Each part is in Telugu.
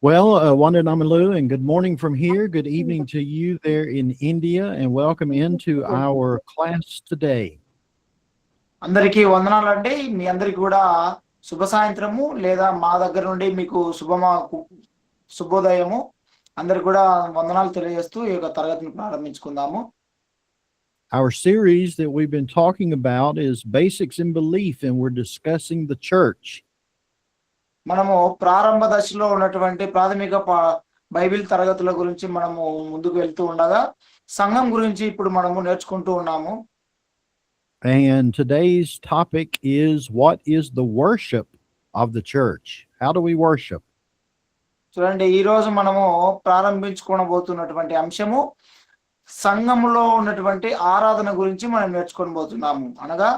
Wanda Namalu, and good morning from here. Good evening to you there in India, and welcome into our class today. అందరికీ వందనాలండి. మీ అందరికి కూడా శుభ సాయంత్రము లేదా మా దగ్గర నుండి మీకు శుభోదయము. అందరికి కూడా వందనాలు తెలియజేస్తూ ఈ యొక్క తరగతిని ప్రారంభించుకుందాము. Our series that we've been talking about is Basics in Belief, and we're discussing the church. మనము ప్రారంభ దశలో ఉన్నటువంటి ప్రాథమిక బైబిల్ తరగతుల గురించి మనము ముందుకు వెళ్తూ ఉండగా సంఘం గురించి ఇప్పుడు మనము నేర్చుకుంటూ ఉన్నాము. And today's topic is, what is the worship of the church? How do we worship? చూడండి, ఈ రోజు మనము ప్రారంభించుకోబోతున్నటువంటి అంశము సంఘములో ఉన్నటువంటి ఆరాధన గురించి మనం నేర్చుకోబోతున్నాము. అనగా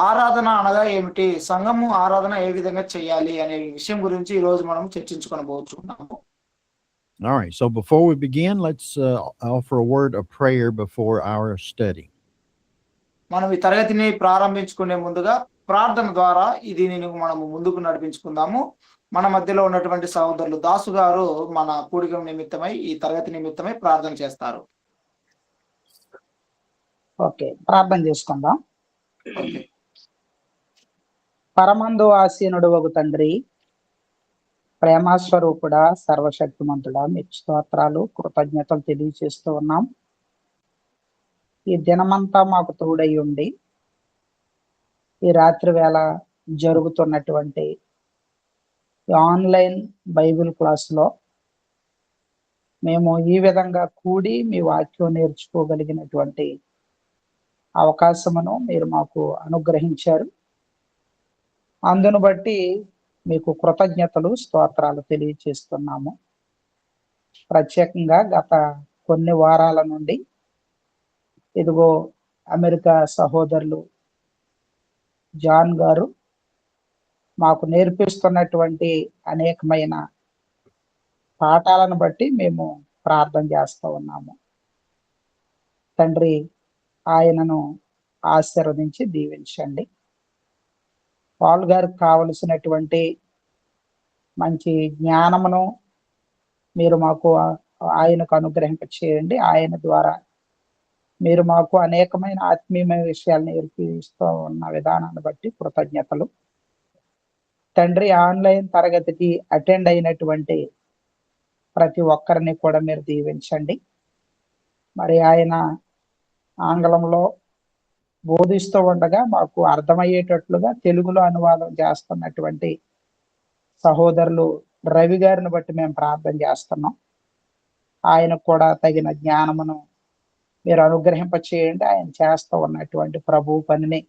ఆరాధన అనగా ఏమిటి, సంఘము ఆరాధన ఏ విధంగా చేయాలి అనే విషయం గురించి ఈ రోజు మనం చర్చించుకోబోతున్నాము. All right, so before we begin, let's offer a word of prayer before our study. మనం ఈ తరగతిని ప్రారంభించుకునే ముందుగా ప్రార్థన ద్వారా దీనిని మనము ముందుకు నడిపించుకుందాము. మన మధ్యలో ఉన్నటువంటి సహోదరులు దాసు గారు మన కూడిక నిమిత్తమై ఈ తరగతి నిమిత్తమై ప్రార్థన చేస్తారు. ఓకే, ప్రార్థన చేసుకుందాం. పరమందు ఆసీనుడు వగు తండ్రి, ప్రేమాస్వరూపుడా, సర్వశక్తిమంతుడా, మీకు స్తోత్రాలు కృతజ్ఞతలు తెలియజేస్తూ ఉన్నాం. ఈ దినమంతా మాకు తోడై ఉండి ఈ రాత్రి వేళ జరుగుతున్నటువంటి ఆన్లైన్ బైబిల్ క్లాసులో మేము ఈ విధంగా కూడి మీ వాక్యం నేర్చుకోగలిగినటువంటి అవకాశమును మీరు మాకు అనుగ్రహించారు. అందును బట్టి మీకు కృతజ్ఞతలు స్తోత్రాలు తెలియజేస్తున్నాము. ప్రత్యేకంగా గత కొన్ని వారాల నుండి ఇదిగో అమెరికా సహోదరులు జాన్ గారు మాకు నేర్పిస్తున్నటువంటి అనేకమైన పాఠాలను బట్టి మేము ప్రార్థన చేస్తూ ఉన్నాము. తండ్రి, ఆయనను ఆశీర్వదించి దీవించండి. పాల్ గారికి కావలసినటువంటి మంచి జ్ఞానమును మీరు మాకు ఆయనకు అనుగ్రహింప చేయండి. ఆయన ద్వారా మీరు మాకు అనేకమైన ఆత్మీయమైన విషయాలు నేర్పిస్తూ ఉన్న విధానాన్ని బట్టి కృతజ్ఞతలు. తండ్రి, ఆన్లైన్ తరగతికి అటెండ్ అయినటువంటి ప్రతి ఒక్కరిని కూడా మీరు దీవించండి. మరి ఆయన ఆంగ్లంలో బోధిస్తూ ఉండగా మాకు అర్థమయ్యేటట్లుగా తెలుగులో అనువాదం చేస్తున్నటువంటి సహోదరులు రవి గారిని బట్టి మేము ప్రార్థన చేస్తున్నాం. ఆయనకు కూడా తగిన జ్ఞానమును మీరు అనుగ్రహింప చేయండి. ఆయన చేస్తూ ఉన్నటువంటి ప్రభు పనిని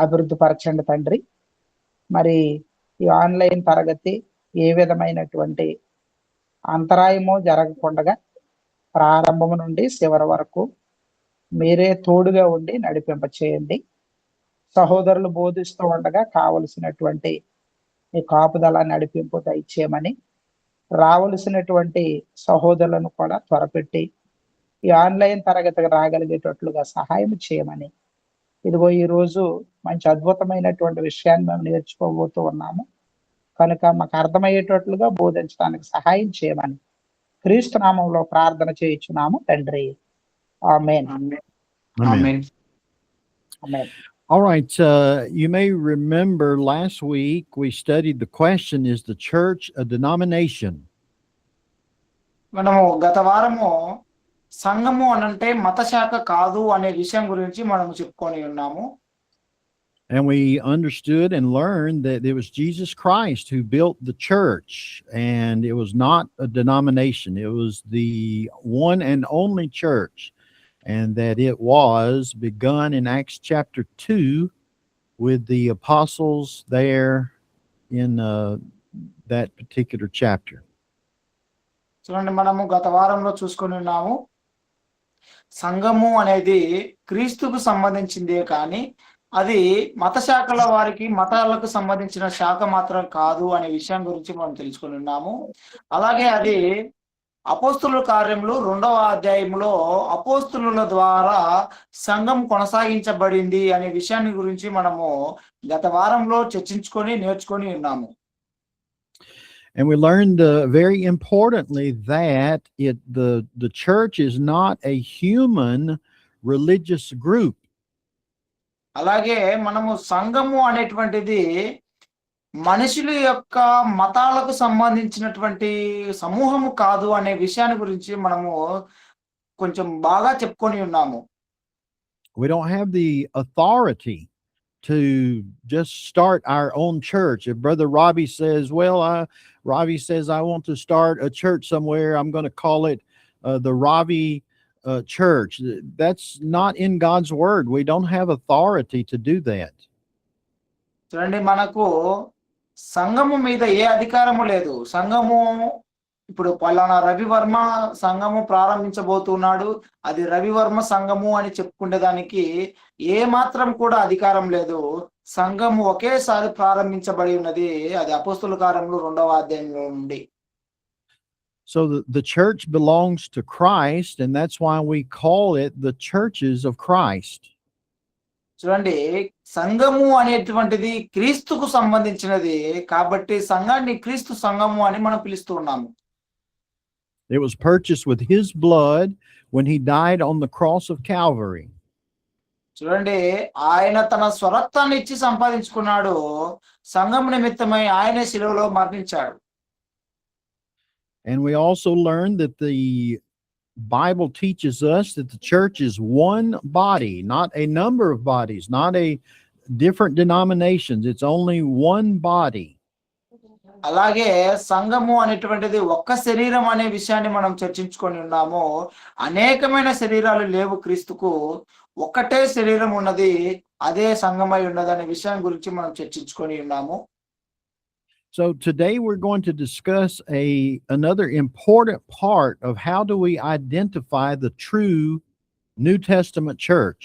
అభివృద్ధి పరచండి తండ్రి. మరి ఈ ఆన్లైన్ తరగతి ఏ విధమైనటువంటి అంతరాయమో జరగకుండా ప్రారంభం నుండి చివరి వరకు మీరే తోడుగా ఉండి నడిపింప చేయండి. సహోదరులు బోధిస్తూ ఉండగా కావలసినటువంటి మీ కాపుదల నడిపింపు దయచేయమని, రావలసినటువంటి సహోదరులను కూడా త్వరపెట్టి ఈ ఆన్లైన్ తరగతికి రాగలిగేటట్లుగా సహాయం చేయమని, ఇదిగో ఈరోజు మంచి అద్భుతమైనటువంటి విషయాన్ని మేము నేర్చుకోబోతూ ఉన్నాము కనుక మాకు అర్థమయ్యేటట్లుగా బోధించడానికి సహాయం చేయమని క్రీస్తు నామంలో ప్రార్థన చేయించున్నాము తండ్రి. ఆమేన్. Amen. Amen. All right, you may remember last week we studied the question, is the church a denomination? మనము గత వారము సంఘము అనంటే మత శాఖ కాదు అనే విషయం గురించి మనము చెప్పుకొని ఉన్నాము. And we understood and learned that it was Jesus Christ who built the church, and it was not a denomination. It was the one and only church, and that it was begun in Acts chapter 2 with the apostles there in that particular chapter. చూడండి, మనము గత వారంలో చూసుకొని ఉన్నాము సంఘము అనేది క్రీస్తుకు సంబంధించిందే కానీ అది మత శాఖల వారికి మతాలకు సంబంధించిన శాఖ మాత్రం కాదు అనే విషయం గురించి మనం తెలుసుకొని ఉన్నాము. అలాగే అది అపోస్తుల కార్యములు 2వ అధ్యాయంలో అపోస్తుల ద్వారా సంఘం కొనసాగించబడింది అనే విషయాన్ని గురించి మనము గత వారంలో చర్చించుకొని నేర్చుకొని ఉన్నాము. And we learned very importantly that the church is not a human religious group. అలాగే మనము సంఘము అనేటువంటిది మనుషుల యొక్క మతాలకు సంబంధించినటువంటి సమూహము కాదు అనే విషయాన్ని గురించి మనము కొంచెం బాగా చెప్పుకొని ఉన్నాము. We don't have the authority to just start our own church. If Brother Robbie says, well, Robbie says, I want to start a church somewhere, I'm going to call it the Robbie church. That's not in God's word. We don't have authority to do that. చూడండి, మనకు సంఘము మీద ఏ అధికారము లేదు. సంఘము ఇప్పుడు పలానా రవివర్మ సంఘము ప్రారంభించబోతున్నాడు, అది రవివర్మ సంఘము అని చెప్పుకునే దానికి ఏ మాత్రం కూడా అధికారం లేదు. సంఘము ఒకేసారి ప్రారంభించబడి ఉన్నది, అది అపోస్తుల కార్యములు 2వ అధ్యాయంలో నుండి. So the church belongs to Christ, and that's why we call it the churches of Christ. చూడండి, సంఘము అనేటువంటిది క్రీస్తుకు సంబంధించినది కాబట్టి సంఘాన్ని క్రీస్తు సంఘము అని మనం పిలుస్తూ ఉన్నాము. It was purchased with his blood when he died on the cross of Calvary. చూడండి, ఆయన తన స్వరక్తాన్ని ఇచ్చి సంపాదించుకున్నాడు. సంఘం నిమిత్తమై ఆయనే శిలువలో మరణించాడు. And we also learned that the Bible teaches us that the church is one body, not a number of bodies, not a different denominations. It's only one body. అలాగే సంఘము అనేటువంటిది ఒక్క శరీరం అనే విషయాన్ని మనం చర్చించుకొని ఉన్నాము. అనేకమైన శరీరాలు లేవు క్రీస్తుకు, ఒక్కటే శరీరం ఉన్నది, అదే సంఘమై ఉన్నది అనే విషయం గురించి మనం చర్చించుకొని ఉన్నాము. So today we're going to discuss another important part of how do we identify the true New Testament church.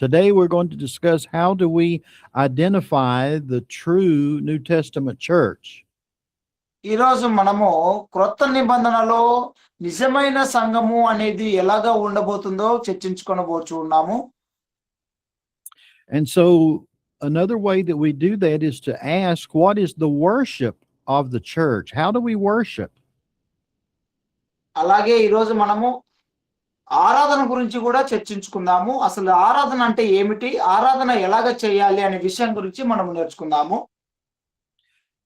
Today we're going to discuss how do we identify the true New Testament church. ఈ రోజు మనము క్రొత్త నిబంధనలో నిజమైన సంఘము అనేది ఎలాగా ఉండబోతుందో చర్చించుకొనబోచు ఉన్నాము. And so another way that we do that is to ask, what is the worship of the church? How do we worship? అలాగే ఈ రోజు మనము ఆరాధన గురించి కూడా చర్చించుకుందాము. అసలు ఆరాధన అంటే ఏమిటి, ఆరాధన ఎలాగ చేయాలి అనే విషయం గురించి మనం నేర్చుకుందాము.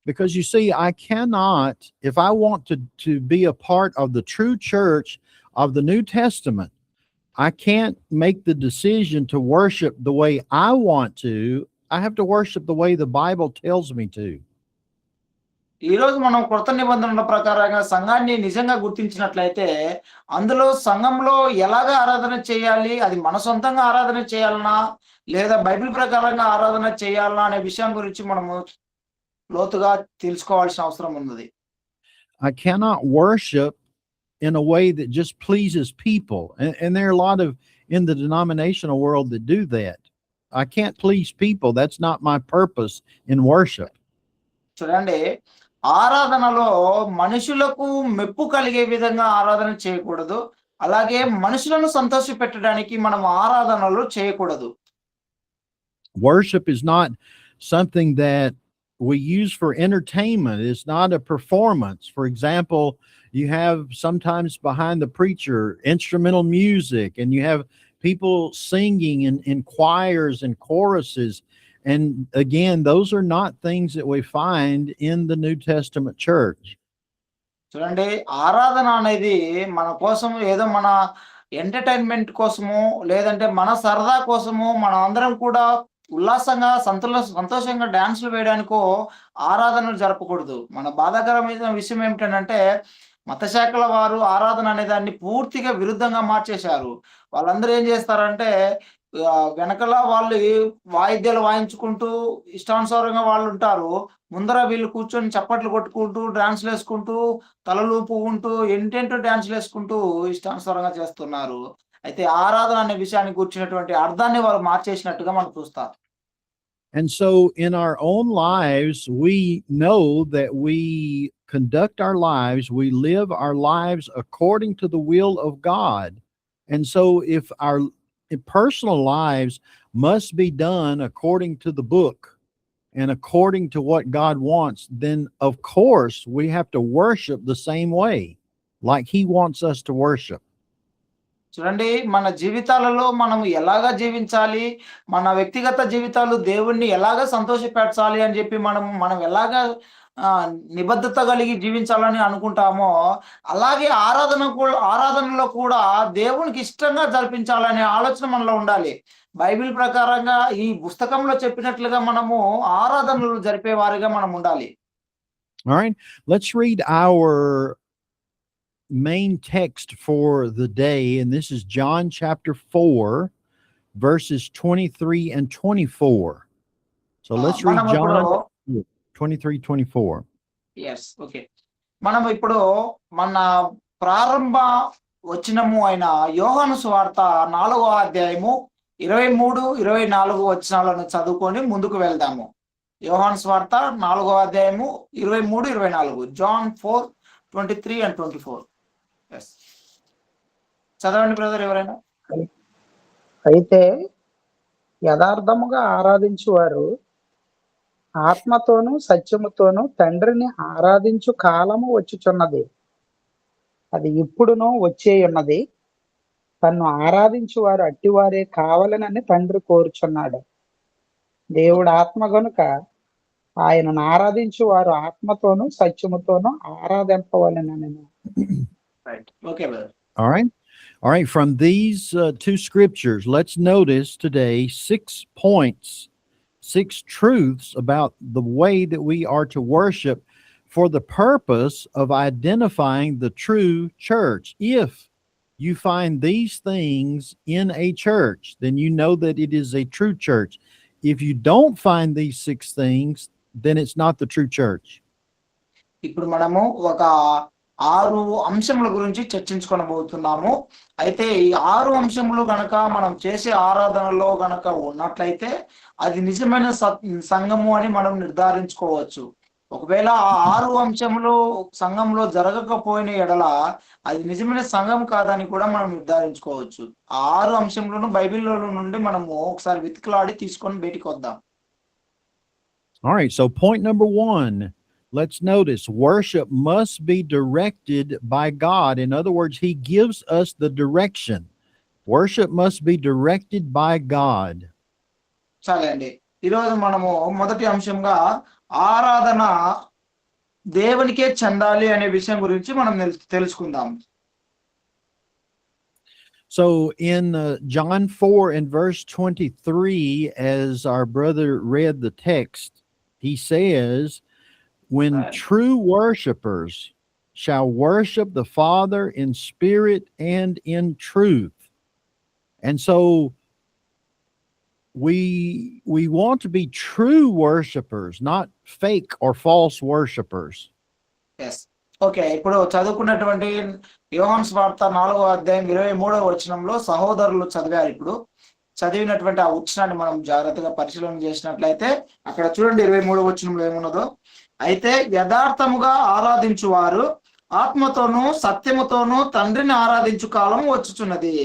Because you see, I cannot, if I want to be a part of the true church of the New Testament, I can't make the decision to worship the way I want to. I have to worship the way the Bible tells me to. ఈ రోజు మనం కొత్త నిబంధనల ప్రకారంగా సంఘాన్ని నిజంగా గుర్తించినట్లయితే అందులో సంఘంలో ఎలాగ ఆరాధన చేయాలి, అది మన సొంతంగా ఆరాధన చేయాలనా లేదా బైబిల్ ప్రకారంగా ఆరాధన చేయాలనా అనే విషయం గురించి మనము లోతుగా తెలుసుకోవాల్సిన అవసరం ఉన్నది. I cannot worship in a way that just pleases people. And there are a lot of in the denominational world that do that. I can't please people. That's not my purpose in worship. చూడండి, ఆరాధనలో మనుషులకు మెప్పు కలిగే విధంగా ఆరాధన చేయకూడదు, అలాగే మనుషులను సంతోషపెట్టడానికి మనం ఆరాధనలు చేయకూడదు. Worship is not something that we use for entertainment. It's not a performance. For example, you have sometimes behind the preacher instrumental music, and you have people singing in choirs and choruses. And again, those are not things that we find in the New Testament church. చూడండి, ఆరాధన అనేది మన కోసం ఏదో మన ఎంటర్టైన్మెంట్ కోసము లేదంటే మన సరదా కోసము మనం అందరం కూడా ఉల్లాసంగా సంతోషంగా డాన్సులు వేయడానికో ఆరాధనలు జరపకూడదు. మన బాధాకరమైన విషయం ఏమిటంటే మత శాఖల వారు ఆరాధన అనే దాన్ని పూర్తిగా విరుద్ధంగా మార్చేశారు. వాళ్ళందరూ ఏం చేస్తారంటే వెనకల వాళ్ళు వాయిద్యాలు వాయించుకుంటూ ఇష్టానుసారంగా వాళ్ళు ఉంటారు, ముందర వీళ్ళు కూర్చొని చప్పట్లు కొట్టుకుంటూ డాన్సులు వేసుకుంటూ తలలూపుకుంటూ ఎంటేంటో డాన్సులు వేసుకుంటూ ఇష్టానుసారంగా చేస్తున్నారు. అయితే ఆరాధన అనే విషయాన్ని కూర్చున్నటువంటి అర్థాన్ని వాళ్ళు మార్చేసినట్టుగా మనం చూస్తాం. And so in our own lives, we know that we conduct our lives, we live our lives according to the will of God. And so if our personal lives must be done according to the book and according to what God wants, then of course we have to worship the same way, like He wants us to worship. చూడండి, మన జీవితాలలో మనం ఎలాగా జీవించాలి, మన వ్యక్తిగత జీవితాలు దేవుణ్ణి ఎలాగా సంతోషపెట్టాలి అని చెప్పి మనం ఎలాగా నిబద్ధత కలిగి జీవించాలని అనుకుంటామో, అలాగే ఆరాధనలో కూడా దేవునికి ఇష్టంగా జరిపించాలనే ఆలోచన మనలో ఉండాలి. బైబిల్ ప్రకారంగా ఈ పుస్తకంలో చెప్పినట్లుగా మనము ఆరాధనలు జరిపేవారిగా మనం ఉండాలి. All right, let's read our main text for the day, and this is John chapter 4, verses 23 and 24. So let's read మనం ఇప్పుడు John 23, 24. ఓకే. మనం ఇప్పుడు మన ప్రారంభ వచనము అయిన యోహాను సువార్త 4వ అధ్యాయము 23, 24 వచనాలను చదువుకొని ముందుకు వెళ్దాము. యోహాను సువార్త 4వ అధ్యాయము 23, 24. John 4:23 and 24. చదవండి బ్రదర్ ఎవరైనా. అయితే యథార్థముగా ఆరాధించువారు ఆత్మతోనూ సత్యముతోనూ తండ్రిని ఆరాధించు కాలము వచ్చుచున్నది, అది ఇప్పుడునూ వచ్చే ఉన్నది. తన్ను ఆరాధించువారు అట్టివారే కావాలనని తండ్రి కోరుచున్నాడు. దేవుడు ఆత్మ గనుక ఆయనను ఆరాధించు వారు ఆత్మతోనూ సత్యముతోనూ ఆరాధింపవలెనని. Okay, brother. All right. From these two scriptures, let's notice today 6 points, 6 truths about the way that we are to worship for the purpose of identifying the true church. If you find these things in a church, then you know that it is a true church. If you don't find these 6 things, then it's not the true church. ఇప్పుడు మనము ఒక 6 అంశముల గురించి చర్చించుకొనబోతున్నాము. అయితే ఈ 6 అంశములు గనక మనం చేసే ఆరాధనలో గనక ఉన్నట్లయితే అది నిజమైన సంఘము అని మనం నిర్ధారించుకోవచ్చు. ఒకవేళ ఆ 6 అంశములు సంఘంలో జరగకపోయిన ఎడల అది నిజమైన సంఘం కాదని కూడా మనం నిర్ధారించుకోవచ్చు. ఆ 6 అంశములను బైబిల్లో నుండి మనము ఒకసారి వెతికిలాడి తీసుకొని బయటికి వద్దాం. All right, so point number 1, let's notice worship must be directed by God. In other words, He gives us the direction. Worship must be directed by God. సరే అండి, ఈరోజు మనము మొదటి అంశంగా ఆరాధన దేవునికే చెందాలి అనే విషయం గురించి మనం తెలుసుకుందాం. So in John 4 and verse 23, as our brother read the text, he says, when true worshipers shall worship the Father in spirit and in truth. And so we want to be true worshipers, not fake or false worshipers. Yes. Okay, ఇప్పుడు చదువుకున్నటువంటి యోహాను సువార్త 4వ అధ్యాయం 23వ వచనంలో సహోదరులు చదివారు. ఇప్పుడు చదివినటువంటి ఆ వచనాన్ని మనం జాగ్రత్తగా పరిశీలన చేసినట్లయితే అక్కడ చూడండి 23వ వచనంలో ఏమున్నదో. అయితే యథార్థముగా ఆరాధించువారు ఆత్మతోనూ సత్యముతోనూ తండ్రిని ఆరాధించు కాలం వచ్చుచున్నది,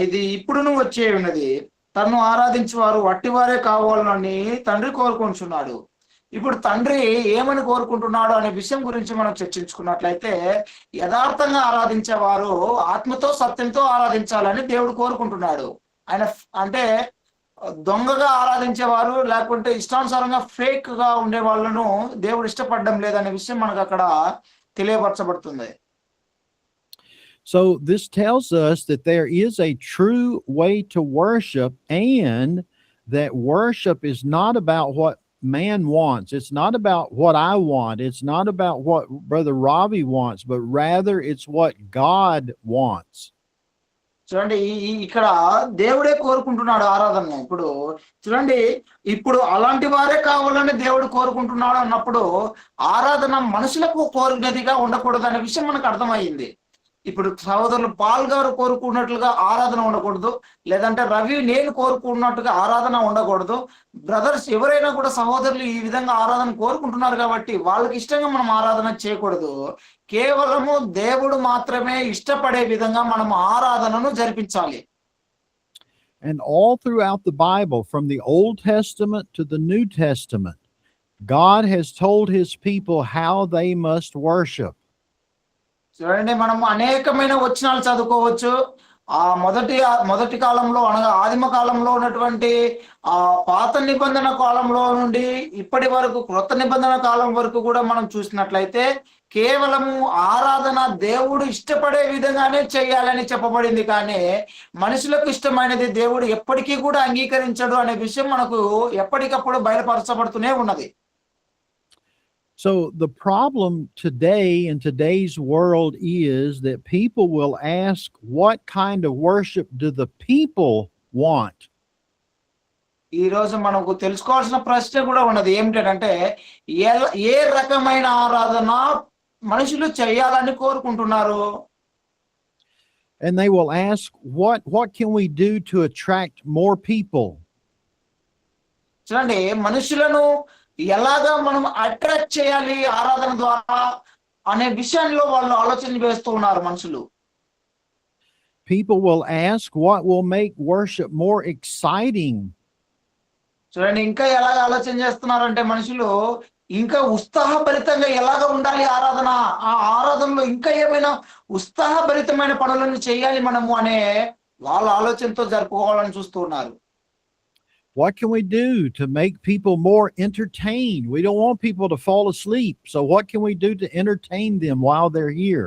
ఇది ఇప్పుడును వచ్చే ఉన్నది. తన్ను ఆరాధించువారు వట్టివారే కావాలని తండ్రి కోరుకుంటున్నాడు. ఇప్పుడు తండ్రి ఏమని కోరుకుంటున్నాడు అనే విషయం గురించి మనం చర్చించుకున్నట్లయితే యథార్థంగా ఆరాధించేవారు ఆత్మతో సత్యంతో ఆరాధించాలని దేవుడు కోరుకుంటున్నాడు. ఆయన అంటే దొంగగా ఆరాధించేవారు లేకుంటే ఇష్టానుసారంగా ఫేక్ గా ఉండే వాళ్ళను దేవుడు ఇష్టపడడం లేదనే విషయం మనకు అక్కడ తెలియపరచబడుతుంది. So this tells us that there is a true way to worship, and that worship is not about what man wants. It's not about what I want. It's not about what Brother Ravi wants, but rather it's what God wants. చూడండి, ఇక్కడ దేవుడే కోరుకుంటున్నాడు ఆరాధన. ఇప్పుడు చూడండి, ఇప్పుడు అలాంటి వారే కావాలని దేవుడు కోరుకుంటున్నాడు అన్నప్పుడు ఆరాధన మనుషులకు కోరినదిగా ఉండకూడదు అనే విషయం మనకు అర్థమైంది. ఇప్పుడు సహోదరులు పాల్ గారు కోరుకున్నట్లుగా ఆరాధన ఉండకూడదు, లేదంటే రవి నేను కోరుకున్నట్టుగా ఆరాధన ఉండకూడదు. బ్రదర్స్ ఎవరైనా కూడా సహోదరులు ఈ విధంగా ఆరాధన కోరుకుంటున్నారు కాబట్టి వాళ్ళకి ఇష్టంగా మనం ఆరాధన చేయకూడదు. కేవలము దేవుడు మాత్రమే ఇష్టపడే విధంగా మనం ఆరాధనను జరిపించాలి. And all throughout the Bible, from the Old Testament to the New Testament, God has told his people how they must worship. చూడండి, మనం అనేకమైన వచనాలు చదువుకోవచ్చు. మొదటి కాలంలో అనగా ఆదిమ కాలంలో ఉన్నటువంటి ఆ పాత నిబంధన కాలంలో నుండి ఇప్పటి వరకు క్రొత్త నిబంధన కాలం వరకు కూడా మనం చూసినట్లయితే కేవలము ఆరాధన దేవుడు ఇష్టపడే విధంగానే చేయాలని చెప్పబడింది. కానీ మనుషులకు ఇష్టమైనది దేవుడు ఎప్పటికీ కూడా అంగీకరించడు అనే విషయం మనకు ఎప్పటికప్పుడు బయలుపరచబడుతూనే ఉన్నది. So the problem today in today's world is that people will ask, what kind of worship do the people want? ఈ రోజు మనకు తెలుసుకోవాల్సిన ప్రశ్న కూడా ఉన్నది. ఏమిటంటే ఏ రకమైన ఆరాధన మనుషులు చేయాలని కోరుకుంటున్నారు? And they will ask, what can we do to attract more people? చూడండి, మనుషులను ఎలాగా మనం అట్రాక్ట్ చేయాలి ఆరాధన ద్వారా అనే విషయంలో వాళ్ళు ఆలోచన వేస్తూ ఉన్నారు మనుషులు. People will ask, what will make worship more exciting? చూడండి, ఇంకా ఎలాగ ఆలోచన చేస్తున్నారంటే మనుషులు ఇంకా ఉత్సాహభరితంగా ఎలాగ ఉండాలి ఆరాధన, ఆ ఆరాధనలో ఇంకా ఏమైనా ఉత్సాహభరితమైన పనులను చేయాలి మనము అనే వాళ్ళ ఆలోచనతో జరుపుకోవాలని చూస్తూ ఉన్నారు. What can we do to make people more entertained? We don't want people to fall asleep. So what can we do to entertain them while they're here?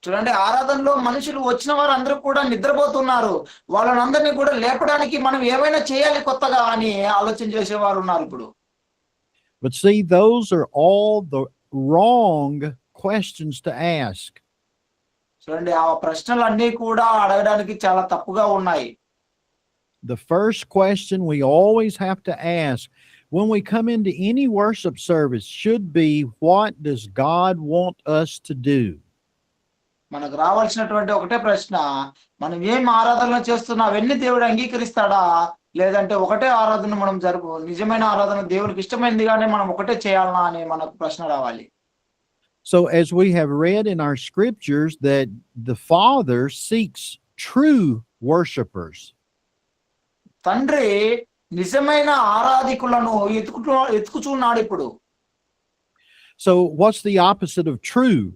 చూడండి, ఆరాధనలో మనుషులు వచ్చిన వారు అందరూ కూడా నిద్రపోతున్నారు. వాళ్ళనందరినీ కూడా లేపడానికి మనం ఏమైనా చేయాలి కొత్తగా అని ఆలోచన చేసేవారు ఉన్నారు ఇప్పుడు. But see, those are all the wrong questions to ask. చూడండి, ఆ ప్రశ్నలన్నీ కూడా అడగడానికి చాలా తప్పుగా ఉన్నాయి. The first question we always have to ask when we come into any worship service should be, what does God want us to do? మనకు రావాల్సినటువంటి ఒకటే ప్రశ్న, మనం ఏం ఆరాధన చేస్తున్నా అవన్నీ దేవుడు అంగీకరిస్తాడా, లేదంటే ఒకటే ఆరాధన మనం నిజమైన ఆరాధన దేవునికి ఇష్టమైనదిగానే మనం ఒకటే చేయాలనా అని మనకు ప్రశ్న రావాలి. So as we have read in our scriptures that the Father seeks true worshipers. తండ్రి నిజమైన ఆరాధికులను ఎత్తుకుచున్నాడు ఇప్పుడు. So what's the opposite of true?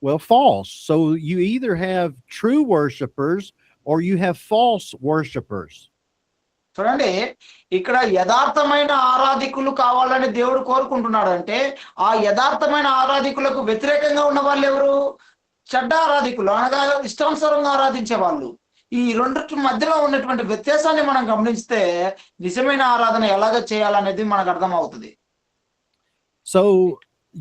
Well, false. So you either have true worshipers or you have false worshipers. చూడండి, ఇక్కడ యథార్థమైన ఆరాధికులు కావాలని దేవుడు కోరుకుంటున్నాడు. అంటే ఆ యథార్థమైన ఆరాధికులకు వ్యతిరేకంగా ఉన్న వాళ్ళు ఎవరు? చెడ్డ ఆరాధికులు, అనగా ఇష్టానుసారంగా ఆరాధించే వాళ్ళు. ఈ రెండింటి మధ్యలో ఉన్నటువంటి వ్యత్యాసాన్ని మనం గమనిస్తే నిజమైన ఆరాధన ఎలాగ చేయాలనేది మనకు అర్థమవుతుంది. So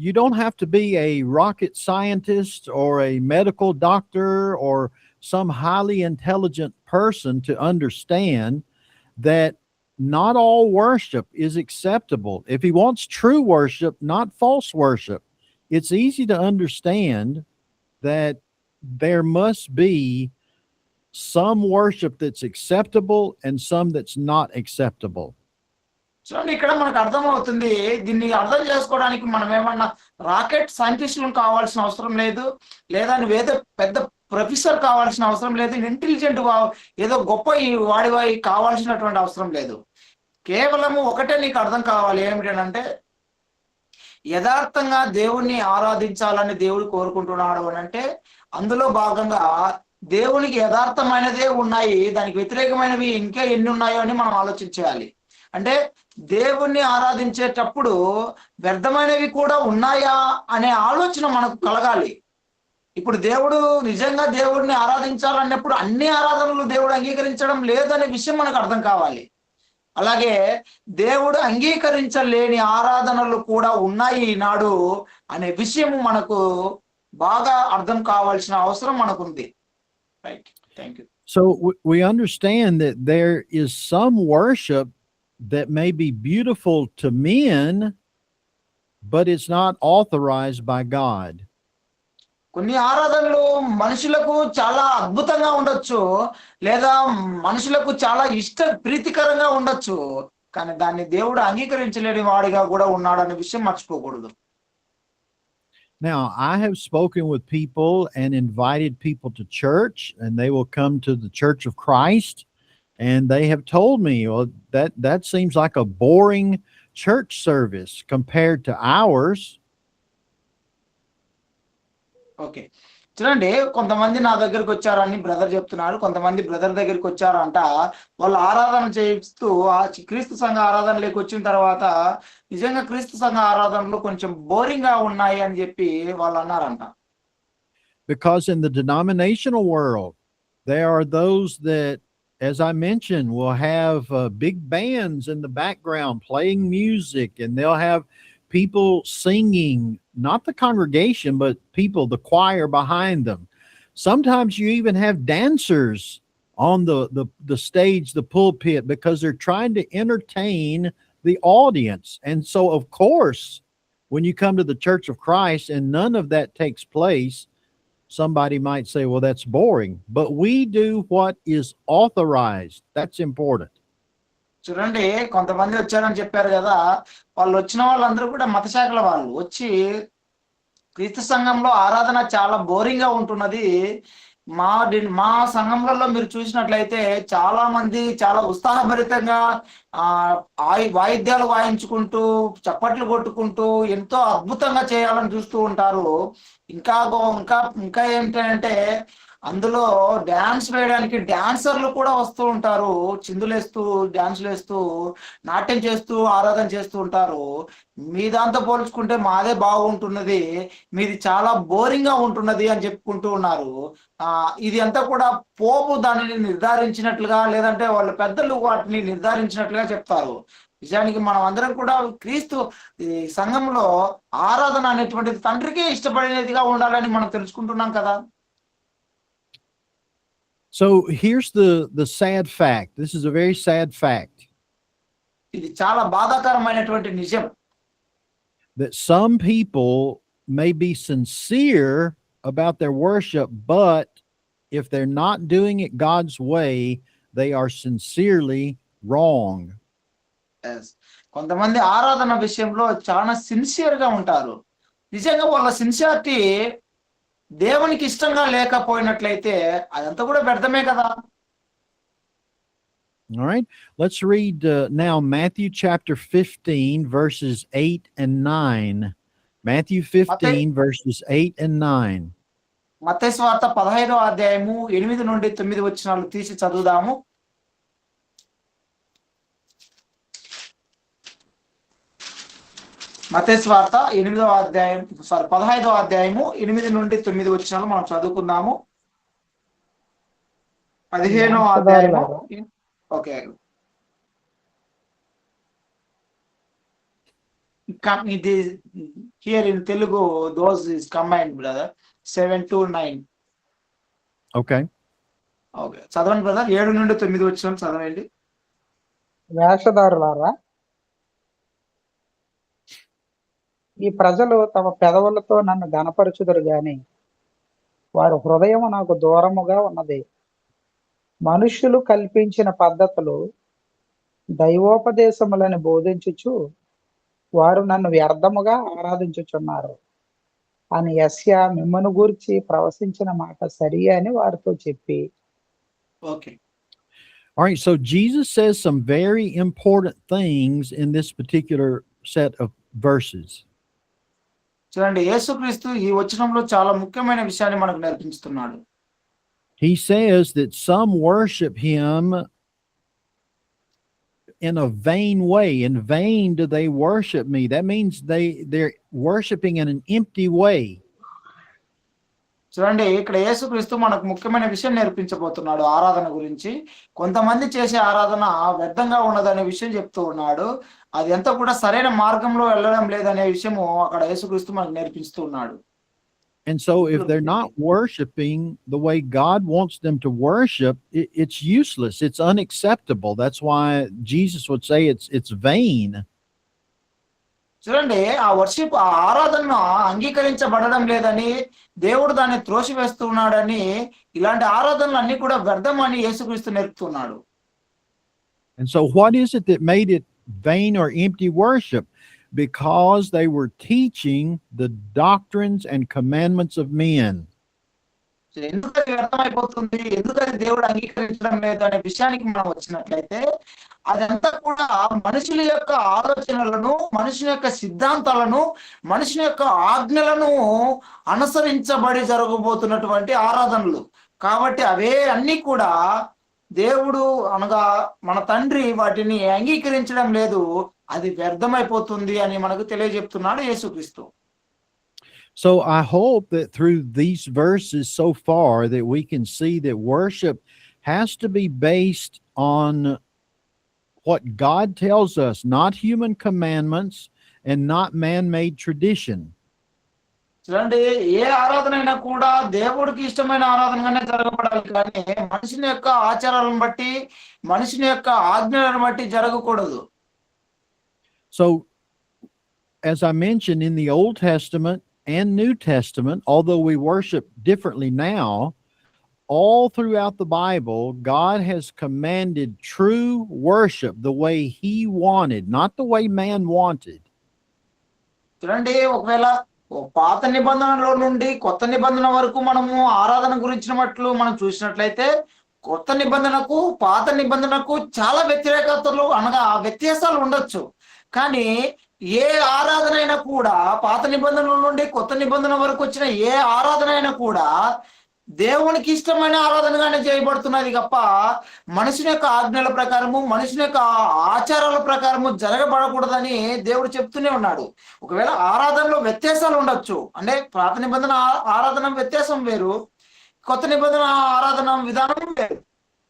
you don't have to be a rocket scientist or a medical doctor or some highly intelligent person to understand that not all worship is acceptable. If he wants true worship, not false worship, it's easy to understand that there must be some worship that's acceptable and some that's not acceptable. చూడండి, ఇక్కడ మనకు అర్థమవుతుంది. దీన్ని అర్థం చేసుకోవడానికి మనం ఏమన్నా రాకెట్ సైంటిస్టులను కావాల్సిన అవసరం లేదు, లేదా నువ్వేదో పెద్ద ప్రొఫెసర్ కావాల్సిన అవసరం లేదు, ఇంటెలిజెంట్ ఏదో గొప్ప వాడివాయి కావాల్సినటువంటి అవసరం లేదు. కేవలము ఒకటే నీకు అర్థం కావాలి, ఏమిటంటే యథార్థంగా దేవుణ్ణి ఆరాధించాలని దేవుడు కోరుకుంటున్నాడు అని అంటే అందులో భాగంగా దేవునికి యథార్థమైనదే ఉన్నాయి, దానికి వ్యతిరేకమైనవి ఇంకా ఎన్ని ఉన్నాయో అని మనం ఆలోచించాలి. అంటే దేవుణ్ణి ఆరాధించేటప్పుడు వ్యర్థమైనవి కూడా ఉన్నాయా అనే ఆలోచన మనకు కలగాలి. ఇప్పుడు దేవుడు నిజంగా దేవుడిని ఆరాధించాలన్నప్పుడు అన్ని ఆరాధనలు దేవుడు అంగీకరించడం లేదనే విషయం మనకు అర్థం కావాలి. అలాగే దేవుడు అంగీకరించలేని ఆరాధనలు కూడా ఉన్నాయి ఈనాడు అనే విషయము మనకు బాగా అర్థం కావాల్సిన అవసరం మనకుంది. Right, thank you. So we understand that there is some worship that may be beautiful to men, but it's not authorized by God. కొన్ని ఆరాధనలు మనుషులకు చాలా అద్భుతంగా ఉండొచ్చు, లేదా మనుషులకు చాలా ప్రీతికరంగా ఉండొచ్చు, కానీ దాన్ని దేవుడు అంగీకరించలేని వాడిగా కూడా ఉన్నాడనే విషయం మర్చిపోకూడదు. Now, I have spoken with people and invited people to church, and they will come to the Church of Christ, and they have told me, well, that seems like a boring church service compared to ours. Okay, చూడండి, కొంతమంది నా దగ్గరికి వచ్చారని బ్రదర్ చెప్తున్నారు. కొంతమంది బ్రదర్ దగ్గరికి వచ్చారంట. వాళ్ళు ఆరాధన చేస్తూ క్రీస్తు సంఘ ఆరాధనలోకి వచ్చిన తర్వాత నిజంగా క్రీస్తు సంఘ ఆరాధనలు కొంచెం బోరింగ్ గా ఉన్నాయి అని చెప్పి వాళ్ళు అన్నారంట. Because in the denominational world, there are those that, as I mentioned, will have big bands in the background playing music, and they'll have people singing, not the congregation, but people, the choir behind them. Sometimes you even have dancers on the stage, the pulpit, because they're trying to entertain the audience. And so, of course, when you come to the Church of Christ and none of that takes place, somebody might say, well, that's boring. But we do what is authorized. That's important. చూడండి, కొంతమంది వచ్చారని చెప్పారు కదా, వాళ్ళు వచ్చిన వాళ్ళందరూ కూడా మత శాఖల వాళ్ళు వచ్చి క్రీస్తు సంఘంలో ఆరాధన చాలా బోరింగ్ గా ఉంటున్నది. మా సంఘంలో మీరు చూసినట్లయితే చాలా మంది చాలా ఉత్సాహభరితంగా వాయిద్యాలు వాయించుకుంటూ చప్పట్లు కొట్టుకుంటూ ఎంతో అద్భుతంగా చేయాలని చూస్తూ ఉంటారు. ఇంకా ఇంకా ఇంకా ఏంటంటే అందులో డాన్స్ వేయడానికి డాన్సర్లు కూడా వస్తూ ఉంటారు. చిందులేస్తూ డాన్సులు వేస్తూ నాట్యం చేస్తూ ఆరాధన చేస్తూ ఉంటారు. మీ దాంతో పోల్చుకుంటే మాదే బాగుంటున్నది, మీది చాలా బోరింగ్ గా ఉంటున్నది అని చెప్పుకుంటూ ఉన్నారు. ఇది అంతా కూడా పోపు దానిని నిర్ధారించినట్లుగా, లేదంటే వాళ్ళ పెద్దలు వాటిని నిర్ధారించినట్లుగా చెప్తారు. నిజానికి మనం అందరం కూడా క్రీస్తు సంఘంలో ఆరాధన అనేటువంటిది తండ్రికి ఇష్టపడినదిగా ఉండాలని మనం తెలుసుకుంటున్నాం కదా. So here's the sad fact. This is a very sad fact. ఇది చాలా బాధాకరమైనటువంటి నిజం. That some people may be sincere about their worship, but if they're not doing it God's way, they are sincerely wrong. కొంతమంది ఆరాధన విషయంలో చాలా సిన్సియర్ గా ఉంటారు. నిజంగా వాళ్ళ సిన్సియారిటీ దేవునికి ఇష్టంగా లేకపోయినట్లయితే అదంతా కూడా వ్యర్థమే కదా. All right, let's read now Matthew chapter 15 verses 8 and 9. Matthew 15 verses 8 and 9. మత్తయి సువార్త 15వ అధ్యాయము 8 నుండి 9 వచనాలు తీసి చదువుదాము. మత్తయి సువార్త 15వ అధ్యాయము 8 నుండి 9 వచనాలు మనం చదువుకుందాము. 15వ అధ్యాయము. ఓకే, ఇది here in Telugu those is combined brother 7 to 9. Okay. Okay, చదవండి బ్రదర్. 7 నుండి 9 వచనాలు చదవండి. వేషధారులారా, ఈ ప్రజలు తమ పెదవులతో నన్ను గణపరచుదురు గాని వారి హృదయము నాకు దూరముగా ఉన్నది. మనుష్యులు కల్పించిన పద్ధతులు దైవోపదేశములని బోధించుచు వారు నన్ను వ్యర్థముగా ఆరాధించుచున్నారు అని యెషయా మిమ్మును గూర్చి ప్రవచించిన మాట సరి అని వారితో చెప్పి. Okay. All right, so Jesus says some very important things in this particular set of verses. చూడండి, యేసుక్రీస్తు ఈ వచనంలో చాలా ముఖ్యమైన విషయాన్ని మనకు నేర్పిస్తున్నాడు. He says that some worship him in a vain way. In vain do they worship me. That means they're worshiping in an empty way. చూడండి, ఇక్కడ యేసుక్రీస్తు మనకు ముఖ్యమైన విషయం నేర్పించబోతున్నాడు ఆరాధన గురించి. కొంతమంది చేసే ఆరాధన వ్యర్థంగా ఉన్నదనే విషయం చెప్తూ ఉన్నాడు. అది ఎంత కూడా సరైన మార్గంలో వెళ్ళడం లేదనే విషయము అక్కడ యేసుక్రీస్తు మనకు నేర్పిస్తూ ఉన్నాడు. And so if they're not worshiping the way God wants them to worship, it's useless. It's unacceptable. That's why Jesus would say it's vain. చూడండి, ఆ వర్షిప్ ఆ ఆరాధనను అంగీకరించబడడం లేదని, దేవుడు దాన్ని త్రోసివేస్తున్నాడని, ఇలాంటి ఆరాధనలు అన్ని కూడా వ్యర్థమని యేసుక్రీస్తు నేర్పుతున్నాడు. And so what is it that made it vain or empty worship? Because they were teaching the doctrines and commandments of men. ఎందుకది వ్యర్థమైపోతుంది, ఎందుకది దేవుడు అంగీకరించడం లేదు అనే విషయానికి మనం వచ్చినట్లయితే, అదంతా కూడా మనుషుల యొక్క ఆలోచనలను, మనుషుని యొక్క సిద్ధాంతాలను, మనుషుని యొక్క ఆజ్ఞలను అనుసరించబడి జరగబోతున్నటువంటి ఆరాధనలు. కాబట్టి అవే అన్నీ కూడా దేవుడు అనగా మన తండ్రి వాటిని అంగీకరించడం లేదు. అది వ్యర్థమైపోతుంది అని మనకు తెలియజెప్తున్నాడు యేసుక్రీస్తు. So I hope that through these verses so far that we can see that worship has to be based on what God tells us, not human commandments and not man-made tradition. చూడండి, ఏ ఆరాధన అయినా కూడా దేవుడికి ఇష్టమైన ఆరాధనగానే జరగబడాలి, కానీ మనుషుని యొక్క ఆచారాలను బట్టి, మనుషుని యొక్క ఆజ్ఞలను బట్టి జరగకూడదు. So as I mentioned, in the Old Testament and New Testament, although we worship differently now, all throughout the Bible, God has commanded true worship the way He wanted, not the way man wanted. చూడండి, ఒకవేళ పాత నిబంధనలో నుండి కొత్త నిబంధన వరకు మనము ఆరాధన గురించినట్లు మనం చూసినట్లయితే, కొత్త నిబంధనకు పాత నిబంధనకు చాలా వ్యతిరేకతలు అనగా వ్యత్యాసాలు ఉండొచ్చు. కానీ ఏ ఆరాధన అయినా కూడా పాత నిబంధనల నుండి కొత్త నిబంధన వరకు వచ్చిన ఏ ఆరాధన అయినా కూడా దేవునికి ఇష్టమైన ఆరాధనగానే చేయబడుతున్నది తప్ప మనుషుని యొక్క ఆజ్ఞల ప్రకారము, మనుషుని యొక్క ఆచారాల ప్రకారము జరగబడకూడదని దేవుడు చెప్తూనే ఉన్నాడు. ఒకవేళ ఆరాధనలో వ్యత్యాసాలు ఉండొచ్చు, అంటే పాత నిబంధన ఆరాధన వ్యత్యాసం వేరు, కొత్త నిబంధన ఆరాధన విధానం వేరు.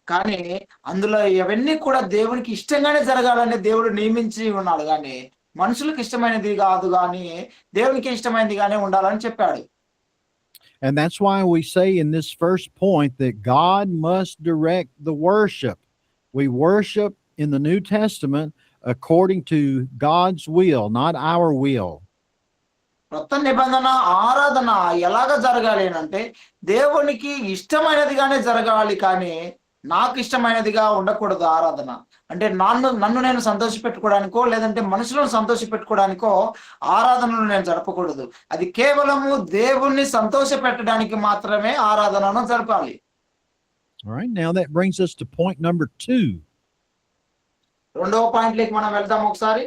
కానీ అందులో ఇవన్నీ కూడా దేవునికి ఇష్టంగానే జరగాలని దేవుడు నియమించి ఉన్నాడు. కానీ మనుషులకు ఇష్టమైనది కాదు, కానీ దేవునికి ఇష్టమైనది గానే ఉండాలని చెప్పాడు. And that's why we say in this first point that God must direct the worship. We worship in the New Testament according to God's will, not our will. కొత్త నిబంధన ఆరాధన ఎలాగ జరగాలి అంటే దేవునికి ఇష్టమైనదిగానే జరగాలి, కానీ నాకు ఇష్టమైనదిగా ఉండకూడదు ఆరాధన. అంటే నన్ను నేను సంతోష పెట్టుకోవడానికో లేదంటే మనుషులను సంతోష పెట్టుకోవడానికో ఆరాధనను నేను జరపకూడదు. అది కేవలము దేవుణ్ణి సంతోష పెట్టడానికి మాత్రమే ఆరాధనను జరపాలి. All right, now that brings us to point number 2. రెండవ పాయింట్లోకి మనం వెళ్దాం ఒకసారి.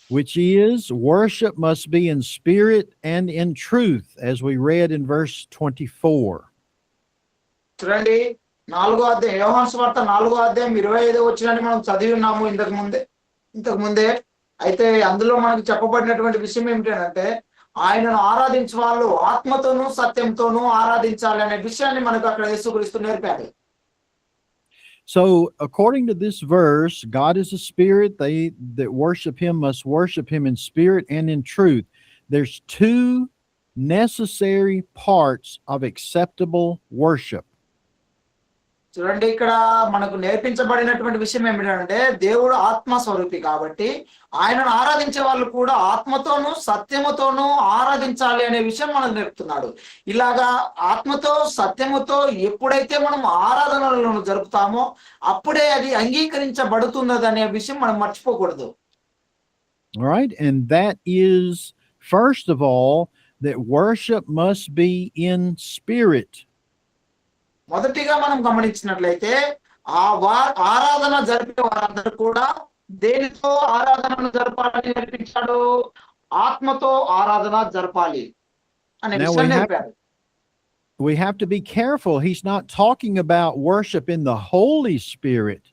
Which is worship must be in spirit and in truth, as we read in verse 24. చూడండి, 4వ అధ్యాయం యోహాను సువార్త 4వ అధ్యాయం 25వ వచనాన్ని మనం చదివి ఉన్నాము ఇంతకు ముందే. అయితే అందులో మనకు చెప్పబడినటువంటి విషయం ఏమిటంటే ఆయనను ఆరాధించే వాళ్ళు ఆత్మతోనూ సత్యంతోనూ ఆరాధించాలి అనే విషయాన్ని మనకు అక్కడ యేసుక్రీస్తు నేర్పాడు. So, according to this verse, God is a spirit. They that worship Him must worship Him in spirit and in truth. There's two necessary parts of acceptable worship. చూడండి, ఇక్కడ మనకు నేర్పించబడినటువంటి విషయం ఏమిటంటే దేవుడు ఆత్మస్వరూపి కాబట్టి ఆయనను ఆరాధించే వాళ్ళు కూడా ఆత్మతోనూ సత్యముతోనూ ఆరాధించాలి అనే విషయం మనకు నేర్పుతున్నాడు. ఇలాగా ఆత్మతో సత్యముతో ఎప్పుడైతే మనం ఆరాధనలను జరుపుతామో అప్పుడే అది అంగీకరించబడుతున్నది అనే విషయం మనం మర్చిపోకూడదు. All right, and that is, first of all, that worship must be in spirit. మొదటిగా మనం గమనించినట్లయితే ఆరాధన జరిపే వారందరూ కూడా దేనితో ఆరాధనను జరపాలని నేర్పించాడు? ఆత్మతో ఆరాధన జరపాలి అనే విషయం నేర్పాడు. We have to be careful. He's not talking about worship in the Holy Spirit.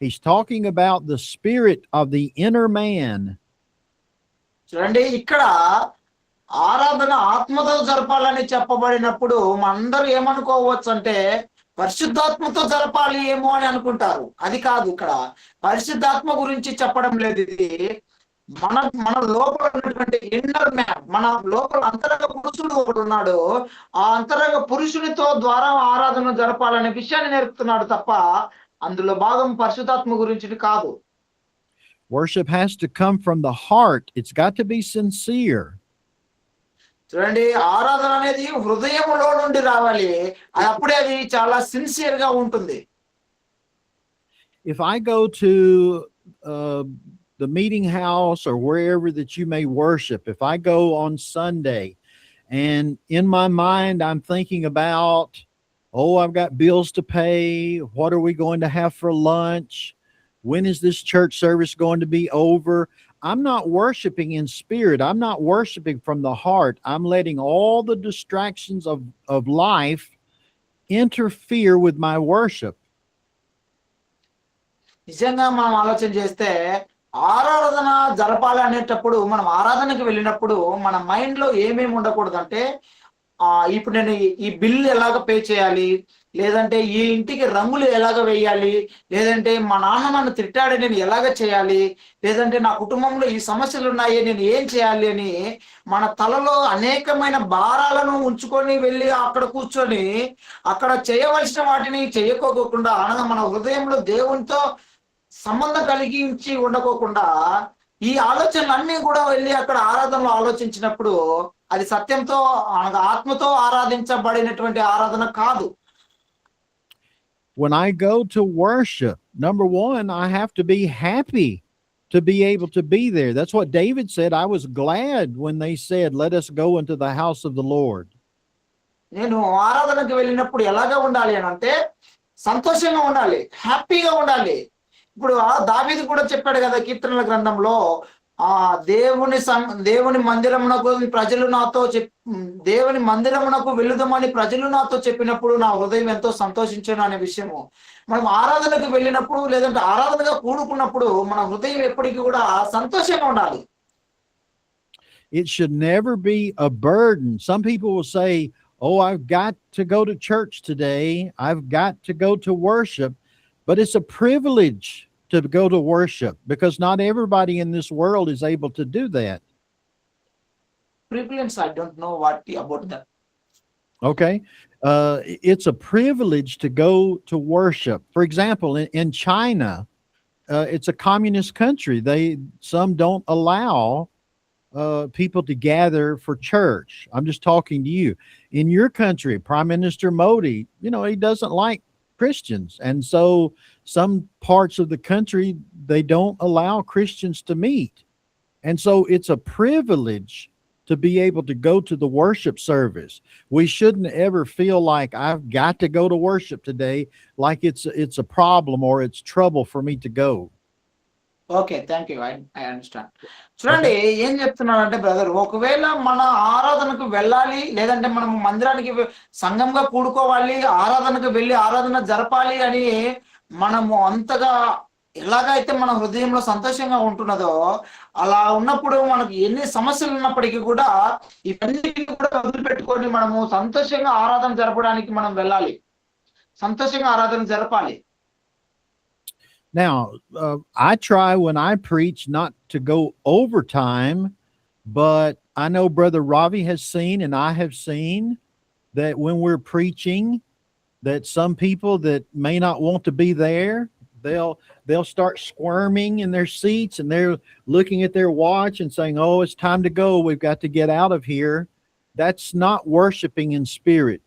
He's talking about the spirit of the inner man. చూడండి, ఇక్కడ ఆరాధన ఆత్మతో జరపాలని చెప్పబడినప్పుడు మనందరూ ఏమనుకోవచ్చు అంటే పరిశుద్ధాత్మతో జరపాలి ఏమో అని అనుకుంటారు. అది కాదు, ఇక్కడ పరిశుద్ధాత్మ గురించి చెప్పడం లేదు. ఇది మన లోపల ఉన్నటువంటి ఇన్నర్ మ్యాన్, మన లోపల అంతరంగ పురుషుడు ఒకడు ఉన్నాడు. ఆ అంతరంగ పురుషునితో ద్వారా ఆరాధన జరపాలనే విషయాన్ని నేర్పుతున్నాడు తప్ప అందులో భాగం పరిశుద్ధాత్మ గురించి కాదు. Worship has to come from the heart. It's got to be sincere. చూడండి, ఆరాధన అనేది హృదయములో నుండి రావాలి. అప్పుడే అది చాలా సిన్సియర్ గా ఉంటుంది. If I go to the meeting house or wherever that you may worship, if I go on Sunday and in my mind I'm thinking about, oh, I've got bills to pay, what are we going to have for lunch, when is this church service going to be over? I'm not worshiping in spirit. I'm not worshiping from the heart. I'm letting all the distractions of life interfere with my worship. నిజంగా మనం ఆలోచన చేస్తే ఆరాధన జరపాలి అనేటప్పుడు మనం ఆరాధనకి వెళ్ళినప్పుడు మన మైండ్ లో ఏమేమి ఉండకూడదు అంటే ఇప్పుడు నేను ఈ బిల్లు ఎలాగ పే చేయాలి, లేదంటే ఈ ఇంటికి రంగులు ఎలాగ వేయాలి, లేదంటే మా నాన్న నన్ను తిట్టాడు నేను ఎలాగ చేయాలి, లేదంటే నా కుటుంబంలో ఈ సమస్యలు ఉన్నాయి నేను ఏం చేయాలి అని మన తలలో అనేకమైన భారాలను ఉంచుకొని వెళ్ళి అక్కడ కూర్చొని అక్కడ చేయవలసిన వాటిని చేయకోకుండా అనగా మన హృదయంలో దేవునితో సంబంధం కలిగించి ఉండకోకుండా ఈ ఆలోచనలన్నీ కూడా వెళ్ళి అక్కడ ఆరాధనలో ఆలోచించినప్పుడు అది సత్యంతో అనగా ఆత్మతో ఆరాధించబడినటువంటి ఆరాధన కాదు. When I go to worship, number one, I have to be happy to be able to be there. That's what David said. I was glad when they said, "Let us go into the house of the Lord." నేను ఆరాధనకు వెళ్ళినప్పుడు ఎలాగా ఉండాలి అని అంటే సంతోషంగా ఉండాలి, హ్యాపీగా ఉండాలి. ఇప్పుడు దావీదు కూడా చెప్పాడు కదా కీర్తనల గ్రంథంలో, దేవుని మందిరమునకు ప్రజలు నాతో దేవుని మందిరమునకు వెళ్ళుదామని ప్రజలు నాతో చెప్పినప్పుడు నా హృదయం ఎంతో సంతోషించాను అనే విషయము. మనం ఆరాధనకు వెళ్ళినప్పుడు లేదంటే ఆరాధనగా కూడుకున్నప్పుడు మన హృదయం ఎప్పటికీ కూడా సంతోషంగా ఉండాలి. It should never be a burden. Some people will say, "Oh, I've got to go to church today. I've got to go to worship." But it's a privilege to go to worship because not everybody in this world is able to do that. Privilege, I don't know what about that. Okay. It's a privilege to go to worship. For example, in China, it's a communist country. Some don't allow people to gather for church. I'm just talking to you. In your country, Prime Minister Modi, he doesn't like Christians. And so some parts of the country, they don't allow Christians to meet. And so it's a privilege to be able to go to the worship service. We shouldn't ever feel like I've got to go to worship today, like it's a problem or it's trouble for me to go. Okay, thank you. I understand. చూడండి ఏం చెప్తున్నానంటే బ్రదర్, ఒకవేళ మన ఆరాధనకు వెళ్ళాలి లేదంటే మనం మందిరానికి సంఘంగా కూడుకోవాలి, ఆరాధనకు వెళ్ళి ఆరాధన జరపాలి అని మనము అంతగా ఎలాగైతే మన హృదయంలో సంతోషంగా ఉంటున్నదో అలా ఉన్నప్పుడు మనకు ఎన్ని సమస్యలు ఉన్నప్పటికీ కూడా ఇవన్నీ కూడా వదిలిపెట్టుకొని మనము సంతోషంగా ఆరాధన జరపడానికి మనం వెళ్ళాలి, సంతోషంగా ఆరాధన జరపాలి. Now, I try when I preach not to go overtime, but I know Brother Ravi has seen and I have seen that when we're preaching, that some people that may not want to be there, they'll start squirming in their seats and they're looking at their watch and saying, "Oh, it's time to go. We've got to get out of here." That's not worshiping in spirit.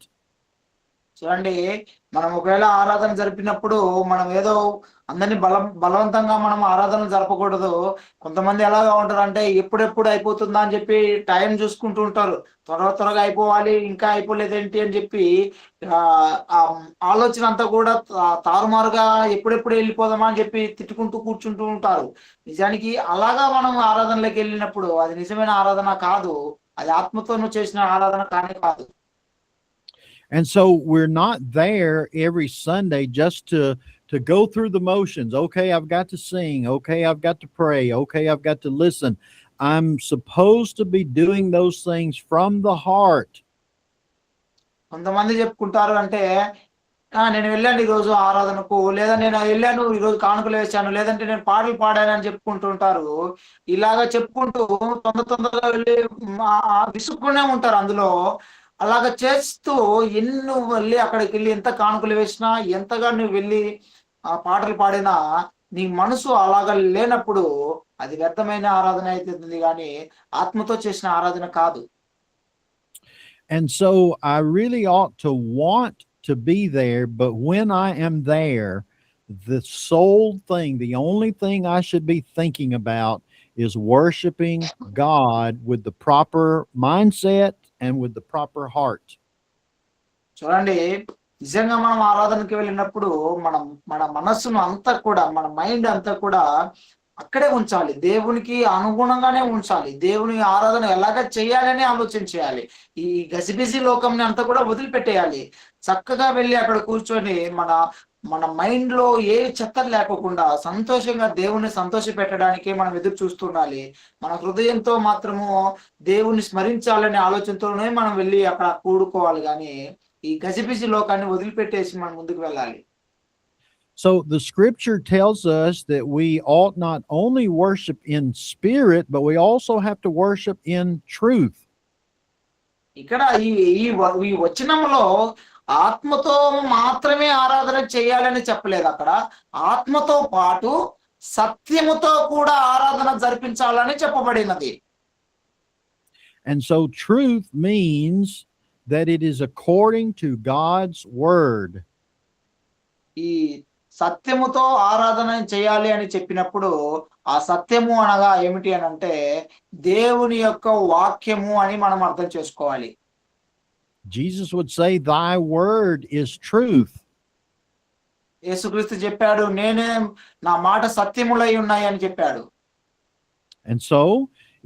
చూడండి, మనం ఒకవేళ ఆరాధన జరిపినప్పుడు మనం ఏదో అందరినీ బలవంతంగా మనం ఆరాధన జరపకూడదు. కొంతమంది ఎలాగా ఉంటారు అంటే ఎప్పుడెప్పుడు అయిపోతుందా అని చెప్పి టైం చూసుకుంటూ ఉంటారు, త్వరగా అయిపోవాలి, ఇంకా అయిపోలేదేంటి అని చెప్పి ఆ ఆలోచన అంతా కూడా తారుమారుగా ఎప్పుడెప్పుడు వెళ్ళిపోదామా అని చెప్పి తిట్టుకుంటూ కూర్చుంటూ ఉంటారు. నిజానికి అలాగా మనం ఆరాధనలోకి వెళ్ళినప్పుడు అది నిజమైన ఆరాధన కాదు, అది ఆత్మతోనూ చేసిన ఆరాధన కానే కాదు. And so we're not there every Sunday just to go through the motions. Okay, I've got to sing. Okay, I've got to pray. Okay, I've got to listen. I'm supposed to be doing those things from the heart. కొంతమంది చెప్పుకుంటారు అంటే నేను వెళ్ళాను ఈరోజు ఆరాధనకు, లేదా నేను వెళ్ళాను ఈరోజు కానుకలు వేశాను, లేదంటే నేను పాటలు పాడాను అని చెప్పుకుంటూ ఉంటారు. ఇలాగా చెప్పుకుంటూ తొందరగా వెళ్ళి విసుక్కునే ఉంటారు అందులో. అలాగ చేస్తూ ఎన్ని వెళ్ళి అక్కడికి వెళ్ళి ఎంత కానుకలు వేసినా ఎంతగా నువ్వు వెళ్ళి పాటలు పాడినా నీ మనసు అలాగ లేనప్పుడు అది వ్యర్థమైన ఆరాధన అవుతుంది కానీ ఆత్మతో చేసిన ఆరాధన కాదు. And so I really ought to want to be there, but when I am there, the sole thing, the only thing I should be thinking about is worshiping God with the proper mindset and with the proper heart. చూడండి, నిజంగా మనం ఆరాధనకి వెళ్ళినప్పుడు మనం మన మనస్సును అంతా కూడా, మన మైండ్ అంతా కూడా అక్కడే ఉంచాలి. దేవునికి అనుగుణంగానే ఉంచాలి. దేవుని ఆరాధన ఎలాగ చేయాలని ఆలోచన చేయాలి. ఈ గజిబిజి లోకంని అంతా కూడా వదిలిపెట్టేయాలి. చక్కగా వెళ్ళి అక్కడ కూర్చొని మన మన మైండ్ లో ఏ చెత్త లేకోకుండా సంతోషంగా దేవుణ్ణి సంతోషపెట్టడానికే మనం ఎదురు చూస్తుండాలి. మన హృదయంతో మాత్రము దేవుణ్ణి స్మరించాలనే ఆలోచనతోనే మనం వెళ్ళి అక్కడ కూడుకోవాలి. కానీ ఈ గజిబిజి లోకాన్ని వదిలిపెట్టేసి మనం ముందుకు వెళ్ళాలి. So the scripture tells us that we ought not only worship in spirit, but we also have to worship in truth. ఇక్కడ ఈ ఈ వచనంలో ఆత్మతో మాత్రమే ఆరాధన చేయాలని చెప్పలేదు. అక్కడ ఆత్మతో పాటు సత్యముతో కూడా ఆరాధన జరిపించాలని చెప్పబడినది. And so truth means that it is according to God's word. ఈ సత్యముతో ఆరాధన చేయాలి అని చెప్పినప్పుడు ఆ సత్యము అనగా ఏమిటి అని అంటే దేవుని యొక్క వాక్యము అని మనం అర్థం చేసుకోవాలి. Jesus would say, "Thy word is truth." యేసుక్రీస్తు చెప్పాడు, నేనే నా మాట సత్యములై ఉన్నాయి అని చెప్పాడు. And so,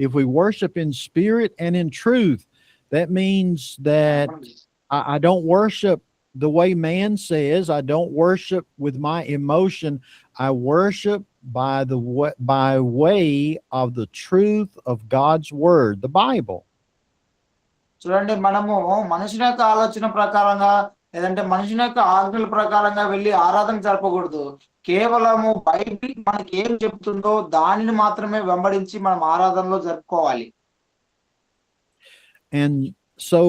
if we worship in spirit and in truth, that means that I don't worship the way man says. I don't worship with my emotion. I worship by way of the truth of God's word, the Bible. చూడండి, మనము మనుషుని యొక్క ఆలోచన ప్రకారంగా లేదంటే మనుషుని యొక్క ఆజ్ఞల ప్రకారంగా వెళ్ళి ఆరాధన జరపకూడదు. కేవలము బైబిల్ మనకి ఏం చెప్తుందో దానిని మాత్రమే వెంబడించి మనం ఆరాధనలో జరుపుకోవాలి. And so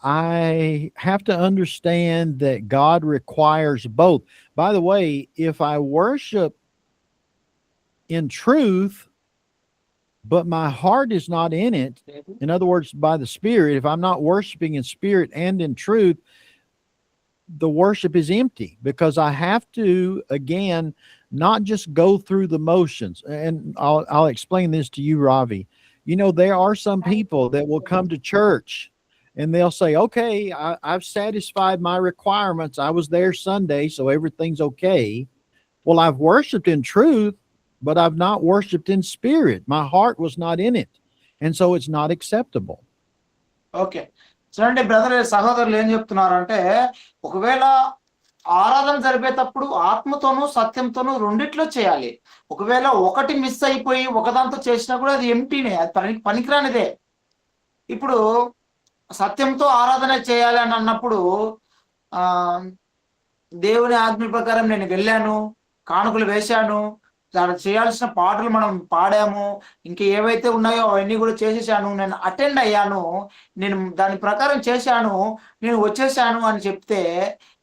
I have to understand that God requires both. By the way, if I worship in truth, but my heart is not in it, in other words, by the Spirit, if I'm not worshiping in spirit and in truth, the worship is empty, because I have to, again, not just go through the motions. And I'll explain this to you, Ravi. You know, there are some people that will come to church and they'll say, "Okay, I've satisfied my requirements. I was there Sunday, so everything's okay." Well, I've worshiped in truth, but I've not worshiped in spirit. My heart was not in it. And so it's not acceptable. Okay, చూడండి బ్రదర్, సహోదరులు ఏం చెప్తున్నారంటే, ఒకవేళ ఆరాధన జరిపేటప్పుడు ఆత్మతోనూ సత్యంతోనూ రెండిట్లో చేయాలి. ఒకవేళ ఒకటి మిస్ అయిపోయి ఒకదాంతో చేసినా కూడా అది ఎంటీనే, అది పనికిరానిదే. ఇప్పుడు సత్యంతో ఆరాధన చేయాలి అని అన్నప్పుడు దేవుని ఆజ్ఞ ప్రకారం నేను వెళ్ళాను, కానుకలు వేశాను, చేయాల్సిన పాటలు మనం పాడాము, ఇంకా ఏవైతే ఉన్నాయో అవన్నీ కూడా చేసేసాను, నేను అటెండ్ అయ్యాను, నేను దాని ప్రకారం చేశాను, నేను వచ్చేసాను అని చెప్తే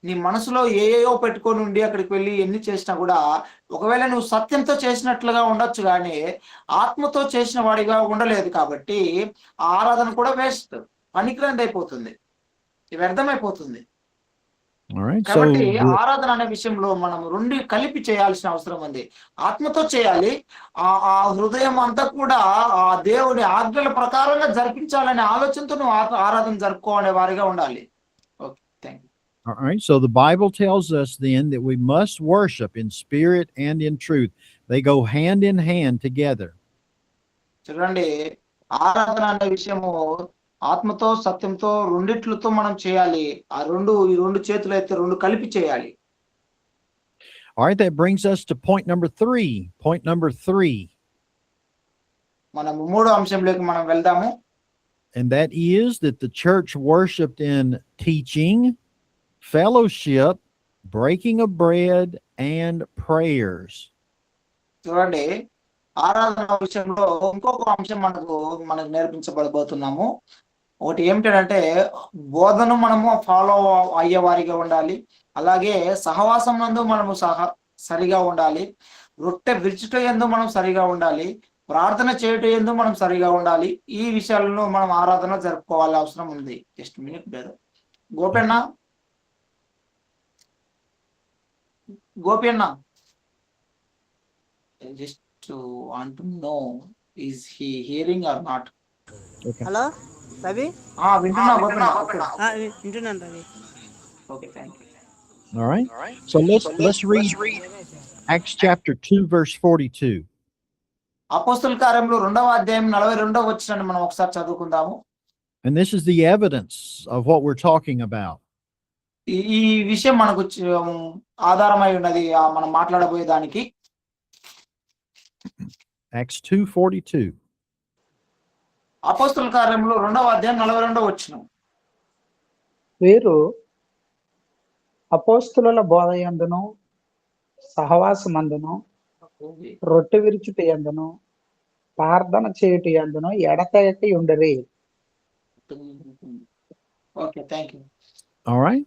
నీ మనసులో ఏయో పెట్టుకొని ఉండి అక్కడికి వెళ్ళి ఎన్ని చేసినా కూడా ఒకవేళ నువ్వు సత్యంతో చేసినట్లుగా ఉండొచ్చు, కానీ ఆత్మతో చేసిన వాడిగా ఉండలేదు. కాబట్టి ఆ ఆరాధన కూడా వేస్ట్, పనికిరాంది అయిపోతుంది, వ్యర్థమైపోతుంది. కాబట్టి ఆరాధన అనే విషయంలో మనం రెండు కలిపి చేయాల్సిన అవసరం ఉంది. ఆత్మతో చేయాలి, ఆ హృదయం అంతా కూడా ఆ దేవుని ఆజ్ఞల ప్రకారంగా జరిపించాలనే ఆలోచనతో నువ్వు ఆరాధన జరుపుకోవాలనే వారిగా ఉండాలి. Okay, thank you. All right, so the Bible tells us then that we must worship in spirit and in truth. They go hand in hand together. చూడండి, ఆరాధన అనే విషయము ఆత్మతో సత్యంతో రెండిట్లతో మనం చేయాలి. ఈ రెండు చేతులు అయితే రెండు కలిపి చేయాలి. All right, that brings us to point number 3. Point number 3. మనం మూడో అంశంలోకి మనం వెళ్దాము. And that is that the church worshiped in teaching, fellowship, breaking of bread, and prayers. చూడండి, ఆరాధన విషయంలో ఇంకొక అంశం మనకు నేర్పించబడబోతున్నాము. ఒకటి ఏమిటంటే బోధను మనము ఫాలో అయ్యే వారిగా ఉండాలి, అలాగే సహవాసం నందు మనము సరిగా ఉండాలి, రొట్టె విరుచుట యందు మనం సరిగా ఉండాలి, ప్రార్థన చేయుట యందు మనం సరిగా ఉండాలి. ఈ విషయాలను మనం ఆరాధన జరుపుకోవాల్సిన అవసరం ఉంది. Just minute brother. గోపి అన్న just want to know, is he hearing or not? Okay. Hello Ravi, వింటున్నా. వింటున్నాను Ravi. Okay, thank you. All right. So let's read Acts chapter 2 verse 42. అపోస్తుల కార్యములు 2వ అధ్యాయం 42వ వచనాన్ని మనం ఒకసారి చదువుకుందాము. And this is the evidence of what we're talking about. ఈ విషయం మనకు ఆధారమై ఉన్నది మనం మాట్లాడబోయే దానికి. Acts 2:42. అపోస్తుల కార్యములు 2వ అధ్యాయం 42వ వచనం. వీరు అపోస్తుల బోధయందును సహవాసమందును రొట్టె విరుచుట యందును ప్రార్థన చేయుట యందును ఎడతెగక ఉండరి. Okay, thank you. All right.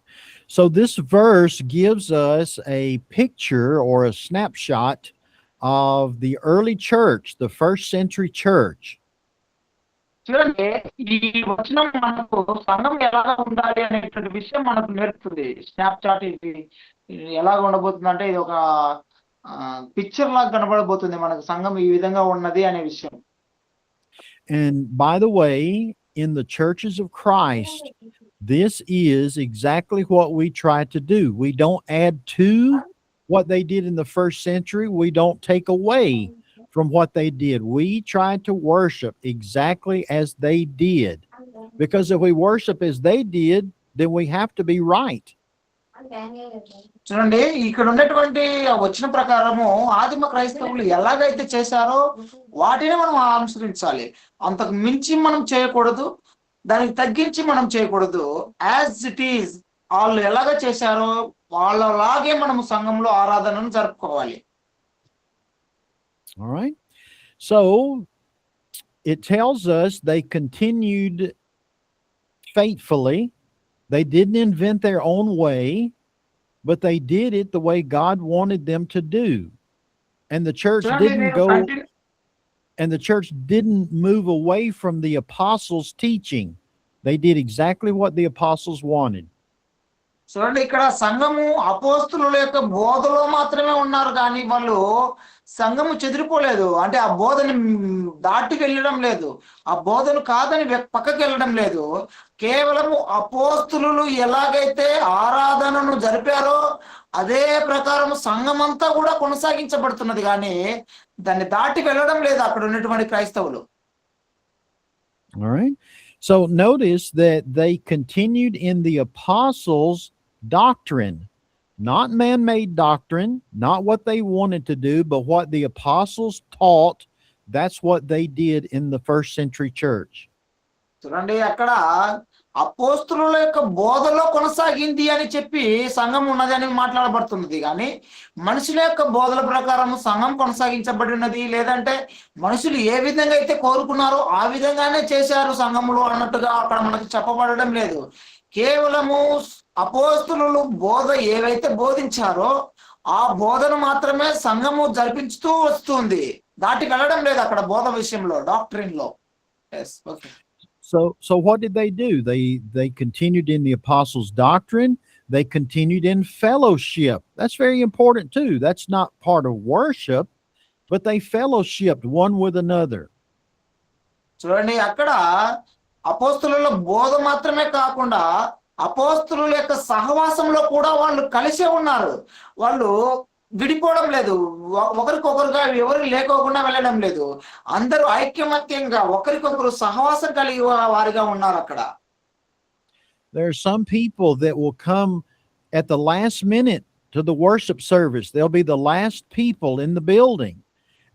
So this verse gives us a picture or a snapshot of the early church, the first century church. చూడండి, ఈ వచనం మనకు సంఘం ఎలా ఉండాలి అనేటువంటి విషయం మనకు నేర్పుతుంది. స్నాప్చాట్ ఇది ఎలాగ ఉండబోతుంది అంటే ఇది ఒక పిక్చర్ లాగా కనబడబోతుంది మనకు సంఘం ఈ విధంగా ఉన్నది అనే విషయం. And by the way, in the churches of Christ, this is exactly what we try to do. We don't add to what they did in the first century. We don't take away from what they did. We try to worship exactly as they did. Because if we worship as they did, then we have to be right. చూడండి, ఇక్కడ ఉన్నటువంటి వచ్చిన ప్రకారము ఆదిమ క్రైస్తవులు ఎలాగైతే చేశారో వాటిని మనం అనుసరించాలి. అంతకు మించి మనం చేయకూడదు, దానికి తగ్గించి మనం చేయకూడదు. యాజ్ ఇట్ ఈజ్ వాళ్ళు ఎలాగ చేశారో వాళ్ళలాగే మనము సంఘంలో ఆరాధనను జరుపుకోవాలి. All right. So it tells us they continued faithfully. They didn't invent their own way, but they did it the way God wanted them to do. And the church didn't move away from the apostles' teaching. They did exactly what the apostles wanted. చూడండి, ఇక్కడ సంఘము అపోస్తుల యొక్క బోధలో మాత్రమే ఉన్నారు కానీ వాళ్ళు సంఘము చెదిరిపోలేదు. అంటే ఆ బోధని దాటి వెళ్ళడం లేదు, ఆ బోధను కాదని పక్కకి వెళ్ళడం లేదు. కేవలము అపోస్తులు ఎలాగైతే ఆరాధనను జరిపారో అదే ప్రకారం సంఘం అంతా కూడా కొనసాగించబడుతున్నది కానీ దాన్ని దాటి వెళ్ళడం లేదు అక్కడ ఉన్నటువంటి క్రైస్తవులు. All right. So notice that they continued in the apostles' doctrine, not man-made doctrine, not what they wanted to do, but what the apostles taught. That's what they did in the first century church. చూడండి, అక్కడ అపోస్తుల యొక్క బోధలో కొనసాగింది అని చెప్పి సంఘం ఉన్నది అని మాట్లాడబడుతున్నది కానీ మనుషుల యొక్క బోధల ప్రకారం సంఘం కొనసాగించబడి ఉన్నది, లేదంటే మనుషులు ఏ విధంగా అయితే కోరుకున్నారో ఆ విధంగానే చేశారు సంఘములు అన్నట్టుగా అక్కడ మనకు చెప్పబడడం లేదు. కేవలము అపోస్తులు బోధ ఏవైతే బోధించారో ఆ బోధను మాత్రమే సంఘము జరిపించుతూ వస్తుంది, దాటి వెళ్ళడం లేదు అక్కడ బోధ విషయంలో, డాక్ట్రిన్ లో. Okay. So what did they do? They continued in the apostles' doctrine. They continued in fellowship. That's very important too. That's not part of worship, but they fellowshipped one with another. చూడండి, అక్కడ అపోస్తుల బోధ మాత్రమే కాకుండా అపోస్తుల యొక్క సహవాసంలో కూడా వాళ్ళు కలిసే ఉన్నారు. వాళ్ళు విడిపోవడం లేదు, ఒకరికొకరుగా ఎవరు లేకోకుండా వెళ్ళడం లేదు. అందరూ ఐక్యమత్యంగా ఒకరికొకరు సహవాసం కలిగి వారిగా ఉన్నారు అక్కడ. There are some people that will come at the last minute to the worship service. They'll be the last people in the building,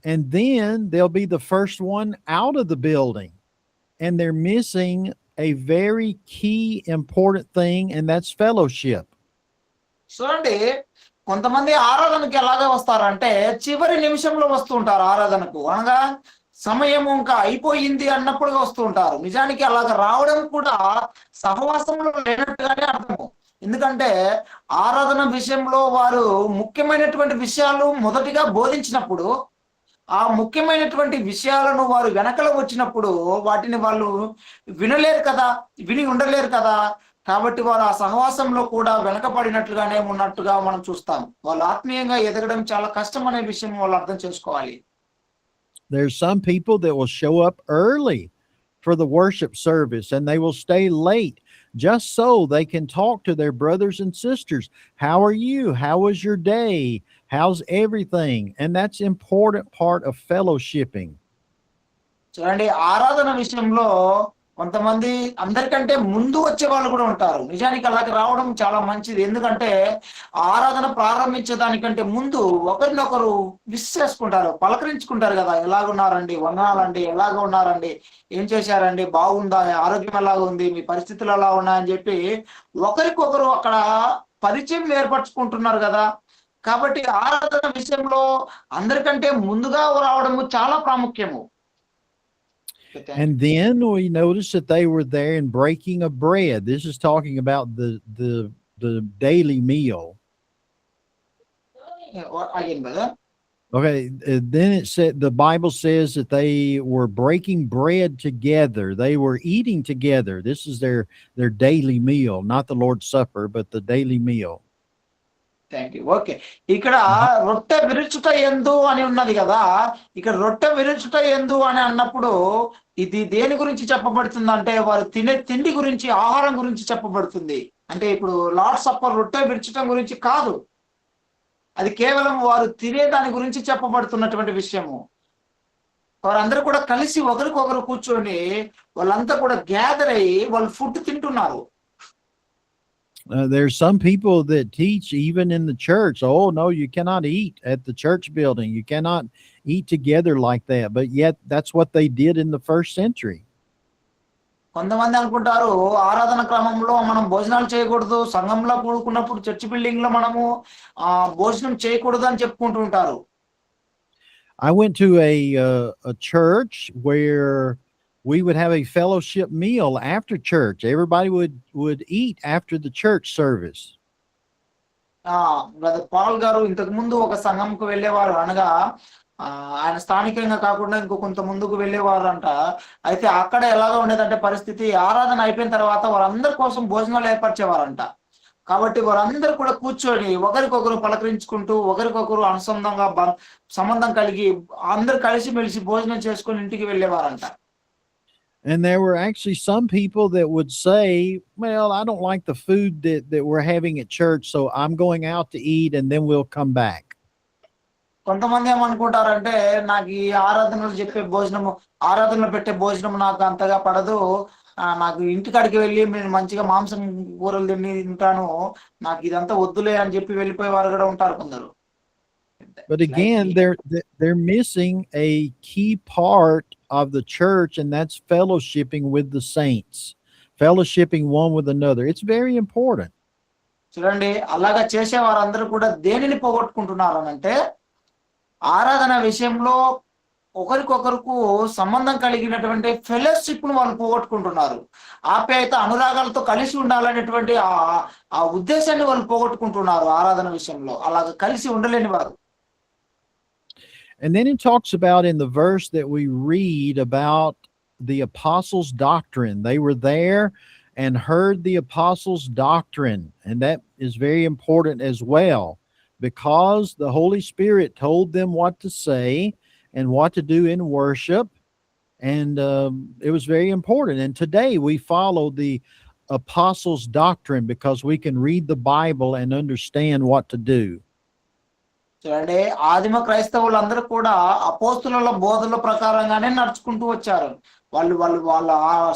and then they'll be the first one out of the building, and they're missing a very key important thing, and that's fellowship. చూడండి, కొంతమంది ఆరాధనకి ఎలాగా వస్తారంటే చివరి నిమిషంలో వస్తూ ఉంటారు ఆరాధనకు, అనగా సమయం ఇంకా అయిపోయింది అన్నప్పుడుగా వస్తూ ఉంటారు. నిజానికి అలాగా రావడం కూడా సహవాసంలో లేనట్టుగానే అర్థము. ఎందుకంటే ఆరాధన విషయంలో వారు ముఖ్యమైనటువంటి విషయాలు మొదటిగా బోధించినప్పుడు ఆ ముఖ్యమైనటువంటి విషయాలను వారు వెనకల వచ్చినప్పుడు వాటిని వాళ్ళు వినలేరు కదా, విని ఉండలేరు కదా. కాబట్టి వారు ఆ సహవాసంలో కూడా వెనకబడినట్లుగానే ఉన్నట్టుగా మనం చూస్తాం. వాళ్ళు ఆత్మీయంగా ఎదగడం చాలా కష్టం అనే విషయం వాళ్ళు అర్థం చేసుకోవాలి. There's some people that will show up early for the worship service and they will stay late. just so they can talk to their brothers and sisters. How are you? How was your day? How's everything? And that's important part of fellowshipping. చూడండి, ఆరాధన విషయంలో కొంతమంది అందరికంటే ముందు వచ్చే వాళ్ళు కూడా ఉంటారు. నిజానికి అలాగే రావడం చాలా మంచిది. ఎందుకంటే ఆరాధన ప్రారంభించేదానికంటే ముందు ఒకరినొకరు విష్ చేసుకుంటారు, పలకరించుకుంటారు కదా. ఎలాగున్నారండి, వందనాలండి, ఎలాగ ఉన్నారండి, ఏం చేశారండి, బాగుందా, ఆరోగ్యం ఎలాగ ఉంది, మీ పరిస్థితులు ఎలా ఉన్నాయని చెప్పి ఒకరికొకరు అక్కడ పరిచయం ఏర్పరచుకుంటున్నారు కదా. కాబట్టి ఆరాధన విషయంలో అందరికంటే ముందుగా రావడము చాలా ప్రాముఖ్యము. And then we notice that they were there in breaking of bread. This is talking about the daily meal. Again, brother. Okay, then it said the Bible says that they were breaking bread together. They were eating together. This is their daily meal, not the Lord's Supper, but the daily meal. Thank you. Okay, ఇక్కడ రొట్టె విరుచుట ఎందు అని ఉన్నది కదా. ఇక్కడ రొట్టె విరుచుట ఎందు అని అన్నప్పుడు ఇది దేని గురించి చెప్పబడుతుంది అంటే వారు తినే తిండి గురించి, ఆహారం గురించి చెప్పబడుతుంది. అంటే ఇప్పుడు లార్డ్ సప్పర్ రొట్టె విరుచటం గురించి కాదు, అది కేవలం వారు తినే దాని గురించి చెప్పబడుతున్నటువంటి విషయము. వారందరూ కూడా కలిసి ఒకరికొకరు కూర్చొని వాళ్ళంతా కూడా గ్యాదర్ అయ్యి వాళ్ళు ఫుడ్ తింటున్నారు. There's some people that teach even in the church, oh no, you cannot eat at the church building. You cannot eat together like that. But yet that's what they did in the first century. కొంతమంది అనుకుంటారు ఆరాధన క్రమంలో మనం భోజనాలు చేయకూడదు, సంఘంలో కూడుకున్నప్పుడు చర్చ్ బిల్డింగ్ లో మనము భోజనం చేయకూడదు అని చెప్పుకుంటూ ఉంటారు. I went to a church where we would have a fellowship meal after church. Everybody would eat after the church service. Brother Paul గారు ఇంతకు ముందు ఒక సంఘంకు వెళ్ళేవారు, అనగా ఆయన స్థానికంగా కాకుండా ఇంకో కొంత ముందుకు వెళ్ళేవారు అంట. అయితే అక్కడ ఎలాగా ఉండేదంటే పరిస్థితి, ఆరాధన అయిపోయిన తర్వాత వారందరి కోసం భోజనాలు ఏర్పరిచేవారంట. కాబట్టి వారందరూ కూడా కూర్చొని ఒకరికొకరు పలకరించుకుంటూ ఒకరికొకరు అనుసంధానంగా సంబంధం కలిగి అందరు కలిసి మెలిసి భోజనం చేసుకొని ఇంటికి వెళ్ళేవారంట. And there were actually some people that would say, well, I don't like the food that we're having at church, so I'm going out to eat and then we'll come back. కొంతమంది ఏమనుకుంటారంటే నాకు ఈ ఆరాధనలు చెప్పే భోజనము, ఆరాధనలు పెట్టే భోజనం నాకు అంతగా పడదు, నాకు ఇంటికాడికి వెళ్ళి నేను మంచిగా మాంసం కూరలు తింటాను, నాకు ఇదంతా వద్దులే అని చెప్పి వెళ్ళిపోయేవారు కూడా ఉంటారు కొందరు. But again, they're missing a key part of the church, and that's fellowshipping with the saints, fellowshipping one with another. It's very important. చూడండి, అలాగా చేసే వారందరూ కూడా దేనిని పోగొట్టుకుంటున్నారు అంటే ఆరాధన విషయంలో ఒకరికొకరుకు సంబంధం కలిగినటువంటి ఫెలోషిప్ ను వాళ్ళు పోగొట్టుకుంటున్నారు. ఆప్యాయత, అనురాగాలతో కలిసి ఉండాలనేటువంటి ఆ ఉద్దేశాన్ని వాళ్ళు పోగొట్టుకుంటున్నారు ఆరాధన విషయంలో. అలాగా కలిసి ఉండలేని వారు. And then it talks about in the verse that we read about the apostles' doctrine. They were there and heard the apostles' doctrine. And that is very important as well, because the Holy Spirit told them what to say and what to do in worship. And it was very important. And today we follow the apostles' doctrine because we can read the Bible and understand what to do. చూడండి, ఆదిమ క్రైస్తవులందరూ కూడా అపోస్తుల బోధల ప్రకారంగానే నడుచుకుంటూ వచ్చారు. వాళ్ళ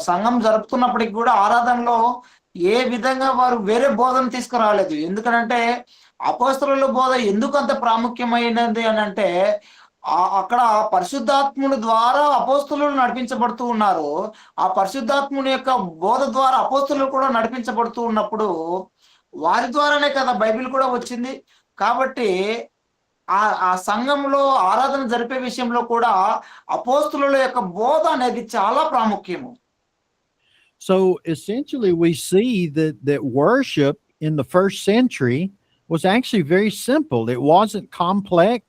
సంఘం జరుపుతున్నప్పటికి కూడా ఆరాధనలో ఏ విధంగా వారు వేరే బోధన తీసుకురాలేదు. ఎందుకంటే అపోస్తుల బోధ ఎందుకు అంత ప్రాముఖ్యమైనది అని అంటే అక్కడ పరిశుద్ధాత్ముని ద్వారా అపోస్తులు నడిపించబడుతూ ఉన్నారు. ఆ పరిశుద్ధాత్ముని యొక్క బోధ ద్వారా అపోస్తులు కూడా నడిపించబడుతూ ఉన్నప్పుడు వారి ద్వారానే కదా బైబిల్ కూడా వచ్చింది. కాబట్టి ఆ సంఘంలో ఆరాధన జరిపే విషయంలో కూడా అపోస్తుల యొక్క బోధ అనేది చాలా ప్రాముఖ్యము. So essentially we see that worship in the first century was actually very simple. It wasn't complex.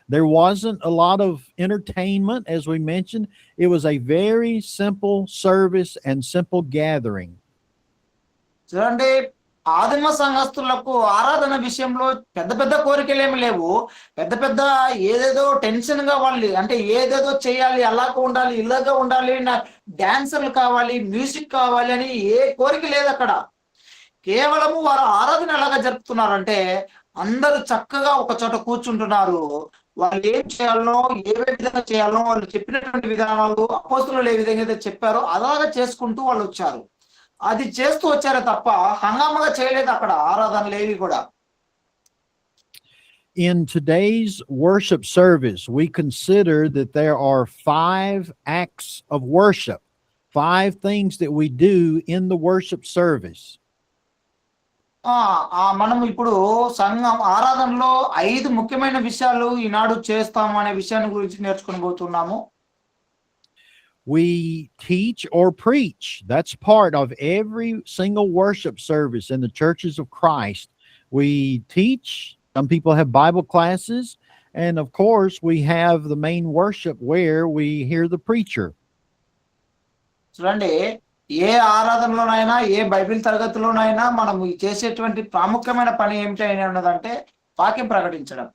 There wasn't a lot of entertainment, as we mentioned. It was a very simple service and simple gathering. చూడండి, ఆదిమ సంఘస్థులకు ఆరాధన విషయంలో పెద్ద పెద్ద కోరికలేమి లేవు. పెద్ద పెద్ద ఏదేదో టెన్షన్ గా వాళ్ళు అంటే ఏదేదో చేయాలి, అలాగ ఉండాలి, ఇలాగా ఉండాలి, డాన్సర్లు కావాలి, మ్యూజిక్ కావాలి అని ఏ కోరిక లేదు అక్కడ. కేవలము వారు ఆరాధన ఎలాగా జరుపుతున్నారంటే అందరూ చక్కగా ఒక చోట కూర్చుంటున్నారు. వాళ్ళు ఏం చేయాలనో, ఏ విధంగా చేయాలనో వాళ్ళు చెప్పినటువంటి విధానాలు అపోస్తులు ఏ విధంగా అయితే చెప్పారో అలాగా చేసుకుంటూ వాళ్ళు వచ్చారు. అది చేస్తూ వచ్చారే తప్ప హంగామగా చేయలేదు అక్కడ ఆరాధనలు ఏవి కూడా. In today's worship service, we consider that there are 5 acts of worship, 5 things that we do in the worship service. మనం ఇప్పుడు సంఘం ఆరాధనలో 5 ముఖ్యమైన విషయాలు ఈనాడు చేస్తాము అనే విషయాన్ని గురించి నేర్చుకొని పోతున్నాము. We teach or preach. That's part of every single worship service in the churches of Christ. We teach. Some people have Bible classes. And of course, we have the main worship where we hear the preacher. చూడండి, ఏ ఆరాధనలోనైనా ఏ బైబిల్ తరగతిలోనైనా మనం చేసేటువంటి ప్రాముఖ్యమైన పని ఏమిటి అన్నదంటే వాక్యం ప్రకటించడం.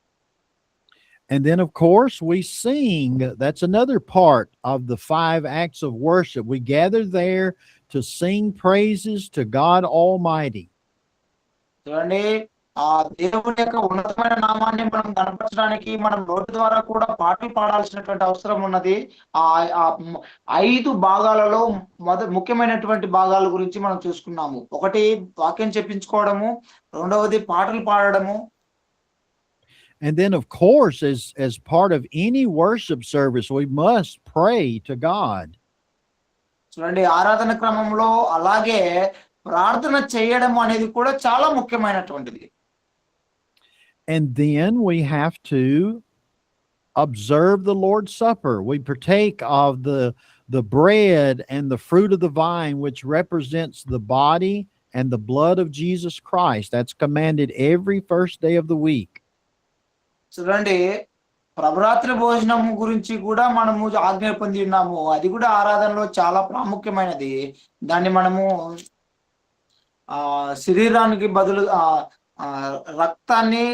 And then, of course, we sing. That's another part of the 5 acts of worship. We gather there to sing praises to God Almighty. చూడండి, ఆ దేవుని యొక్క ఉన్నతమైన నామాన్ని మనం కనపరచడానికి మనం నోటి ద్వారా కూడా పాటలు పాడాల్సినటువంటి అవసరం ఉన్నది. ఆ 5 భాగాలలో ముఖ్యమైనటువంటి భాగాల గురించి మనం చూసుకున్నాము. ఒకటి వాక్యం చెప్పించుకోవడము, రెండవది పాటలు పాడడము. And then, of course, as part of any worship service, we must pray to God. చూడండి, ఆరాధన క్రమంలో అలాగే ప్రార్థన చేయడం అనేది కూడా చాలా ముఖ్యమైనటువంటిది. And then we have to observe the Lord's Supper. We partake of the bread and the fruit of the vine, which represents the body and the blood of Jesus Christ. That's commanded every first day of the week. చూడండి, ప్రభరాత్రి భోజనం గురించి కూడా మనము ఆజ్ఞ పొంది ఉన్నాము. అది కూడా ఆరాధనలో చాలా ప్రాముఖ్యమైనది. దాన్ని మనము శరీరానికి బదులు రక్తాన్ని,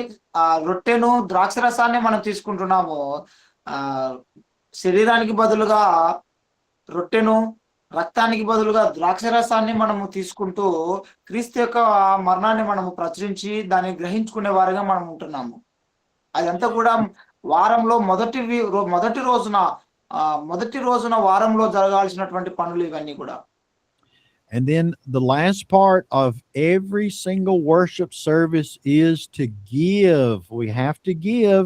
రొట్టెను, ద్రాక్షరసాన్ని మనం తీసుకుంటున్నాము. శరీరానికి బదులుగా రొట్టెను, రక్తానికి బదులుగా ద్రాక్షరసాన్ని మనము తీసుకుంటూ క్రీస్తు యొక్క మరణాన్ని మనము ప్రచురించి దాన్ని గ్రహించుకునే వారిగా మనం ఉంటున్నాము. అదంతా కూడా వారంలో మొదటి రోజున వారంలో జరగాల్సినటువంటి పనులు ఇవన్నీ కూడా. And then the last part of every single worship service is to give. We have to give.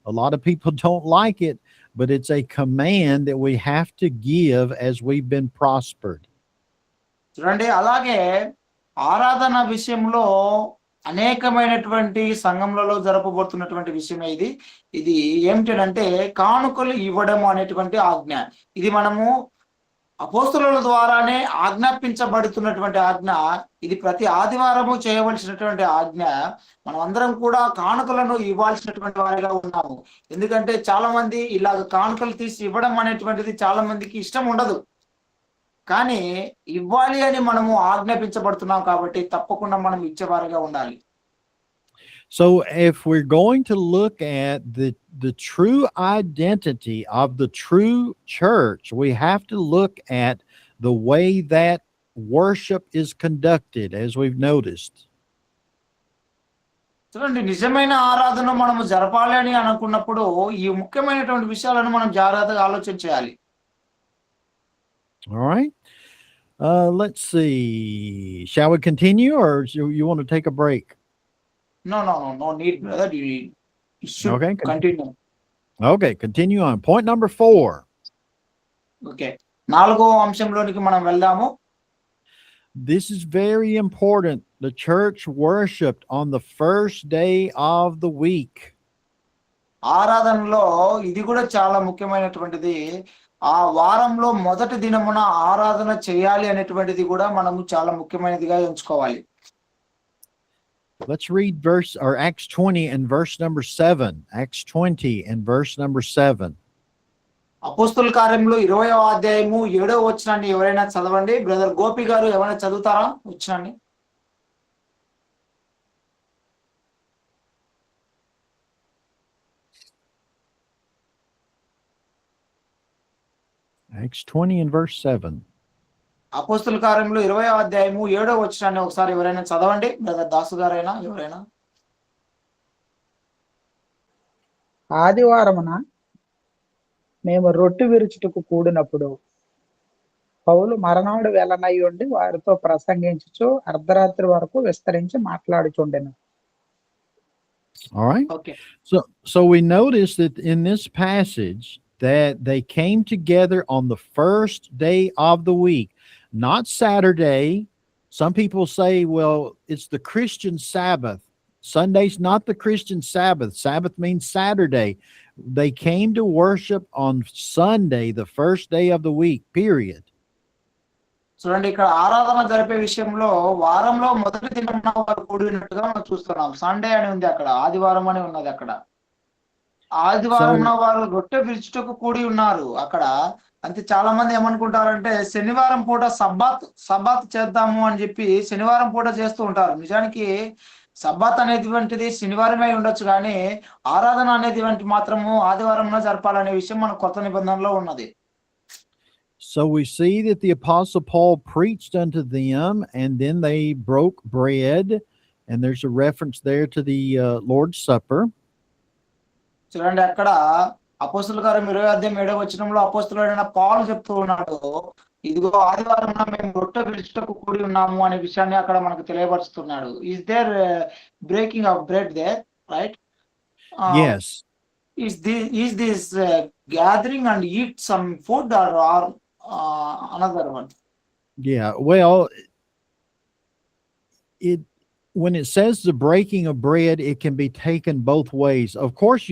A lot of people don't like it, but it's a command that we have to give as we've been prospered. చూడండి, అలాగే ఆరాధన విషయంలో అనేకమైనటువంటి సంఘములలో జరపబడుతున్నటువంటి విషయమే ఇది ఏమిటంటే కానుకలు ఇవ్వడం అనేటువంటి ఆజ్ఞ. ఇది మనము అపోస్తలుల ద్వారానే ఆజ్ఞాపించబడుతున్నటువంటి ఆజ్ఞ. ఇది ప్రతి ఆదివారము చేయవలసినటువంటి ఆజ్ఞ. మనం అందరం కూడా కానుకలను ఇవ్వాల్సినటువంటి వారిగా ఉన్నాము. ఎందుకంటే చాలా మంది ఇలాగ కానుకలు తీసి ఇవ్వడం అనేటువంటిది చాలా మందికి ఇష్టం ఉండదు. కానీ ఇవ్వాలి అని మనము ఆజ్ఞాపించబడుతున్నాం కాబట్టి తప్పకుండా మనం ఇచ్చేవారిగా ఉండాలి. So if we're going to look at the true identity of the true church, we have to look at the way that worship is conducted, as we've noticed. చూడండి, నిజమైన ఆరాధన మనము జరపాలి అని అనుకున్నప్పుడు ఈ ముఖ్యమైనటువంటి విషయాలను మనం జాగ్రత్తగా ఆలోచన చేయాలి. All right. Let's see. Shall we continue, or you want to take a break? No need, brother. You should Okay, continue. Okay, continue on. Point number 4. Okay. 4వ అంశంలోనికి మనం వెళ్దాము. This is very important. The church worshiped on the first day of the week. ఆరాధనలో ఇది కూడా చాలా ముఖ్యమైనటువంటిది. ఆ వారంలో మొదటి దినమున ఆరాధన చేయాలి అనేటువంటిది కూడా మనము చాలా ముఖ్యమైనదిగా ఎంచుకోవాలి. Let's read Acts 20 and verse number 7. Acts 20 and verse number 7. అపోస్తలుల కార్యములు 20వ అధ్యాయము 7వ వచనాన్ని ఎవరైనా చదవండి. బ్రదర్ గోపి గారు ఏమైనా చదువుతారా వచనాన్ని? Acts 20 and verse 7. అపోస్తుల కార్యములు 20వ అధ్యాయము 7వ వచనాన్ని ఒకసారి ఎవరైనా చదవండి, బ్రదర్ దాసు గారైనా ఎవరైనా. ఆదివారమున మేము రొట్టె విరుచుటకు కూడినప్పుడు పౌలు మరనాడు వెలనై ఉండి వారితో ప్రసంగించుచు అర్ధరాత్రి వరకు విస్తరించి మాట్లాడుచుండెను. All right. Okay. So we notice that in this passage that they came together on the first day of the week, not Saturday. Some people say, well, it's the Christian Sabbath. Sunday's not the Christian Sabbath. Sabbath means Saturday. They came to worship on Sunday, the first day of the week, period. చూడండి, ఇక్కడ ఆరాధన జరిపే విషయంలో వారంలో మొదటి దినమున వారు కూడినట్టుగా మనం చూస్తున్నాం. సండే అని ఉంది అక్కడ, ఆదివారం అని ఉన్నది అక్కడ. ఆదివారం వారు రొట్టె విరుచుటకు కూడి ఉన్నారు అక్కడ. అంతే, చాలా మంది ఏమనుకుంటారంటే శనివారం పూట సబ్బాత్ చేద్దాము అని చెప్పి శనివారం పూట చేస్తూ ఉంటారు. నిజానికి సబ్బాత్ అనేటువంటిది శనివారమే ఉండొచ్చు, కానీ ఆరాధన అనేటువంటి మాత్రము ఆదివారంలో జరపాలనే విషయం మన కొత్త నిబంధనలో ఉన్నది. So we see that the Apostle Paul preached unto them, and then they broke bread, and there's a reference there to the Lord's Supper. చూడండి, అక్కడ అపోస్తుల కార్యం 20వ అధ్యాయం 7వ వచనంలో అపోస్తులుడైన పౌలు చెప్తూ ఉన్నాడు, ఇదిగో ఆదివారం మేము రొట్టె విరుచుటకు కూడి ఉన్నాము అనే విషయాన్ని అక్కడ మనకు తెలియపరుస్తున్నాడు. Is there breaking of bread there, right? Yes. Is this gathering and eat some food or another one? Yeah. Well, when it says the breaking of bread, it can be taken both ways. Of course,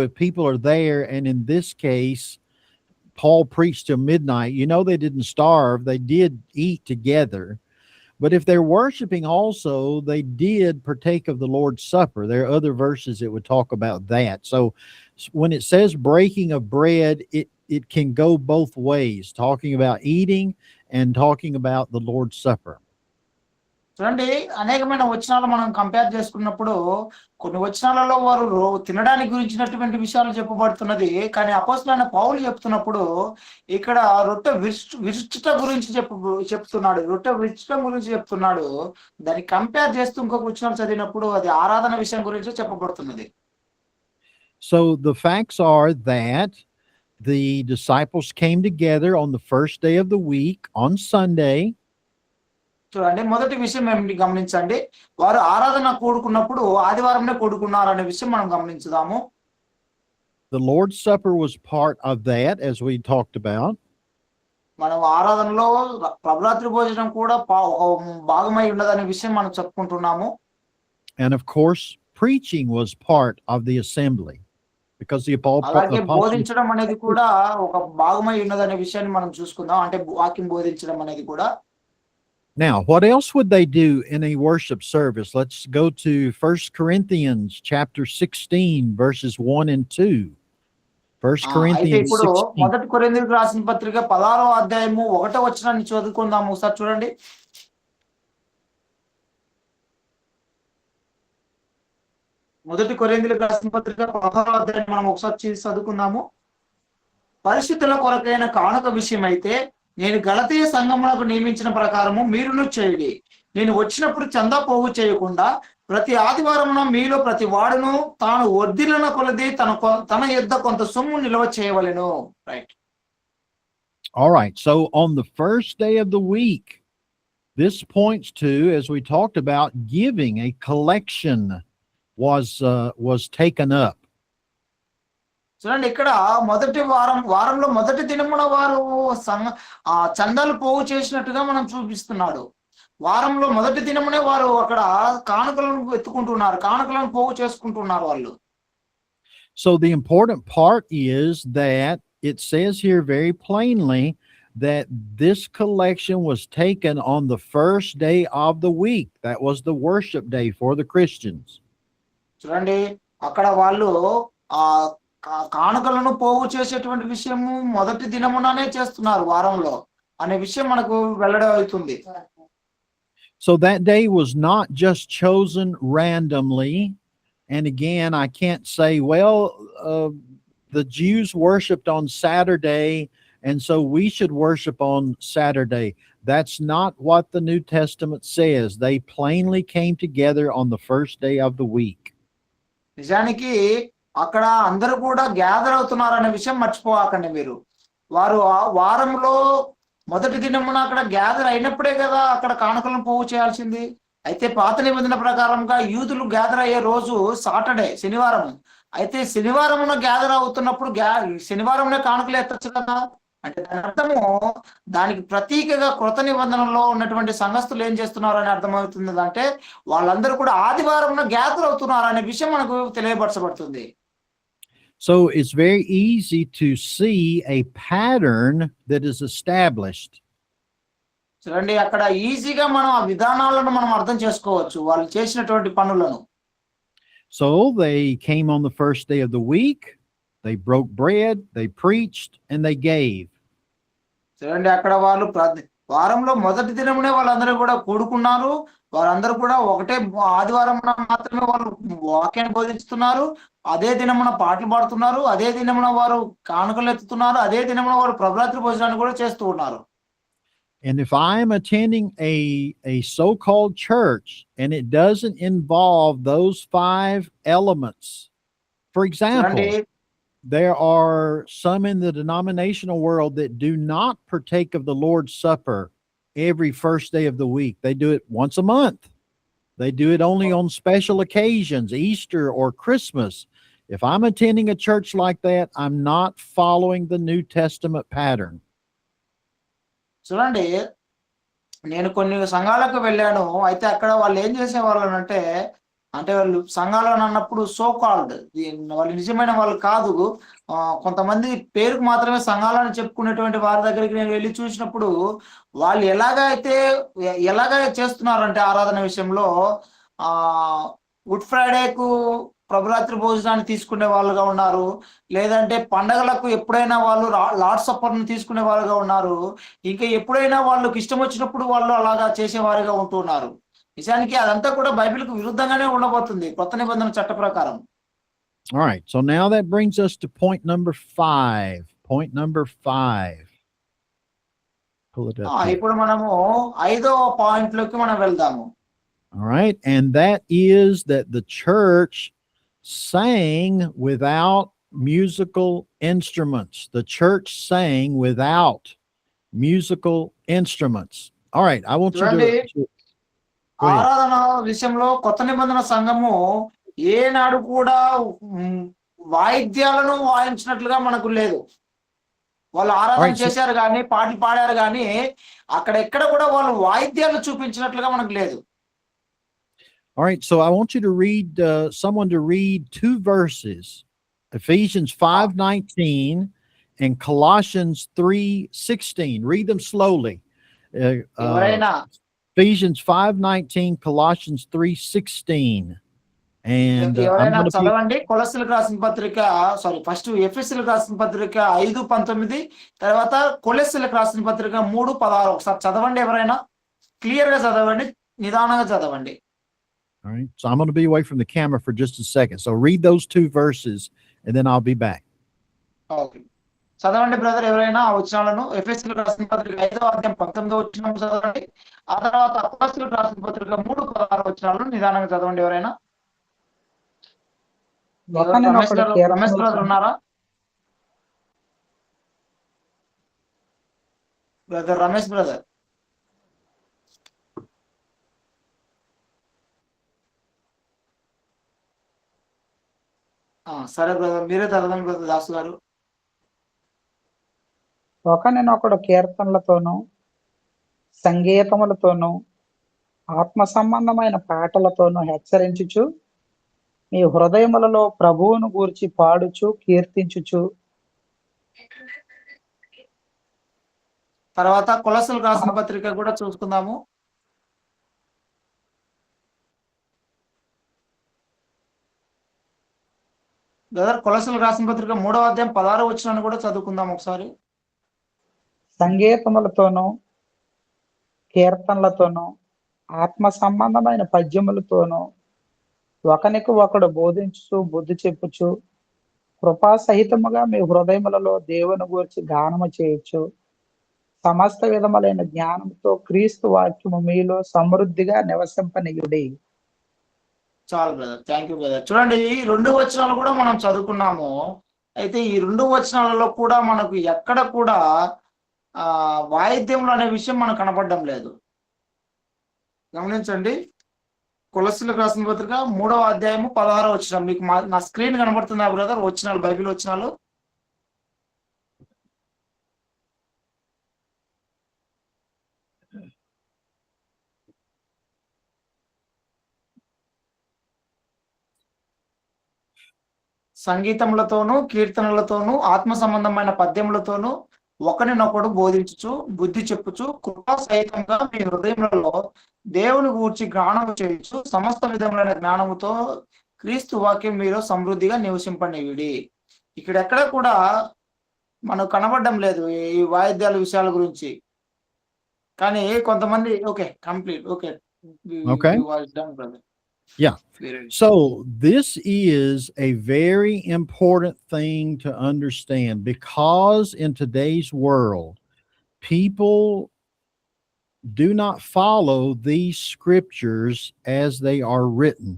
if people are there, and in this case, Paul preached till midnight, they didn't starve. They did eat together. But if they're worshiping also, they did partake of the Lord's Supper. There are other verses that would talk about that. So when it says breaking of bread, it can go both ways, talking about eating and talking about the Lord's Supper. చూడండి, అనేకమైన వచనాలు మనం కంపేర్ చేసుకున్నప్పుడు కొన్ని వచనాలలో వారు తినడానికి గురించినటువంటి విషయాలు చెప్పబడుతున్నది, కానీ అపోస్తలుడైన పౌలు చెప్తున్నప్పుడు ఇక్కడ రొట్టె విరుచుట గురించి చెప్తున్నాడు, రొట్టె విరుచటం గురించి చెప్తున్నాడు. దాన్ని కంపేర్ చేస్తూ ఇంకొక వచనాలు చదివినప్పుడు అది ఆరాధన విషయం గురించి చెప్పబడుతున్నది. So the facts are that the disciples came together on the first day of the week on Sunday. చూడండి, మొదటి విషయం ఏమిటి గమనించండి, వారు ఆరాధన కూడుకున్నప్పుడు ఆదివారంలో కూడుకున్నారు అనే విషయం మనం గమనించుదాము. The Lord's Supper was part of that, as we talked about. మనం ఆరాధనలో ప్రభరాత్రి భోజనం కూడా భాగమై ఉన్నదనే విషయం మనం చెప్పుకుంటున్నాము. And of course, preaching was part of the assembly, because the అలాగే apostles. బోధించడం అనేది కూడా ఒక భాగమై ఉన్నదనే విషయాన్ని మనం చూసుకుందాం. అంటే వాక్యం బోధించడం అనేది కూడా. Now, what else would they do in a worship service? Let's go to 1 Corinthians chapter 16, verses 1 and 2. 1 అయితే Corinthians ఇప్పుడు 16. మొదటి కొరింథీయులకు రాసిన పత్రిక 16వ అధ్యాయము 1వ వచనాన్ని చదువుకుందాము. ఒకసారి చూడండి. మొదటి కొరింథీయులకు రాసిన పత్రిక 16వ అధ్యాయం మనం ఒకసారి చదువుకుందాము. పరిశుద్ధుల కొరకైన కానుక విషయం అయితే నేను గలతీయ సంఘములకు నియమించిన ప్రకారము మీరును చేయండి. నేను వచ్చినప్పుడు చందా పోగు చేయకుండా ప్రతి ఆదివారమున మీలో ప్రతి వాడును తాను వర్ధిల్లిన కొలది తన యొద్ద కొంత సొమ్ము నిల్వ చేయవలెను. Right. All right. So on the first day of the week, this points to, as we talked about, giving. A collection was taken up. చూడండి, ఇక్కడ మొదటి వారంలో మొదటి దినమున వారు చందాలు పోగు చేసినట్టుగా మనం చూపిస్తున్నాడు. వారంలో మొదటి దినమునే వారు అక్కడ కానుకలను ఎత్తుకుంటున్నారు, కానుకలను పోగు చేసుకుంటున్నారు వాళ్ళు. So the important part is that it says here very plainly that this collection was taken on the first day of the week. That was the worship day for the Christians. చూడండి, అక్కడ వాళ్ళు కానుకలను పోగు చేసేటువంటి విషయము మొదటి దినముననే చేస్తున్నారు వారంలో అనే విషయం మనకు వెల్లడి అవుతుంది. So that day was not just chosen randomly. And again, I can't say, well, the Jews worshiped on Saturday and so we should worship on Saturday. That's not what the New Testament says. They plainly came together on the first day of the week. నిజానికి అక్కడ అందరూ కూడా గ్యాదర్ అవుతున్నారు అనే విషయం మర్చిపోకండి మీరు. వారు ఆ వారంలో మొదటి దినమున అక్కడ గ్యాదర్ అయినప్పుడే కదా అక్కడ కానుకలను పోగు చేయాల్సింది. అయితే పాత నిబంధన ప్రకారంగా యూదులు గ్యాదర్ అయ్యే రోజు సాటర్డే, శనివారం. అయితే శనివారమున గ్యాదర్ అవుతున్నప్పుడు శనివారంలో కానుకలు ఎత్తచ్చు కదా. అంటే దాని అర్థము, దానికి ప్రతీకగా కృత నిబంధనలో ఉన్నటువంటి సంఘస్థులు ఏం చేస్తున్నారు అని అర్థమవుతుంది. అంటే వాళ్ళందరూ కూడా ఆదివారం గ్యాదర్ అవుతున్నారు అనే విషయం మనకు తెలియపరచబడుతుంది. So it's very easy to see a pattern that is established. చూడండి, అక్కడ ఈజీగా మనం ఆ విధానాలను మనం అర్థం చేసుకోవచ్చు, వాళ్ళు చేసినటువంటి పనులను. So they came on the first day of the week, they broke bread, they preached, and they gave. చూడండి, అక్కడ వాళ్ళు వారంలో మొదటి దినమునే వాళ్ళందరూ కూడా కూడుకున్నారు. వారందరూ కూడా ఒకటే ఆదివారం మాత్రమే వాళ్ళు వాక్యాన్ని బోధిస్తున్నారు. అదే దినమున పాటలు పాడుతున్నారు. అదే దినమున వారు కానుకలు ఎత్తుతున్నారు. అదే దినమున వారు ప్రభరాత్రి భోజనాన్ని కూడా చేస్తూ ఉన్నారు. And if I'm attending a so-called church and it doesn't involve those 5 elements, for example, there are some in the denominational world that do not partake of the Lord's Supper every first day of the week. They do it once a month. They do it only on special occasions, Easter or Christmas. If I'm attending a church like that, I'm not following the New Testament pattern. చూడండి, నేను కొన్ని సంఘాలకు వెళ్ళాను. అయితే అక్కడ వాళ్ళు ఏం చేసేవాళ్ళు అంటే వాళ్ళు సంఘాలు అన్నప్పుడు సో కాల్డ్, వాళ్ళు నిజమైన వాళ్ళు కాదు, కొంతమంది పేరుకు మాత్రమే సంఘాలను చెప్పుకునేటువంటి వారి దగ్గరికి నేను వెళ్ళి చూసినప్పుడు వాళ్ళు ఎలాగ చేస్తున్నారంటే ఆరాధన విషయంలో గుడ్ ఫ్రైడేకు ప్రభురాత్రి భోజనాన్ని తీసుకునే వాళ్ళుగా ఉన్నారు. లేదంటే పండగలకు ఎప్పుడైనా వాళ్ళు లార్డ్ సప్పర్ను తీసుకునే వాళ్ళుగా ఉన్నారు. ఇంకా ఎప్పుడైనా వాళ్ళకి ఇష్టం వచ్చినప్పుడు వాళ్ళు అలాగా చేసేవారుగా ఉంటున్నారు. నిజానికి అదంతా కూడా బైబిల్కు విరుద్ధంగానే ఉండబోతుంది కొత్త నిబంధన చట్ట ప్రకారం. All right, so now that brings us to point number 5. Point number 5. Pull it up. ఇప్పుడు మనము 5వ పాయింట్లోకి మనం వెళ్దాము. All right, and that is that the church sang without musical instruments. The church sang without musical instruments. All right, I want you to ఆరాధన విషయంలో కొత్త నిబంధన సంఘము ఏనాడు కూడా వాయిద్యాలను వాయించినట్లుగా మనకు లేదు. వాళ్ళు ఆరాధన చేశారు కానీ, పాటలు పాడారు కానీ, అక్కడ ఎక్కడ కూడా వాళ్ళు వాయిద్యాలు చూపించినట్లుగా మనకు లేదు. All right, so I want you to read, someone to read 2 verses, Ephesians 5:19 and Colossians 3:16. Read them slowly. Ephesians 5:19, Colossians 3:16. And ఎవరైనా చదవండి. కొలస్సీలకు రాసిన పత్రిక, ఫస్ట్ ఎఫెసీయులకు రాసిన పత్రిక 5:19, తర్వాత కొలస్సీలకు రాసిన పత్రిక 3:16. ఒకసారి చదవండి. ఎవరైనా క్లియర్ గా చదవండి, నిదానంగా చదవండి. All right, so I'm going to be away from the camera for just a second. So read those 2 verses and then I'll be back. Okay. చదవండి బ్రదర్, ఎవరైనా ఆ వచనాలను. ఎఫెసీయులకు రాసిన పత్రిక 5వ అధ్యాయం 19వ వచనం చదవండి. ఆ తర్వాత కొలస్సీలకు రాసిన పత్రిక 3:16 వచనాలను నిదానంగా చదవండి. ఎవరైనా రమేష్ బ్రదర్ ఉన్నారా? Brother Ramesh brother. సరే బ్రదర్, మీరే చదవండి బ్రదర్ దాసు గారు. ఒకనొకడు కీర్తనలతోనూ సంగీతములతోనూ ఆత్మ సంబంధమైన పాటలతోనూ హెచ్చరించుచు మీ హృదయములలో ప్రభువును గూర్చి పాడుచు కీర్తించుచు. తర్వాత కొలస్సీలకు రాసిన పత్రిక కూడా చూసుకుందాము. బ్రదర్, కొలస్సీలకు రాసిన పత్రిక 3వ అధ్యాయం 16వ వచనాన్ని కూడా చదువుకుందాం ఒకసారి. సంగీతములతోనూ కీర్తనలతోనూ ఆత్మ సంబంధమైన పద్యములతోనూ ఒకనికి ఒకడు బోధించుచు బుద్ధి చెప్పుచు కృపా సహితముగా మీ హృదయములలో దేవుని గూర్చి గానము చేయొచ్చు. సమస్త విధములైన జ్ఞానంతో క్రీస్తు వాక్యము మీలో సమృద్ధిగా నివసింపనీయుడి. చాలు బ్రదర్, థ్యాంక్ యూ బ్రదర్. చూడండి, ఈ 2 వచనాలు కూడా మనం చదువుకున్నాము. అయితే ఈ 2 వచనాలలో కూడా మనకు ఎక్కడ కూడా వాయిద్యములు అనే విషయం మనకు కనపడడం లేదు. గమనించండి, కొలస్సీలకు రాసిన పత్రిక 3వ అధ్యాయము 16వ వచనం. మీకు నా స్క్రీన్ కనబడుతుందా బ్రదర్? వచనాలు, బైబిల్ వచనాలు. సంగీతములతోనూ కీర్తనలతోనూ ఆత్మ సంబంధమైన పద్యములతోనూ ఒకరినొకడు బోధించుచు బుద్ధి చెప్పుచు కృపా సహితంగా మీ హృదయములలో దేవుని గూర్చి జ్ఞానము చేయొచ్చు. సమస్త విధములైన జ్ఞానముతో క్రీస్తు వాక్యం మీరు సమృద్ధిగా నివసింపనివిడి. ఇక్కడ ఎక్కడ కూడా మనకు కనబడడం లేదు ఈ వాయిద్యాల విషయాల గురించి. కానీ కొంతమంది okay complete okay Okay. Done brother. Yeah. So this is a very important thing to understand, because in today's world, people do not follow these scriptures as they are written.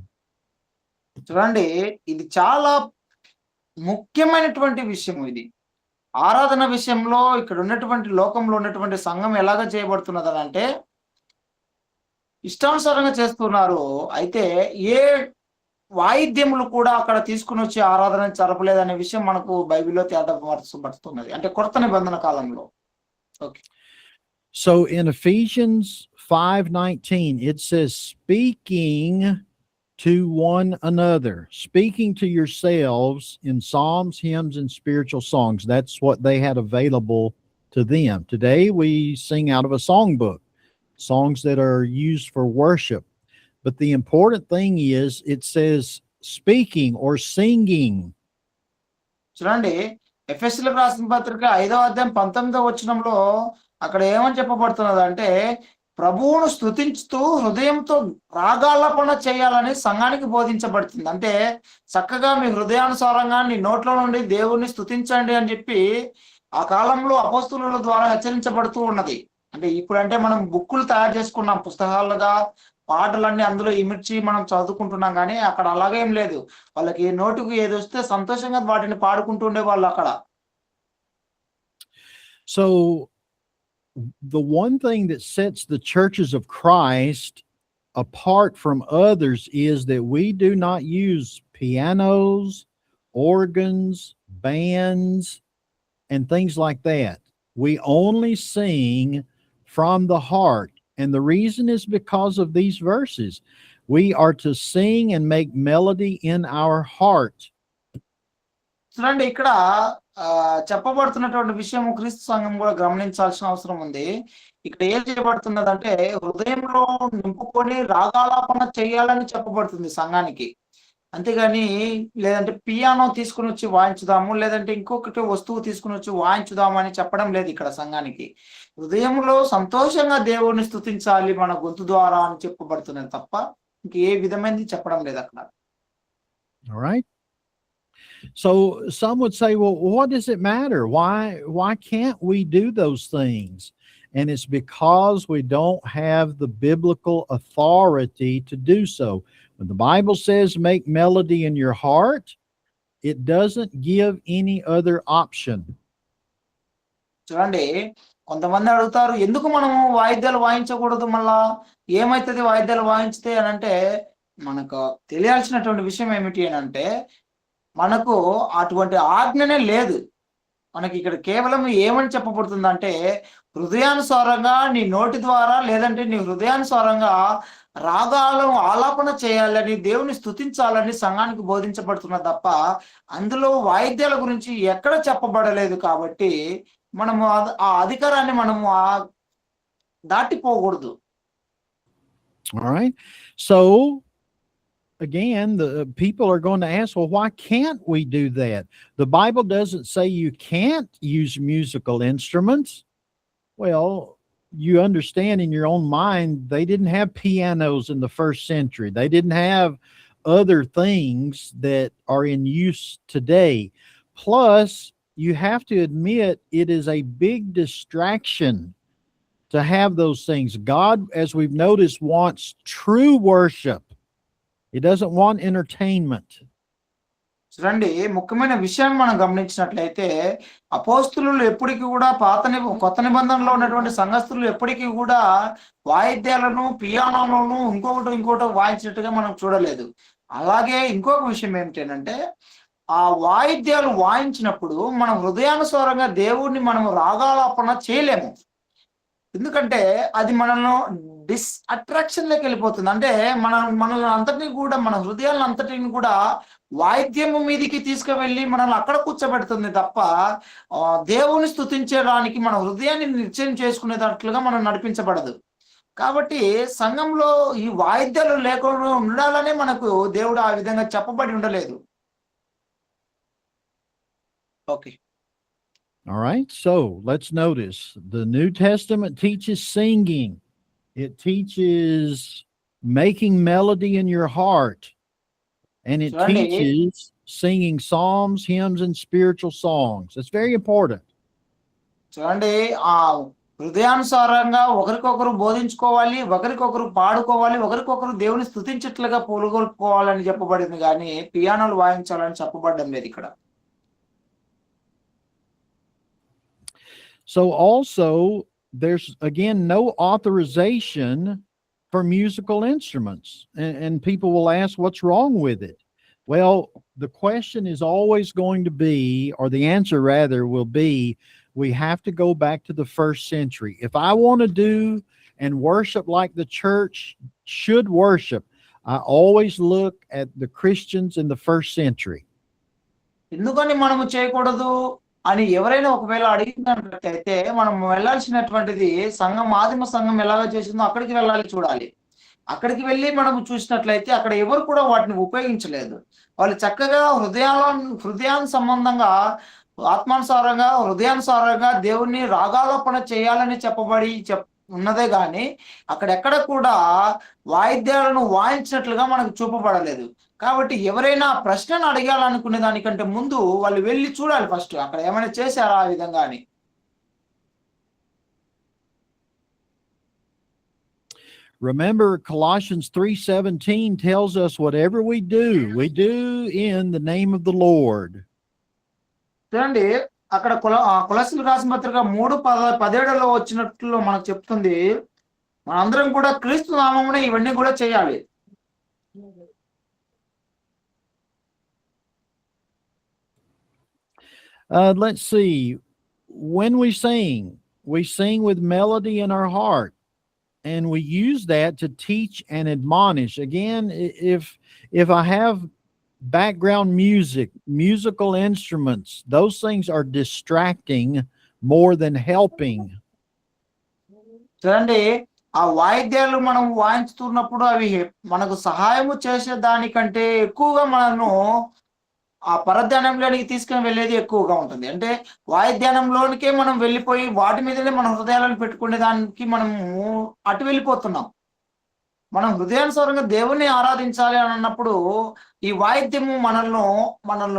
చూడండి, ఇది చాలా ముఖ్యమైనటువంటి విషయం. ఇది ఆరాధన విషయంలో ఇక్కడ ఉన్నటువంటి లోకంలో ఉన్నటువంటి సంఘం ఎలాగ చేయబడుతున్నది అంటే ఇష్టానుసారంగా చేస్తున్నారు. అయితే ఏ వాయిద్యములు కూడా అక్కడ తీసుకుని వచ్చి ఆరాధన జరపలేదనే విషయం మనకు బైబిల్లో తేటపరచబడుతున్నది, అంటే కొత్త నిబంధన కాలంలో. Okay. So in Ephesians 5:19 it says, speaking to one another, speaking to yourselves in psalms, hymns, and spiritual songs. That's what they had available to them. Today we sing out of a songbook, songs that are used for worship. But the important thing is it says speaking or singing. చూడండి, ఎఫెసీయులకు రాసిన పత్రిక 5వ అధ్యాయం 19వ వచనంలో అక్కడ ఏమని చెప్పబడుతున్నది అంటే ప్రభువును స్తుతించుతూ హృదయంతో రాగాలాపన చేయాలని సంఘానికి బోధించబడుతుంది. అంటే చక్కగా మీ హృదయానుసారంగా నీ నోట్లో నుండి దేవుణ్ణి స్తుతించండి అని చెప్పి ఆ కాలంలో అపోస్తుల ద్వారా హెచ్చరించబడుతూ ఉన్నది. అంటే ఇప్పుడంటే మనం బుక్కులు తయారు చేసుకున్నాం, పుస్తకాలుగా పాటలన్నీ అందులో ఇమిడ్చి మనం చదువుకుంటున్నాం. కానీ అక్కడ అలాగేం లేదు. వాళ్ళకి నోటికి ఏది వస్తే సంతోషంగా వాటిని పాడుకుంటూ ఉండేవాళ్ళు అక్కడ. So the one thing that sets the churches of Christ apart from others is that we do not use pianos, organs, bands, and things like that. We only sing from the heart. And the reason is because of these verses. We are to sing and make melody in our heart. చూడండి, ఇక్కడ చెప్పబడుతున్నటువంటి విషయం క్రీస్తు సంఘం కూడా గమనించాల్సిన అవసరం ఉంది. ఇక్కడ ఏం చేయబడుతున్నదంటే హృదయంలో నింపుకొని రాగాలాపన చేయాలని చెప్పబడుతుంది సంఘానికి. అంతేగాని లేదంటే పియానో తీసుకుని వచ్చి వాయించుదాము, లేదంటే ఇంకొకటి వస్తువు తీసుకుని వచ్చి వాయించుదాము అని చెప్పడం లేదు ఇక్కడ సంఘానికి. హృదయంలో సంతోషంగా దేవుడిని స్తుతించాలి మన గొంతు ద్వారా అని చెప్పబడుతున్నది తప్ప ఇంకే విధమైనది చెప్పడం లేదు అక్కడ. All right. So some would say, well, what does it matter? Why can't we do those things? And it's because we don't have the biblical authority to do so. When the Bible says make melody in your heart, it doesn't give any other option. చూడండి, కొంతమంది అడుగుతారు ఎందుకు మనము వాయిద్యాలు వాయించకూడదు, మళ్ళా ఏమైతుంది వాయిద్యాలు వాయించితే అని అంటే మనకు తెలియాల్సినటువంటి విషయం ఏమిటి అని అంటే మనకు అటువంటి ఆజ్ఞనే లేదు. మనకి ఇక్కడ కేవలం ఏమని చెప్పబడుతుందంటే హృదయానుసారంగా నీ నోటి ద్వారా లేదంటే నీ హృదయానుసారంగా రాగాలు ఆలాపన చేయాలని దేవుని స్తుతించాలని సంఘానికి బోధించబడుతున్న తప్ప అందులో వాయిద్యాల గురించి ఎక్కడ చెప్పబడలేదు. కాబట్టి మనము ఆ అధికారాన్ని మనము దాటిపోకూడదు. All right. So again, the people are going to ask, well, why can't we do that? The Bible doesn't say you can't use musical instruments. Well, you understand in your own mind, they didn't have pianos in the first century. They didn't have other things that are in use today. Plus, you have to admit it is a big distraction to have those things. God, as we've noticed, wants true worship. He doesn't want entertainment. చూడండి, ముఖ్యమైన విషయాన్ని మనం గమనించినట్లయితే అపోస్తులు ఎప్పటికీ కూడా కొత్త నిబంధనలో ఉన్నటువంటి సంఘస్థులు ఎప్పటికీ కూడా వాయిద్యాలను పియానోలను ఇంకోటి వాయించినట్టుగా మనం చూడలేదు. అలాగే ఇంకొక విషయం ఏమిటంటే ఆ వాయిద్యాలు వాయించినప్పుడు మనం హృదయానుసారంగా దేవుణ్ణి మనం రాగాలాపన చేయలేము. ఎందుకంటే అది మనల్ని అట్రాక్షన్ లోకి వెళ్ళిపోతుంది. అంటే మనల్ని అంతటినీ కూడా మన హృదయాలను అంతటిని కూడా వాయిద్యము మీదికి తీసుకువెళ్ళి మనల్ని అక్కడ కూర్చోబెడుతుంది తప్ప దేవుని స్తుతించడానికి మన హృదయాన్ని నిశ్చయం చేసుకునేటట్లుగా మనం నడిపించబడదు. కాబట్టి సంఘంలో ఈ వాయిద్యాలు లేకుండా ఉండాలనే మనకు దేవుడు ఆ విధంగా చెప్పబడి ఉండలేదు. Okay. All right, so let's notice the New Testament teaches singing. It teaches making melody in your heart. And it teaches singing psalms, hymns, and spiritual songs. It's very important. చూడండి, ఆ హృదయానుసారంగా ఒకరికొకరు బోధించుకోవాలి, ఒకరికొకరు పాడుకోవాలి, ఒకరికొకరు దేవుని స్తుతించట్లుగా పొలుగొల్పుకోవాలని చెప్పబడింది, కానీ పియానోలు వాయించాలని చెప్పబడ్డం లేదు ఇక్కడ. So also, there's again no authorization for musical instruments. And people will ask, what's wrong with it? Well, the question is always going to be, or the answer rather will be, we have to go back to the first century. If I want to do and worship like the church should worship, I always look at the Christians in the first century. ఎందుకని మనము చేయకూడదు అని ఎవరైనా ఒకవేళ అడిగినట్లయితే మనం వెళ్ళాల్సినటువంటిది ఆదిమ సంఘం ఎలాగ చేసిందో అక్కడికి వెళ్ళాలి, చూడాలి. అక్కడికి వెళ్ళి మనం చూసినట్లయితే అక్కడ ఎవరు కూడా వాటిని ఉపయోగించలేదు. వాళ్ళు చక్కగా సంబంధంగా హృదయానుసారంగా దేవుణ్ణి రాగాలోపన చేయాలని చెప్పబడి ఉన్నదే గాని అక్కడెక్కడ కూడా వాయిద్యాలను వాయించినట్లుగా మనకు చూపబడలేదు. కాబట్టి ఎవరైనా ప్రశ్నను అడగాలనుకునే దానికంటే ముందు వాళ్ళు వెళ్ళి చూడాలి ఫస్ట్ అక్కడ ఏమైనా చేశారా ఆ విధంగా అని. Remember, Colossians 3:17 tells us whatever we do in the name of the Lord. చూడండి, అక్కడ కొలస్సీలకు రాసిన పత్రిక 3:17లో వచ్చినట్లు మనకు చెప్తుంది, మనందరం కూడా క్రీస్తు నామమున ఇవన్నీ కూడా చేయాలి. Let's see. When we sing with melody in our heart. And we use that to teach and admonish. Again, if I have background music, musical instruments, those things are distracting more than helping. చూడండి, ఆ వాయిద్యాలు మనం వాయించుతున్నప్పుడు అవి మనకు సహాయము చేసే దానికంటే ఎక్కువగా మనను ఆ పరధ్యానంలోనికి తీసుకుని వెళ్ళేది ఎక్కువగా ఉంటుంది. అంటే వాయిద్యానంలోనికే మనం వెళ్ళిపోయి వాటి మీదనే మన హృదయాలను పెట్టుకునే దానికి మనము అటు వెళ్ళిపోతున్నాం. మనం హృదయానుసారంగా దేవుణ్ణి ఆరాధించాలి అని అన్నప్పుడు ఈ వాయిద్యము మనల్ని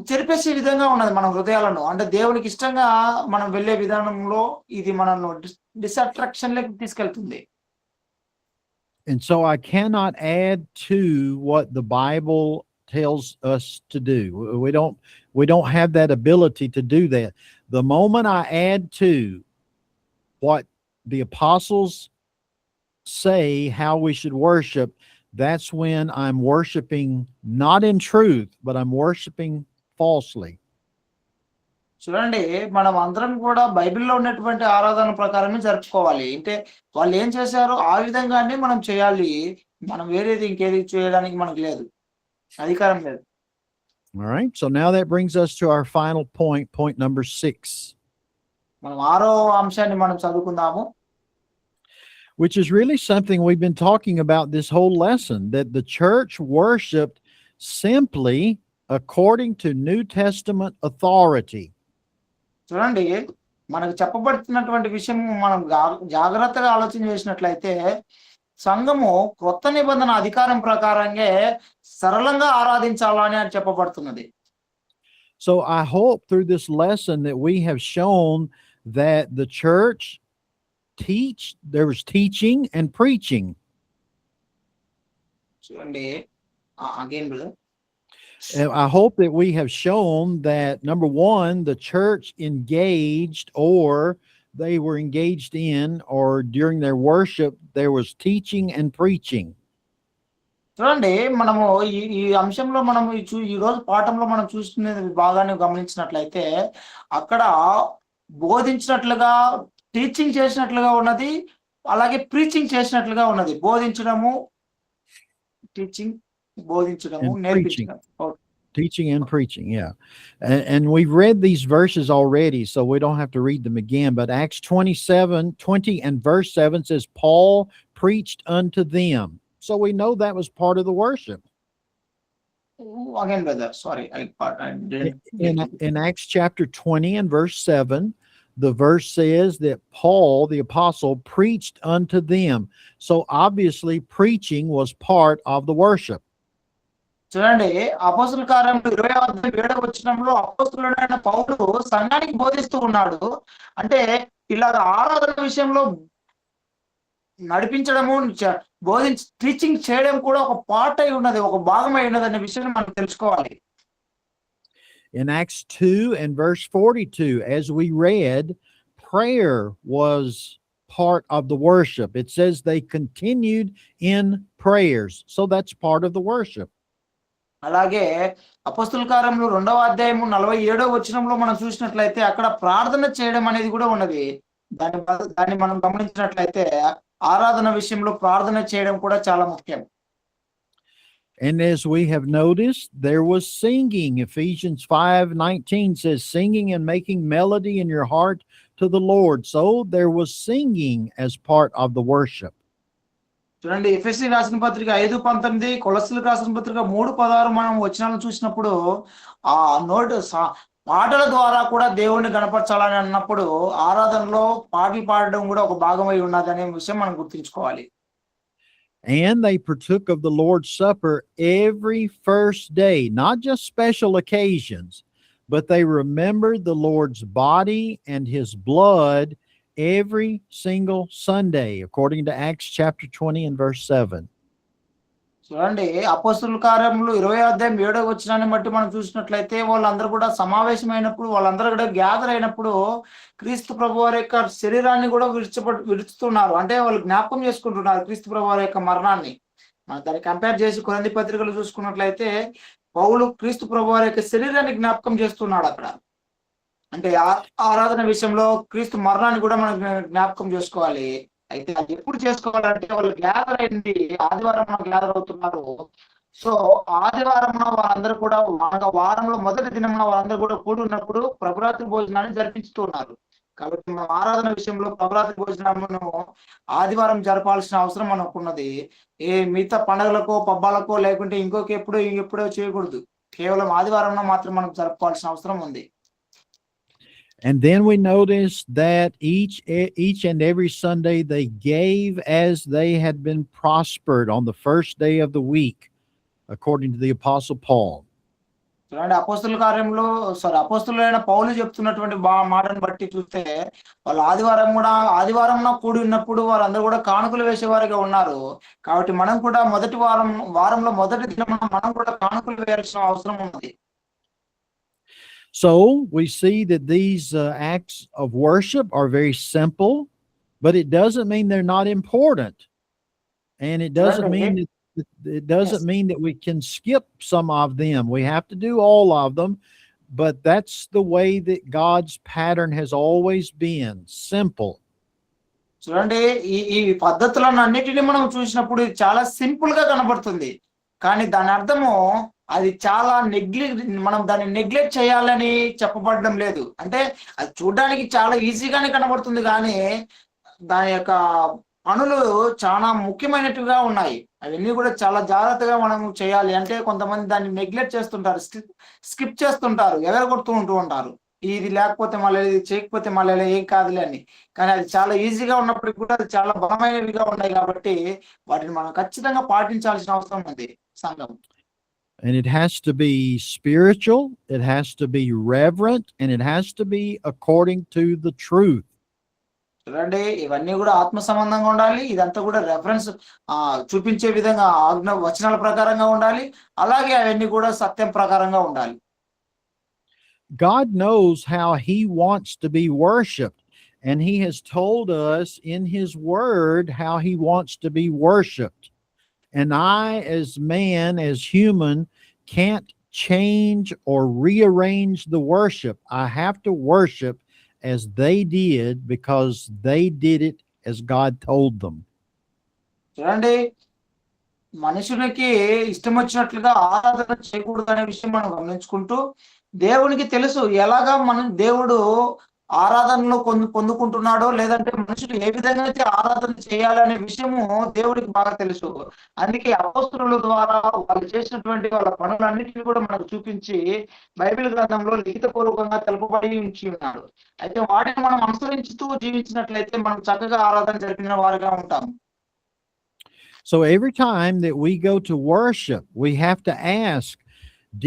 చెరిపేసే విధంగా ఉన్నది మన హృదయాలను. అంటే దేవునికి ఇష్టంగా మనం వెళ్ళే విధానంలో ఇది మనల్ని డిస్అట్రాక్షన్ లకి తీసుకెళ్తుంది. And so I cannot add to what the Bible tells us to do. We don't have that ability to do that. The moment I add to what the apostles say how we should worship, that's when I'm worshiping not in truth, but I'm worshiping falsely. చూడండి, మనం అందరం కూడా బైబిల్లో ఉన్నటువంటి ఆరాధన ప్రకారమే జరుపుకోవాలి. అంటే వాళ్ళు ఏం చేశారో ఆ విధంగానే మనం చేయాలి. మనం వేరేది ఇంకేది చేయడానికి మనకు లేదు, అధికారం లేదు. All right, so now that brings us to our final point number 6. మనం 6వ అంశాన్ని మనం చదువుకుందాము, which is really something we've been talking about this whole lesson, that the church worshiped simply according to New Testament authority. చూడండి, మనకు చెప్పబడుతున్నటువంటి విషయం మనం జాగ్రత్తగా ఆలోచన చేసినట్లయితే సంఘము క్రొత్త నిబంధన అధికారం ప్రకారంగా సరళంగా ఆరాధించాలని అని చెప్పబడుతున్నది. So I hope through this lesson that we have shown that the church there was teaching and preaching. చూడండి again brother. And I hope that we have shown that, number one, the church engaged, or they were engaged in, or during their worship, there was teaching and preaching. చూడండి, మనము ఈ ఈ అంశంలో మనం ఈ రోజు పాఠంలో మనం చూస్తున్నది బాగానే గమనించినట్లయితే అక్కడ బోధించినట్లుగా, టీచింగ్ చేసినట్లుగా ఉన్నది, అలాగే ప్రీచింగ్ చేసినట్లుగా ఉన్నది. బోధించడము, టీచింగ్, బోధించడము, And నేర్పించడం. Teaching and preaching, yeah. And we've read these verses already, so we don't have to read them again. But Acts 20 and verse 7 says, Paul preached unto them. So we know that was part of the worship. Again, brother, sorry, I didn't. In Acts chapter 20 and verse 7, the verse says that Paul, the apostle, preached unto them. So obviously preaching was part of the worship. చూడండి, అపోస్తుల కార్యములు 20:7 వచనంలో అపోస్తులుడైన పౌలు సంఘానికి బోధిస్తూ ఉన్నాడు. అంటే ఇలా ఆరాధన విషయంలో నడిపించడము, టీచింగ్ చేయడం కూడా ఒక పార్ట్ అయి ఉన్నది, ఒక భాగం అయి ఉన్నది అనే విషయాన్ని మనం తెలుసుకోవాలి. In Acts 2 and verse 42, as we read, prayer was part of the worship. It says they continued in prayers. So that's part of the worship. అలాగే అపోస్తుల కార్యములు 2:47 వచనంలో మనం చూసినట్లయితే అక్కడ ప్రార్థన చేయడం అనేది కూడా ఉన్నది. దాన్ని మనం గమనించినట్లయితే ఆరాధన విషయంలో ప్రార్థన చేయడం కూడా చాలా ముఖ్యం. And as we have noticed, there was singing. Ephesians 5:19 says, singing and making melody in your heart to the Lord. So there was singing as part of the worship. చూడండి, ఎఫెసీ రాసిన పత్రిక 5:19, కొలస్సీలకు రాసిన పత్రిక 3:16 మనం వచనాలను చూసినప్పుడు ఆ పాటల ద్వారా కూడా దేవుణ్ణి గణపరచాలని అన్నప్పుడు ఆరాధనలో పాటలు పాడడం కూడా ఒక భాగమై ఉన్నది అనే విషయం మనం గుర్తుంచుకోవాలి. And they partook of the Lord's Supper every first day, not just special occasions, but they remembered the Lord's body and his blood every single Sunday, according to Acts chapter 20 and verse 7. చూడండి, అపోస్తుల కార్యములు 20:7 వచనాన్ని బట్టి మనం చూసినట్లయితే వాళ్ళందరూ కూడా సమావేశమైనప్పుడు, వాళ్ళందరూ కూడా గ్యాదర్ అయినప్పుడు క్రీస్తు ప్రభు వారి యొక్క శరీరాన్ని కూడా విడుస్తున్నారు. అంటే వాళ్ళు జ్ఞాపకం చేసుకుంటున్నారు క్రీస్తు ప్రభు వారి యొక్క మరణాన్ని. మనం దాన్ని కంపేర్ చేసి కొరింథీ పత్రికలు చూసుకున్నట్లయితే పౌలు క్రీస్తు ప్రభు వారి యొక్క శరీరాన్ని జ్ఞాపకం చేస్తున్నాడు అక్కడ. అంటే ఆరాధన విషయంలో క్రీస్తు మరణాన్ని కూడా మనం జ్ఞాపకం చేసుకోవాలి. అయితే అది ఎప్పుడు చేసుకోవాలంటే వాళ్ళు గ్యాదర్ అయింది ఆదివారం గ్యాదర్ అవుతున్నారు. సో ఆదివారం వాళ్ళందరూ కూడా వారంలో మొదటి దినం వాళ్ళందరూ కూడా కూడి ఉన్నప్పుడు ప్రభురాత్రి భోజనాన్ని జరిపిస్తున్నారు. కాబట్టి మనం ఆరాధన విషయంలో ప్రభురాత్రి భోజనమును ఆదివారం జరపాల్సిన అవసరం మనకున్నది. మిగతా పండుగలకో పబ్బాలకో లేకుంటే ఇంకెప్పుడో చేయకూడదు. కేవలం ఆదివారం మాత్రం మనం జరపాల్సిన అవసరం ఉంది. And then we notice that each and every Sunday they gave as they had been prospered on the first day of the week, according to the Apostle Paul. చూడండి, అపోస్తులైన పౌలు చెప్తున్నటువంటి మాటను బట్టి చూస్తే వాళ్ళు ఆదివారం కూడి ఉన్నప్పుడు వాళ్ళందరూ కూడా కానుకలు వేసేవారిగా ఉన్నారు. కాబట్టి మనం కూడా వారంలో మొదటి దినం మనం కూడా కానుకలు వేయాల్సిన అవసరం ఉంది. So we see that these acts of worship are very simple, but it doesn't mean they're not important, and it doesn't mean that we can skip some of them. We have to do all of them, but that's the way that God's pattern has always been, simple. చూడండి, ఈ పద్ధతులను అన్నిటిని మనం చూసినప్పుడు ఇది చాలా సింపుల్ గా కనబడుతుంది. కానీ దాని అర్థము అది చాలా మనం దాన్ని నెగ్లెక్ట్ చేయాలని చెప్పబడడం లేదు. అంటే అది చూడడానికి చాలా ఈజీగానే కనబడుతుంది, కానీ దాని యొక్క పనులు చాలా ముఖ్యమైనట్టుగా ఉన్నాయి. అవన్నీ కూడా చాలా జాగ్రత్తగా మనం చేయాలి. అంటే కొంతమంది దాన్ని నెగ్లెక్ట్ చేస్తుంటారు, స్కిప్ చేస్తుంటారు, ఎగరగొడుతూ ఉంటూ ఉంటారు. ఇది లేకపోతే మళ్ళీ ఇది చేయకపోతే మళ్ళీ ఏం కాదులే అని. కానీ అది చాలా ఈజీగా ఉన్నప్పటికి కూడా అది చాలా బలమైనవిగా ఉన్నాయి కాబట్టి వాటిని మనం ఖచ్చితంగా పాటించాల్సిన అవసరం ఉంది సంఘం. And it has to be spiritual, it has to be reverent, and it has to be according to the truth. చూడండి, ఇవన్నీ కూడా ఆత్మ సంబంధంగా ఉండాలి. ఇదంతా కూడా రెఫరెన్స్ చూపించే విధంగా ఆజ్ఞ వచనాల ప్రకారంగా ఉండాలి. అలాగే అవన్నీ కూడా సత్యం ప్రకారంగా ఉండాలి. God knows how he wants to be worshiped, and he has told us in his word how he wants to be worshiped. And I, as man, as human, can't change or rearrange the worship. I have to worship as they did because they did it as God told them. చూడండి, మనుషులకి ఇష్టం వచ్చినట్లుగా ఆరాధన చేయకూడదు అనే విషయం మనం గమనించుకుంటూ, దేవునికి తెలుసు ఎలాగా మనం దేవుడు ఆరాధనలో పొందుకుంటున్నాడో, లేదంటే మనుషులు ఏ విధంగా అయితే ఆరాధన చేయాలనే విషయము దేవుడికి బాగా తెలుసు. అందుకే అపోస్తలుల ద్వారా వాళ్ళు చేసినటువంటి వాళ్ళ పనులన్నిటిని కూడా మనకు చూపించి బైబిల్ గ్రంథంలో లిఖితపూర్వకంగా తెలుపబడి ఉంచి ఉన్నాడు. అయితే వాటిని మనం అనుసరించుతూ జీవించినట్లయితే మనం చక్కగా ఆరాధన జరిపిన వారుగా ఉంటాం. So every time that we go to worship, we have to ask,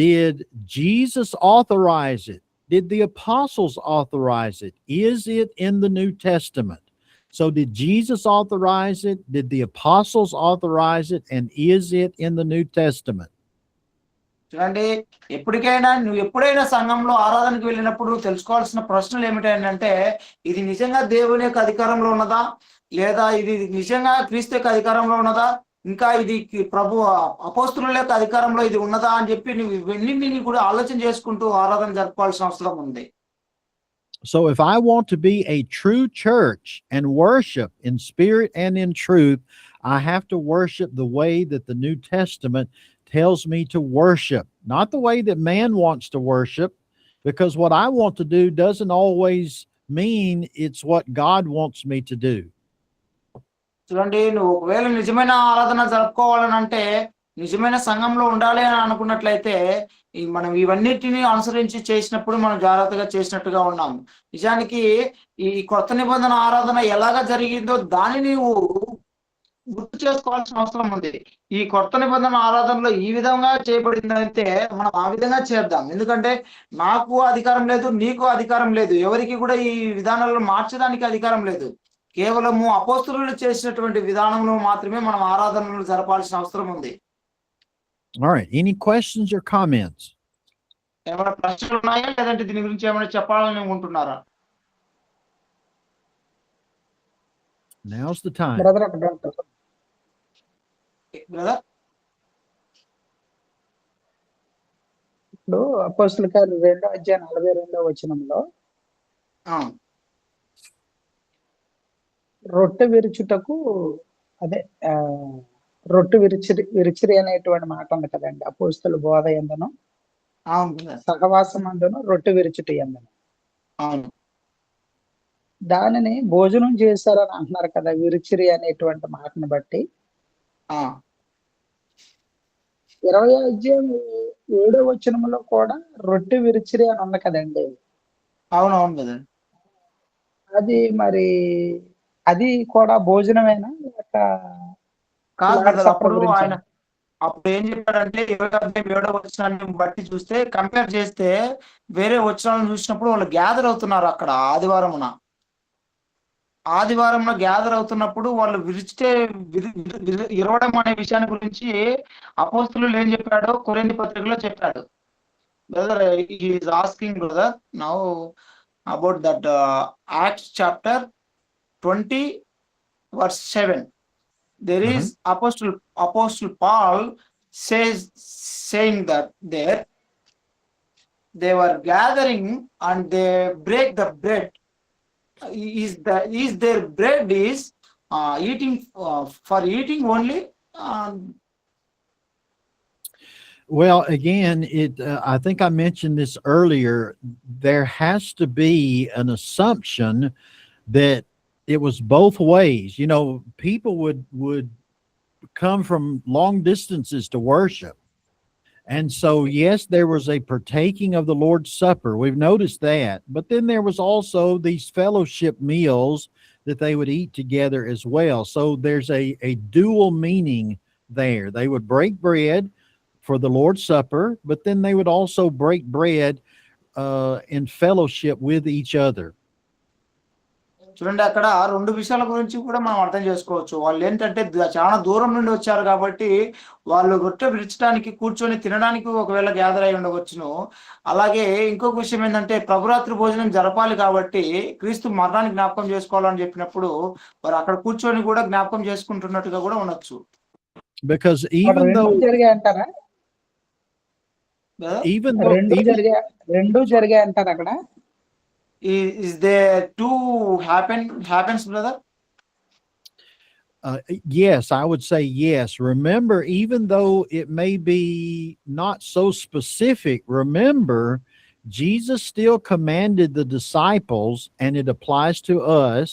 did Jesus authorize it? Did the apostles authorize it? Is it in the New Testament? So did Jesus authorize it? Did the apostles authorize it? And is it in the New Testament? చూడండి, నువ్వు ఎప్పుడైనా సంఘంలో ఆరాధనకు వెళ్ళినప్పుడు తెలుసుకోవాల్సిన ప్రశ్నలు ఏమిటంటే, ఇది నిజంగా దేవుని యొక్క అధికారంలో ఉన్నదా, లేదా ఇది నిజంగా క్రీస్తు యొక్క అధికారంలో ఉన్నదా, ఇంకా ఇది ప్రభు అపోస్తలుల యొక్క అధికారంలో ఇది ఉన్నదా అని చెప్పి నువ్వు ఇవన్నీ కూడా ఆలోచన చేసుకుంటూ ఆరాధన జరపాల్సిన అవసరం ఉంది. So if I want to be a true church and worship in spirit and in truth, I have to worship the way that the New Testament tells me to worship, not the way that man wants to worship, because what I want to do doesn't always mean it's what God wants me to do. చూడండి, నువ్వు ఒకవేళ నిజమైన ఆరాధన జరుపుకోవాలని అంటే, నిజమైన సంఘంలో ఉండాలి అని అనుకున్నట్లయితే, మనం ఇవన్నిటిని అనుసరించి చేసినప్పుడు మనం జాగ్రత్తగా చేసినట్టుగా ఉన్నాము. నిజానికి ఈ కొత్త నిబంధన ఆరాధన ఎలాగా జరిగిందో దానిని నువ్వు గుర్తు చేసుకోవాల్సిన అవసరం ఉంది. ఈ కొత్త నిబంధన ఆరాధనలో ఈ విధంగా చేయబడిందంటే మనం ఆ విధంగా చేద్దాం. ఎందుకంటే నాకు అధికారం లేదు, నీకు అధికారం లేదు, ఎవరికి కూడా ఈ విధానాలను మార్చడానికి అధికారం లేదు. కేవలము అపోస్తలులు చేసినటువంటి విధానంలో మాత్రమే మనం ఆరాధనలు జరపాల్సిన అవసరం ఉంది. All right. Any questions or comments? ఏమైనా ప్రశ్నలు ఉన్నాయా, లేదంటే దీని గురించి ఏమైనా చెప్పాలని అనుకుంటున్నారా? Now's the time. బ్రదర్ ఒక డౌట్. బ్రదర్, ఇప్పుడు అపోస్తలుల కార్యాలు 2వ అధ్యాయం 42వ వచనంలో రొట్టె విరుచుటకు అదే రొట్టె విరిచిరి అనేటువంటి మాట ఉంది కదండి. అపోస్తల బోధ ఎందును సహవాసం అందును రొట్టె విరుచుట ఎందును. అవును, దానిని భోజనం చేశారని అంటున్నారు కదా, విరిచిరి అనేటువంటి మాటను బట్టి. 20వ అధ్యాయం 7వ వచనంలో కూడా రొట్టె విరిచిరి అని ఉంది కదండి. అవునవును బ్రదర్. అది మరి అది కూడా భోజనమేనా లేక కాదు బ్రదర్. అప్పుడు ఏం చెప్పాడంటే 27వ వచనాన్ని బట్టి చూస్తే, కంపేర్ చేస్తే వేరే వచనాలను చూసినప్పుడు వాళ్ళు గ్యాదర్ అవుతున్నారు అక్కడ ఆదివారంలో గ్యాదర్ అవుతున్నప్పుడు వాళ్ళు ఇరవడం అనే విషయాన్ని గురించి అపోస్తలులు ఏం చెప్పాడో కొరింథీ పత్రికలో చెప్పాడు. Brother is asking brother now about that acts chapter 20 verse 7. There is Apostle Paul saying that there they were gathering and they break the bread. Is their bread is eating for eating only? Well, again, I think I mentioned this earlier. There has to be an assumption that it was both ways. You know, people would come from long distances to worship. And so, yes, there was a partaking of the Lord's Supper. We've noticed that. But then there was also these fellowship meals that they would eat together as well. So there's a dual meaning there. They would break bread for the Lord's Supper, but then they would also break bread in fellowship with each other. చూడండి, అక్కడ రెండు విషయాల గురించి కూడా మనం అర్థం చేసుకోవచ్చు. వాళ్ళు ఏంటంటే చాలా దూరం నుండి వచ్చారు కాబట్టి వాళ్ళు రొట్టె విరచడానికి కూర్చొని తినడానికి ఒకవేళ గ్యాదర్ అయి ఉండవచ్చును. అలాగే ఇంకొక విషయం ఏంటంటే ప్రభురాత్రి భోజనం జరపాలి కాబట్టి క్రీస్తు మరణాన్ని జ్ఞాపకం చేసుకోవాలని చెప్పినప్పుడు వారు అక్కడ కూర్చొని కూడా జ్ఞాపకం చేసుకుంటున్నట్టుగా కూడా ఉండొచ్చు. Because even though జరిగాయి అంటారా? రెండు జరిగాయి అంటారు అక్కడ. Is there two happens, brother? Yes, I would say yes. Remember, even though it may be not so specific, remember, Jesus still commanded the disciples, and it applies to us,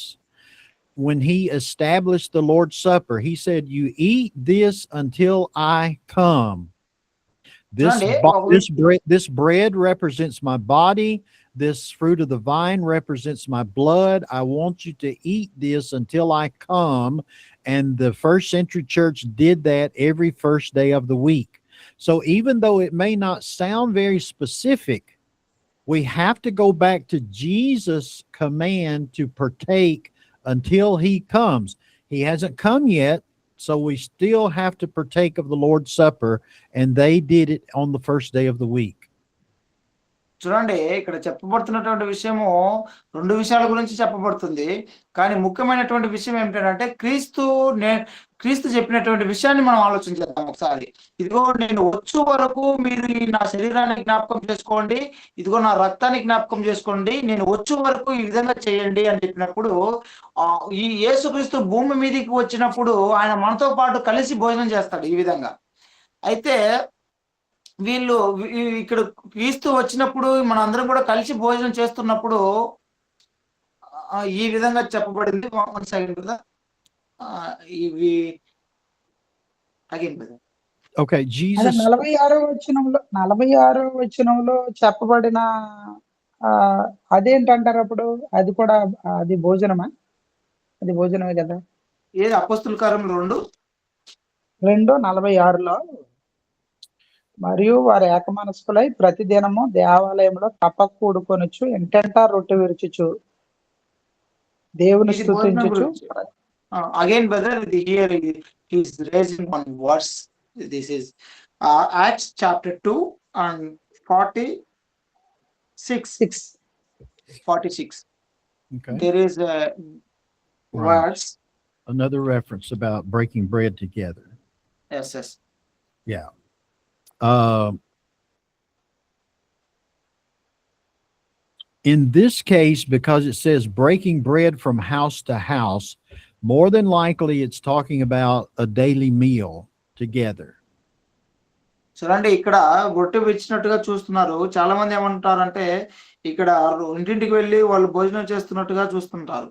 when he established the Lord's Supper. He said, "You eat this until I come." This bread represents my body. This fruit of the vine represents my blood. I want you to eat this until I come. And the first century church did that every first day of the week. So even though it may not sound very specific, we have to go back to Jesus' command to partake until he comes. He hasn't come yet, so we still have to partake of the Lord's Supper, and they did it on the first day of the week. చూడండి, ఇక్కడ చెప్పబడుతున్నటువంటి విషయము రెండు విషయాల గురించి చెప్పబడుతుంది. కానీ ముఖ్యమైనటువంటి విషయం ఏమిటంటే క్రీస్తు చెప్పినటువంటి విషయాన్ని మనం ఆలోచించేద్దాం ఒకసారి. ఇదిగో నేను వచ్చు వరకు మీరు నా శరీరాన్ని జ్ఞాపకం చేసుకోండి, ఇదిగో నా రక్తాన్ని జ్ఞాపకం చేసుకోండి, నేను వచ్చు వరకు ఈ విధంగా చేయండి అని చెప్పినప్పుడు ఈ యేసుక్రీస్తు భూమి మీదకి వచ్చినప్పుడు ఆయన మనతో పాటు కలిసి భోజనం చేస్తాడు ఈ విధంగా. అయితే వీళ్ళు ఇక్కడ క్రీస్తు వచ్చినప్పుడు మన అందరం కూడా కలిసి భోజనం చేస్తున్నప్పుడు ఈ విధంగా చెప్పబడింది. వన్ సెకండ్ కదా, ఇవి అగైన్ కదా. ఓకే, జీసస్ 46వ వచనంలో చెప్పబడిన అదేంటంటారు అప్పుడు? అది కూడా అది భోజనమా? అది భోజనమే కదా. ఏది? అపోస్తుల కార్యములు 2:46లో మరియు వారు ఏకమనస్కులై ప్రతిదినము దేవాలయంలో తప్పక కూడుకొనొచ్చు, ఇంటంటా రొట్టె విరుచుచు దేవుని స్తుతించుచు. Again, brother, here he is raising one verse. This is Acts chapter 2 and 46. Okay. There is a verse. Another reference about breaking bread together. Yes. Yeah. In this case, because it says breaking bread from house to house, more than likely it's talking about a daily meal together. చూడండి, ఇక్కడ రొట్టె విచ్చినట్టుగా చూస్తున్నారు. చాలా మంది ఏమంటారంటే ఇక్కడ ఇంటింటికి వెళ్ళి వాళ్ళు భోజనం చేస్తున్నట్టుగా చూస్తుంటారు.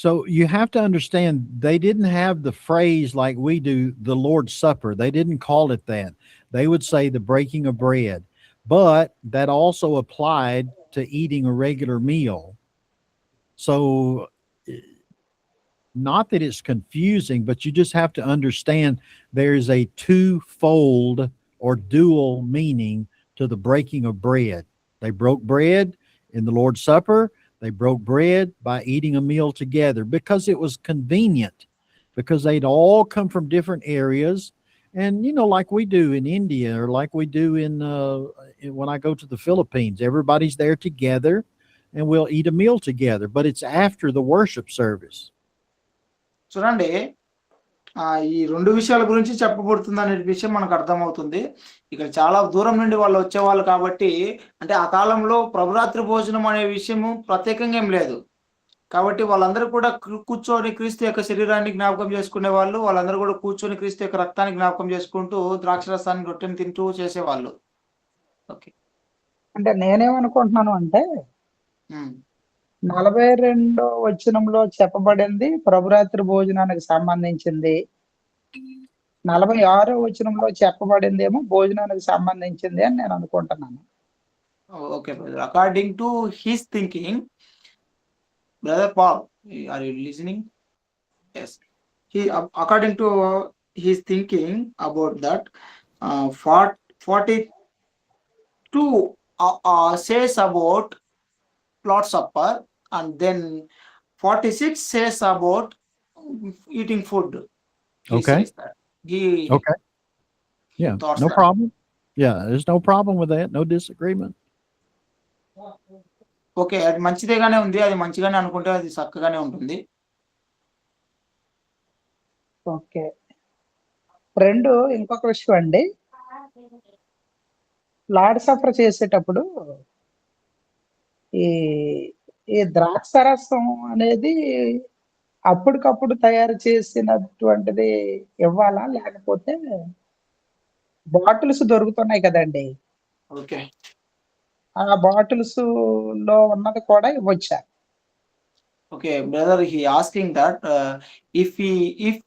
So you have to understand, they didn't have the phrase like we do, the Lord's Supper. They didn't call it that. They would say the breaking of bread. But that also applied to eating a regular meal. So not that it's confusing, but you just have to understand there is a twofold or dual meaning to the breaking of bread. They broke bread in the Lord's Supper. They broke bread by eating a meal together because it was convenient, because they'd all come from different areas. And, like we do in India, or like we do in when I go to the Philippines, everybody's there together and we'll eat a meal together, but it's after the worship service. చూడండి, ఈ రెండు విషయాల గురించి చెప్పబడుతుంది అనే విషయం మనకు అర్థమవుతుంది. ఇక్కడ చాలా దూరం నుండి వాళ్ళు వచ్చేవాళ్ళు కాబట్టి, అంటే ఆ కాలంలో ప్రభురాత్రి భోజనం అనే విషయము ప్రత్యేకంగా ఏం లేదు కాబట్టి వాళ్ళందరూ కూడా కూర్చొని క్రీస్తు యొక్క శరీరాన్ని జ్ఞాపకం చేసుకునే వాళ్ళు. వాళ్ళందరూ కూడా కూర్చొని క్రీస్తు యొక్క రక్తాన్ని జ్ఞాపకం చేసుకుంటూ ద్రాక్షరసాన్ని రొట్టెని తింటూ చేసేవాళ్ళు. ఓకే, అంటే నేనేమనుకుంటున్నాను అంటే 42వ వచనంలో చెప్పబడింది ప్రభురాత్రి భోజనానికి సంబంధించింది. 46వ వచనంలో చెప్పబడిందేమో భోజనానికి సంబంధించింది అని నేను అనుకుంటున్నాను. Okay, brother. According to his thinking, brother Paul, are you listening? Yes. According to his thinking about that, 42 says about Lord's Supper, and then 46 says about eating food. He Okay. says that. He Okay. Yeah, thoughts no that. problem. Yeah, there's no problem with that. No disagreement. Okay, అది మంచిదేగానే ఉంది, అది మంచిగానే అనుకుంటే అది చక్కగానే ఉంటుంది. ఓకే. ఇంకొక విషయం అండి. లార్డ్ సఫర్ చేసేటప్పుడు ఈ ఈ ద్రాక్షారసం అనేది అప్పటికప్పుడు తయారు చేసినటువంటిది ఇవ్వాలా? లేకపోతే బాటిల్స్ దొరుకుతున్నాయి కదండీ! ఓకే. ఆ బాటిల్స్ లో ఉన్నది కూడా ఇవ్వొచ్చా? Okay, brother, he asking that if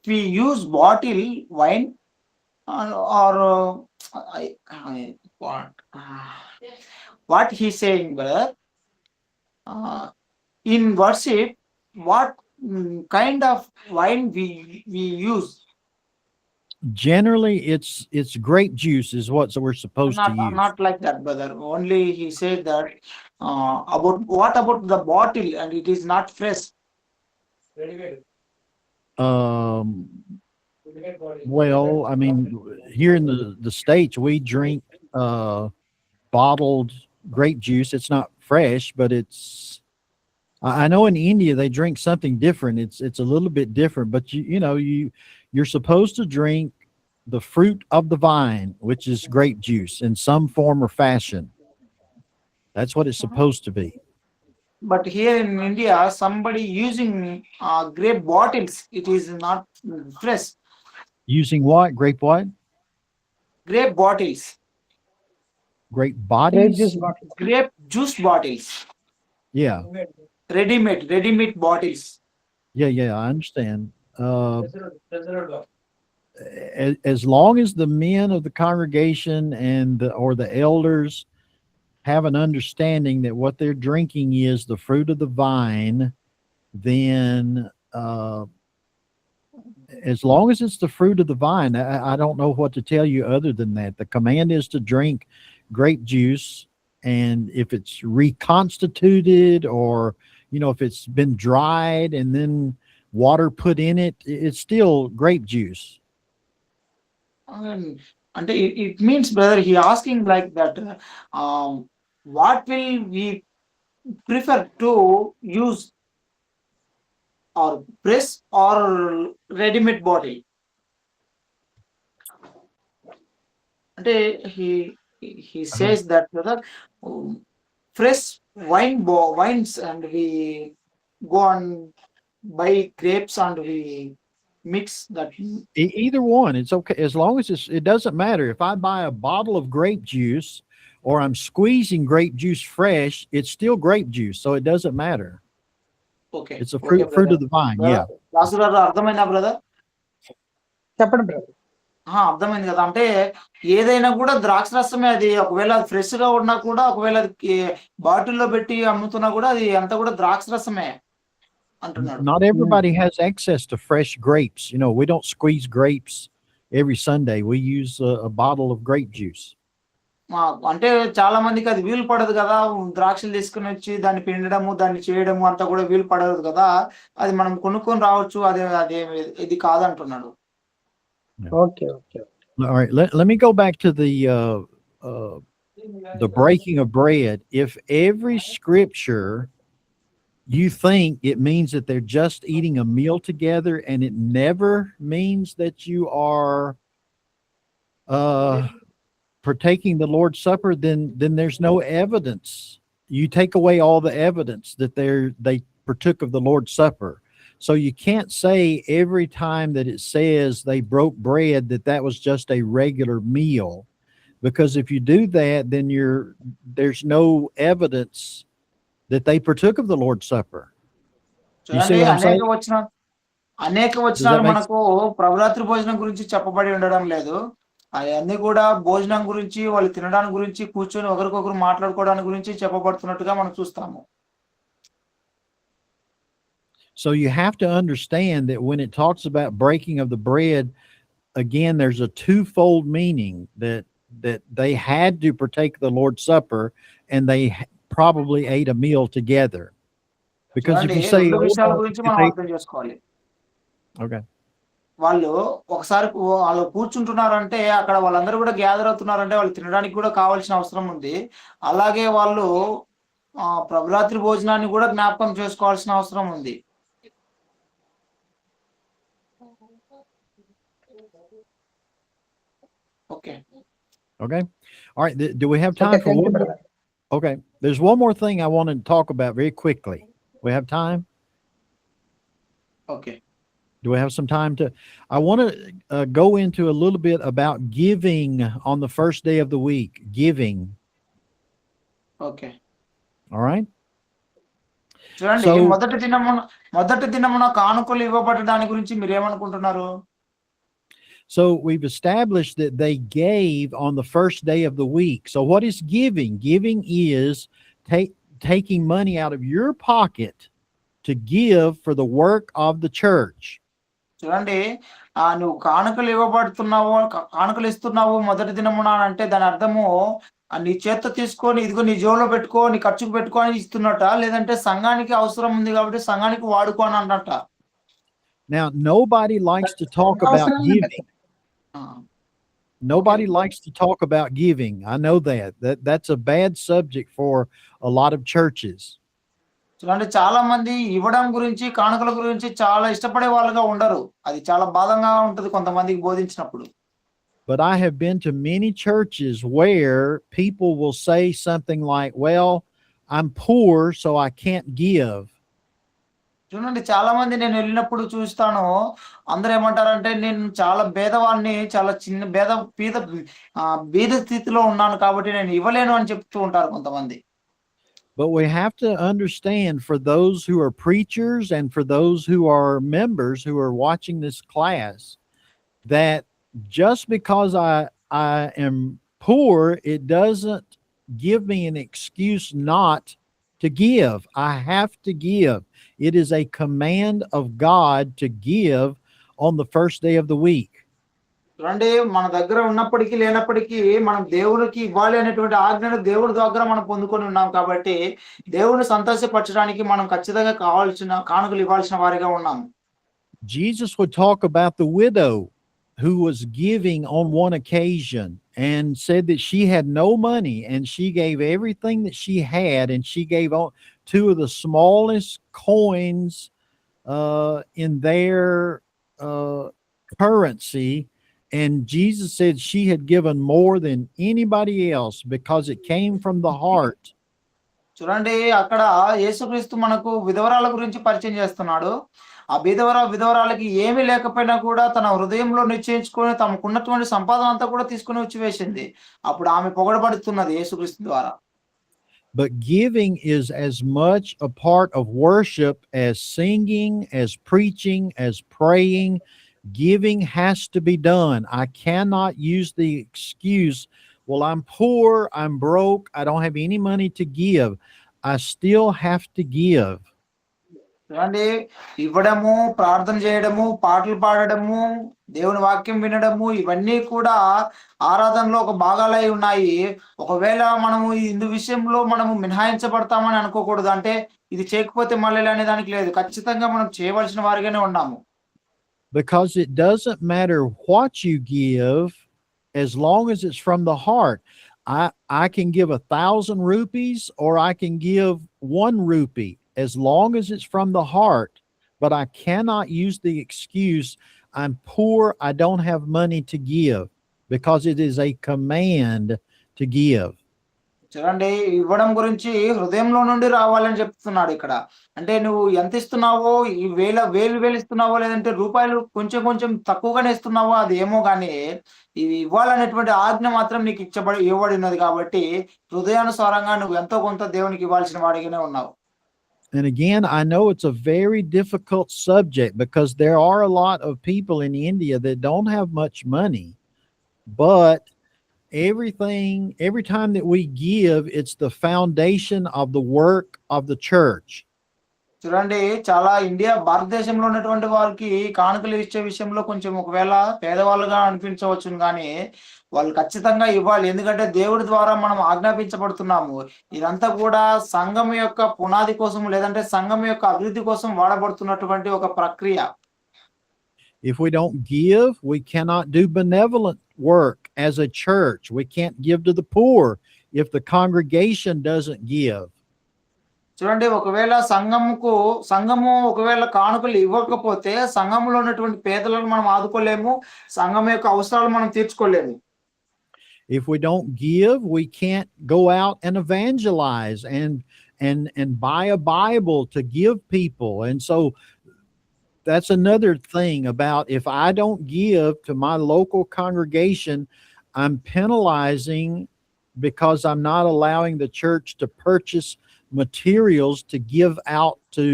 we use bottle wine or what he saying, brother? In worship, what kind of wine we use? Generally, it's grape juice is what we're supposed to use. Not like that, brother. Only he said that what about the bottle, and it is not fresh. Well, I mean, here in the States, we drink bottled grape juice. It's not fresh, but I know in India they drink something different. It's a little bit different, but you're supposed to drink the fruit of the vine, which is grape juice in some form or fashion. That's what it's supposed to be. But here in India, somebody using grape bottles. It is not fresh. Using what? Grape what? Grape bottles. Grape Grape bodies? juice bottles. Grape juice bottles. Yeah. Ready-made bottles. Yeah, I understand. As long as the men of the congregation or the elders have an understanding that what they're drinking is the fruit of the vine, then as long as it's the fruit of the vine, I don't know what to tell you other than that. The command is to drink grape juice, and if it's reconstituted or if it's been dried and then water put in it, it's still grape juice. And it means, brother, he asking like that. What will we prefer to use, or press or ready-made bottle? And he says that, brother, fresh wines, and we go and buy grapes and we mix that. Either one, it's okay. As long as it doesn't matter. If I buy a bottle of grape juice or I'm squeezing grape juice fresh, it's still grape juice. So it doesn't matter. Okay. It's a fruit of the vine. Yeah. అర్థమైనా బ్రదర్? చెప్పండి బ్రదర్. అర్థమైంది కదా. అంటే ఏదైనా కూడా ద్రాక్ష రసమే. అది ఒకవేళ ఫ్రెష్ గా ఉన్నా కూడా, ఒకవేళ బాటిల్లో పెట్టి అమ్ముతున్నా కూడా, అది అంతా కూడా ద్రాక్ష రసమే అంటున్నాడు. Not everybody has access to fresh grapes. We don't squeeze grapes every Sunday. We use a bottle of grape juice. అంటే చాలా మందికి అది వీలు పడదు కదా. ద్రాక్షలు తీసుకుని వచ్చి దాన్ని పిండడము, దాన్ని చేయడము అంతా కూడా వీలు పడదు కదా. అది మనం కొనుక్కొని రావచ్చు. అదే ఇది కాదంటున్నాడు. Okay. All right. Let me go back to the breaking of bread. If every scripture you think it means that they're just eating a meal together, and it never means that you are partaking the Lord's Supper, then there's no evidence. You take away all the evidence that they partook of the Lord's Supper. So you can't say every time that it says they broke bread that was just a regular meal, because if you do that, then there's no evidence that they partook of the Lord's Supper. You see what I'm saying? అనేక Does that వచనాలు make మనకు ప్రభురాత్రి భోజనం గురించి చెప్పబడి ఉండడం లేదు. అవన్నీ కూడా భోజనం గురించి, వాళ్ళు తినడానికి గురించి, కూర్చొని ఒకరికొకరు మాట్లాడుకోవడానికి గురించి చెప్పబడుతున్నట్టుగా మనం చూస్తాము. So you have to understand that when it talks about breaking of the bread, again, there's a twofold meaning that they had to partake the Lord's Supper, and they probably ate a meal together. Because if చూడండి, you say, 2 oh, విషయాల no, గురించి if మనం they, అర్థం చేసుకోవాలి. okay, వాళ్ళు ఒకసారి వాళ్ళు కూర్చుంటున్నారంటే అక్కడ వాళ్ళందరూ కూడా గ్యాదర్ అవుతున్నారంటే వాళ్ళు తినడానికి కూడా కావాల్సిన అవసరం ఉంది. అలాగే వాళ్ళు ప్రభురాత్రి భోజనాన్ని కూడా జ్ఞాపకం చేసుకోవాల్సిన అవసరం ఉంది. Okay. okay. All right. Do we have time Okay, for thank you, one more? brother. Okay. There's one more thing I wanted to talk about very quickly. We have time? Okay. Do we have some time to? I want to go into a little bit about giving on the first day of the week. Giving. Okay. All right. చూడండి, So, మొదటి దినమున కానుకలు ఇవ్వబడడాని గురించి మీరేమనుకుంటున్నారు? So we've established that they gave on the first day of the week. So what is giving? Giving is taking money out of your pocket to give for the work of the church. చూడండి, నువ్వు కానుకలు ఇస్తున్నావు మొదటి దినమున అంటే దాని అర్థము నీ చేత్తో తీసుకొని ఇదిగో నీ జోబులో పెట్టుకో, నీ ఖర్చుకు పెట్టుకో అని ఇస్తున్నట్ట, లేదంటే సంఘానికి అవసరం ఉంది కాబట్టి సంఘానికి వాడుకో అని అన్నట్ట. Now, nobody likes to talk about giving. Nobody likes to talk about giving. I know that's a bad subject for a lot of churches. చూడండి, చాలా మంది ఇవ్వడం గురించి, కానుకల గురించి చాలా ఇష్టపడే వాళ్ళుగా ఉండరు. అది చాలా బాధంగా ఉంటది కొంతమందికి బోధించినప్పుడు. But I have been to many churches where people will say something like, well, I'm poor, so I can't give. చూడండి, చాలా మంది నేను వెళ్ళినప్పుడు చూస్తాను, అందరూ ఏమంటారంటే నేను చాలా పేదవాడిని, చాలా చిన్న బీద స్థితిలో ఉన్నాను కాబట్టి నేను ఇవ్వలేను అని చెప్తూ ఉంటారు కొంతమంది. But we have to understand, for those who are preachers and for those who are members who are watching this class, that just because I am poor, it doesn't give me an excuse not to give. I have to give. It is a command of God to give on the first day of the week. చూడండి, మన దగ్గర ఉన్నప్పటికీ లేనప్పటికీ మనం దేవునికి ఇవ్వాలి అనేటువంటి ఆజ్ఞను దేవుడి దగ్గర మనం పొందుకొని ఉన్నాం కాబట్టి దేవుడిని సంతోషపరచడానికి మనం ఖచ్చితంగా కావాల్సిన కానుకలు ఇవ్వాల్సిన వారిగా ఉన్నాము. Jesus would talk about the widow who was giving on one occasion and said that she had no money and she gave everything that she had, and she gave on 2 of the smallest coins in their currency, and Jesus said she had given more than anybody else because it came from the heart. చూడండి, అక్కడ యేసుక్రీస్తు మనకు విధవరాల గురించి పరిచయం చేస్తున్నాడు. ఆ విధవరాలకి ఏమీ లేకపోయినా కూడా తన హృదయంలో నిశ్చయించుకొని తమకున్నటువంటి సంపాదన అంతా కూడా తీసుకొని వచ్చి వేసింది. అప్పుడు ఆమె పొగడబడుతున్నది యేసుక్రీస్తు ద్వారా. But giving is as much a part of worship as singing, as preaching, as praying. Giving has to be done. I cannot use the excuse, well, I'm poor, I'm broke, I don't have any money to give. I still have to give. చూడండి, ఇవ్వడము, ప్రార్థన చేయడము, పాటలు పాడడము, దేవుని వాక్యం వినడము, ఇవన్నీ కూడా ఆరాధనలో ఒక భాగాలై ఉన్నాయి. ఒకవేళ మనము ఇందు విషయంలో మనము మినహాయించబడతామని అనుకోకూడదు. అంటే ఇది చేయకపోతే మళ్ళీ అనే దానికి లేదు. ఖచ్చితంగా మనం చేయవలసిన వారిగానే ఉన్నాము. Because it doesn't matter what you give as long as it's from the heart. I can give 1,000 rupees or I can give 1 rupee as long as it's from the heart. But I cannot use the excuse, I'm poor, I don't have money to give, because it is a command to give. చూడండి, ఇవ్వడం గురించి హృదయంలో నుండి రావాలని చెప్తున్నాడు ఇక్కడ. అంటే నువ్వు ఎంత ఇస్తున్నావో, ఈ వేలు ఇస్తున్నావో, లేదంటే రూపాయలు కొంచెం కొంచెం తక్కువగానే ఇస్తున్నావో అది ఏమో కానీ ఇవి ఇవ్వాలనేటువంటి ఆజ్ఞ మాత్రం నీకు ఇవ్వబడినది కాబట్టి హృదయానుసారంగా నువ్వు ఎంతో కొంత దేవునికి ఇవ్వాల్సిన వాడిగానే ఉన్నావు. And again, I know it's a very difficult subject because there are a lot of people in India that don't have much money, but every time that we give, it's the foundation of the work of the church. చూడండి, చాలా భారతదేశంలో ఉన్నటువంటి వారికి కానుకలు ఇచ్చే విషయంలో కొంచెం ఒకవేళ పేదవాళ్ళుగా అనిపించవచ్చును గానీ, వాళ్ళు ఖచ్చితంగా ఇవ్వాలి. ఎందుకంటే దేవుడి ద్వారా మనం ఆజ్ఞాపించబడుతున్నాము. ఇదంతా కూడా సంఘం యొక్క పునాది కోసం, లేదంటే సంఘం యొక్క అభివృద్ధి కోసం వాడబడుతున్నటువంటి ఒక ప్రక్రియ. If we don't give, we cannot do benevolent work as a church. We can't give to the poor if the congregation doesn't give. చూడండి, సంఘము ఒకవేళ కానుకలు ఇవ్వకపోతే సంఘంలో ఉన్నటువంటి పేదలను మనం ఆదుకోలేము, సంఘం యొక్క అవసరాలు మనం తీర్చుకోలేము. If we don't give, we can't go out and evangelize and buy a Bible to give people. And so that's another thing about, if I don't give to my local congregation, I'm penalizing because I'm not allowing the church to purchase materials to give out to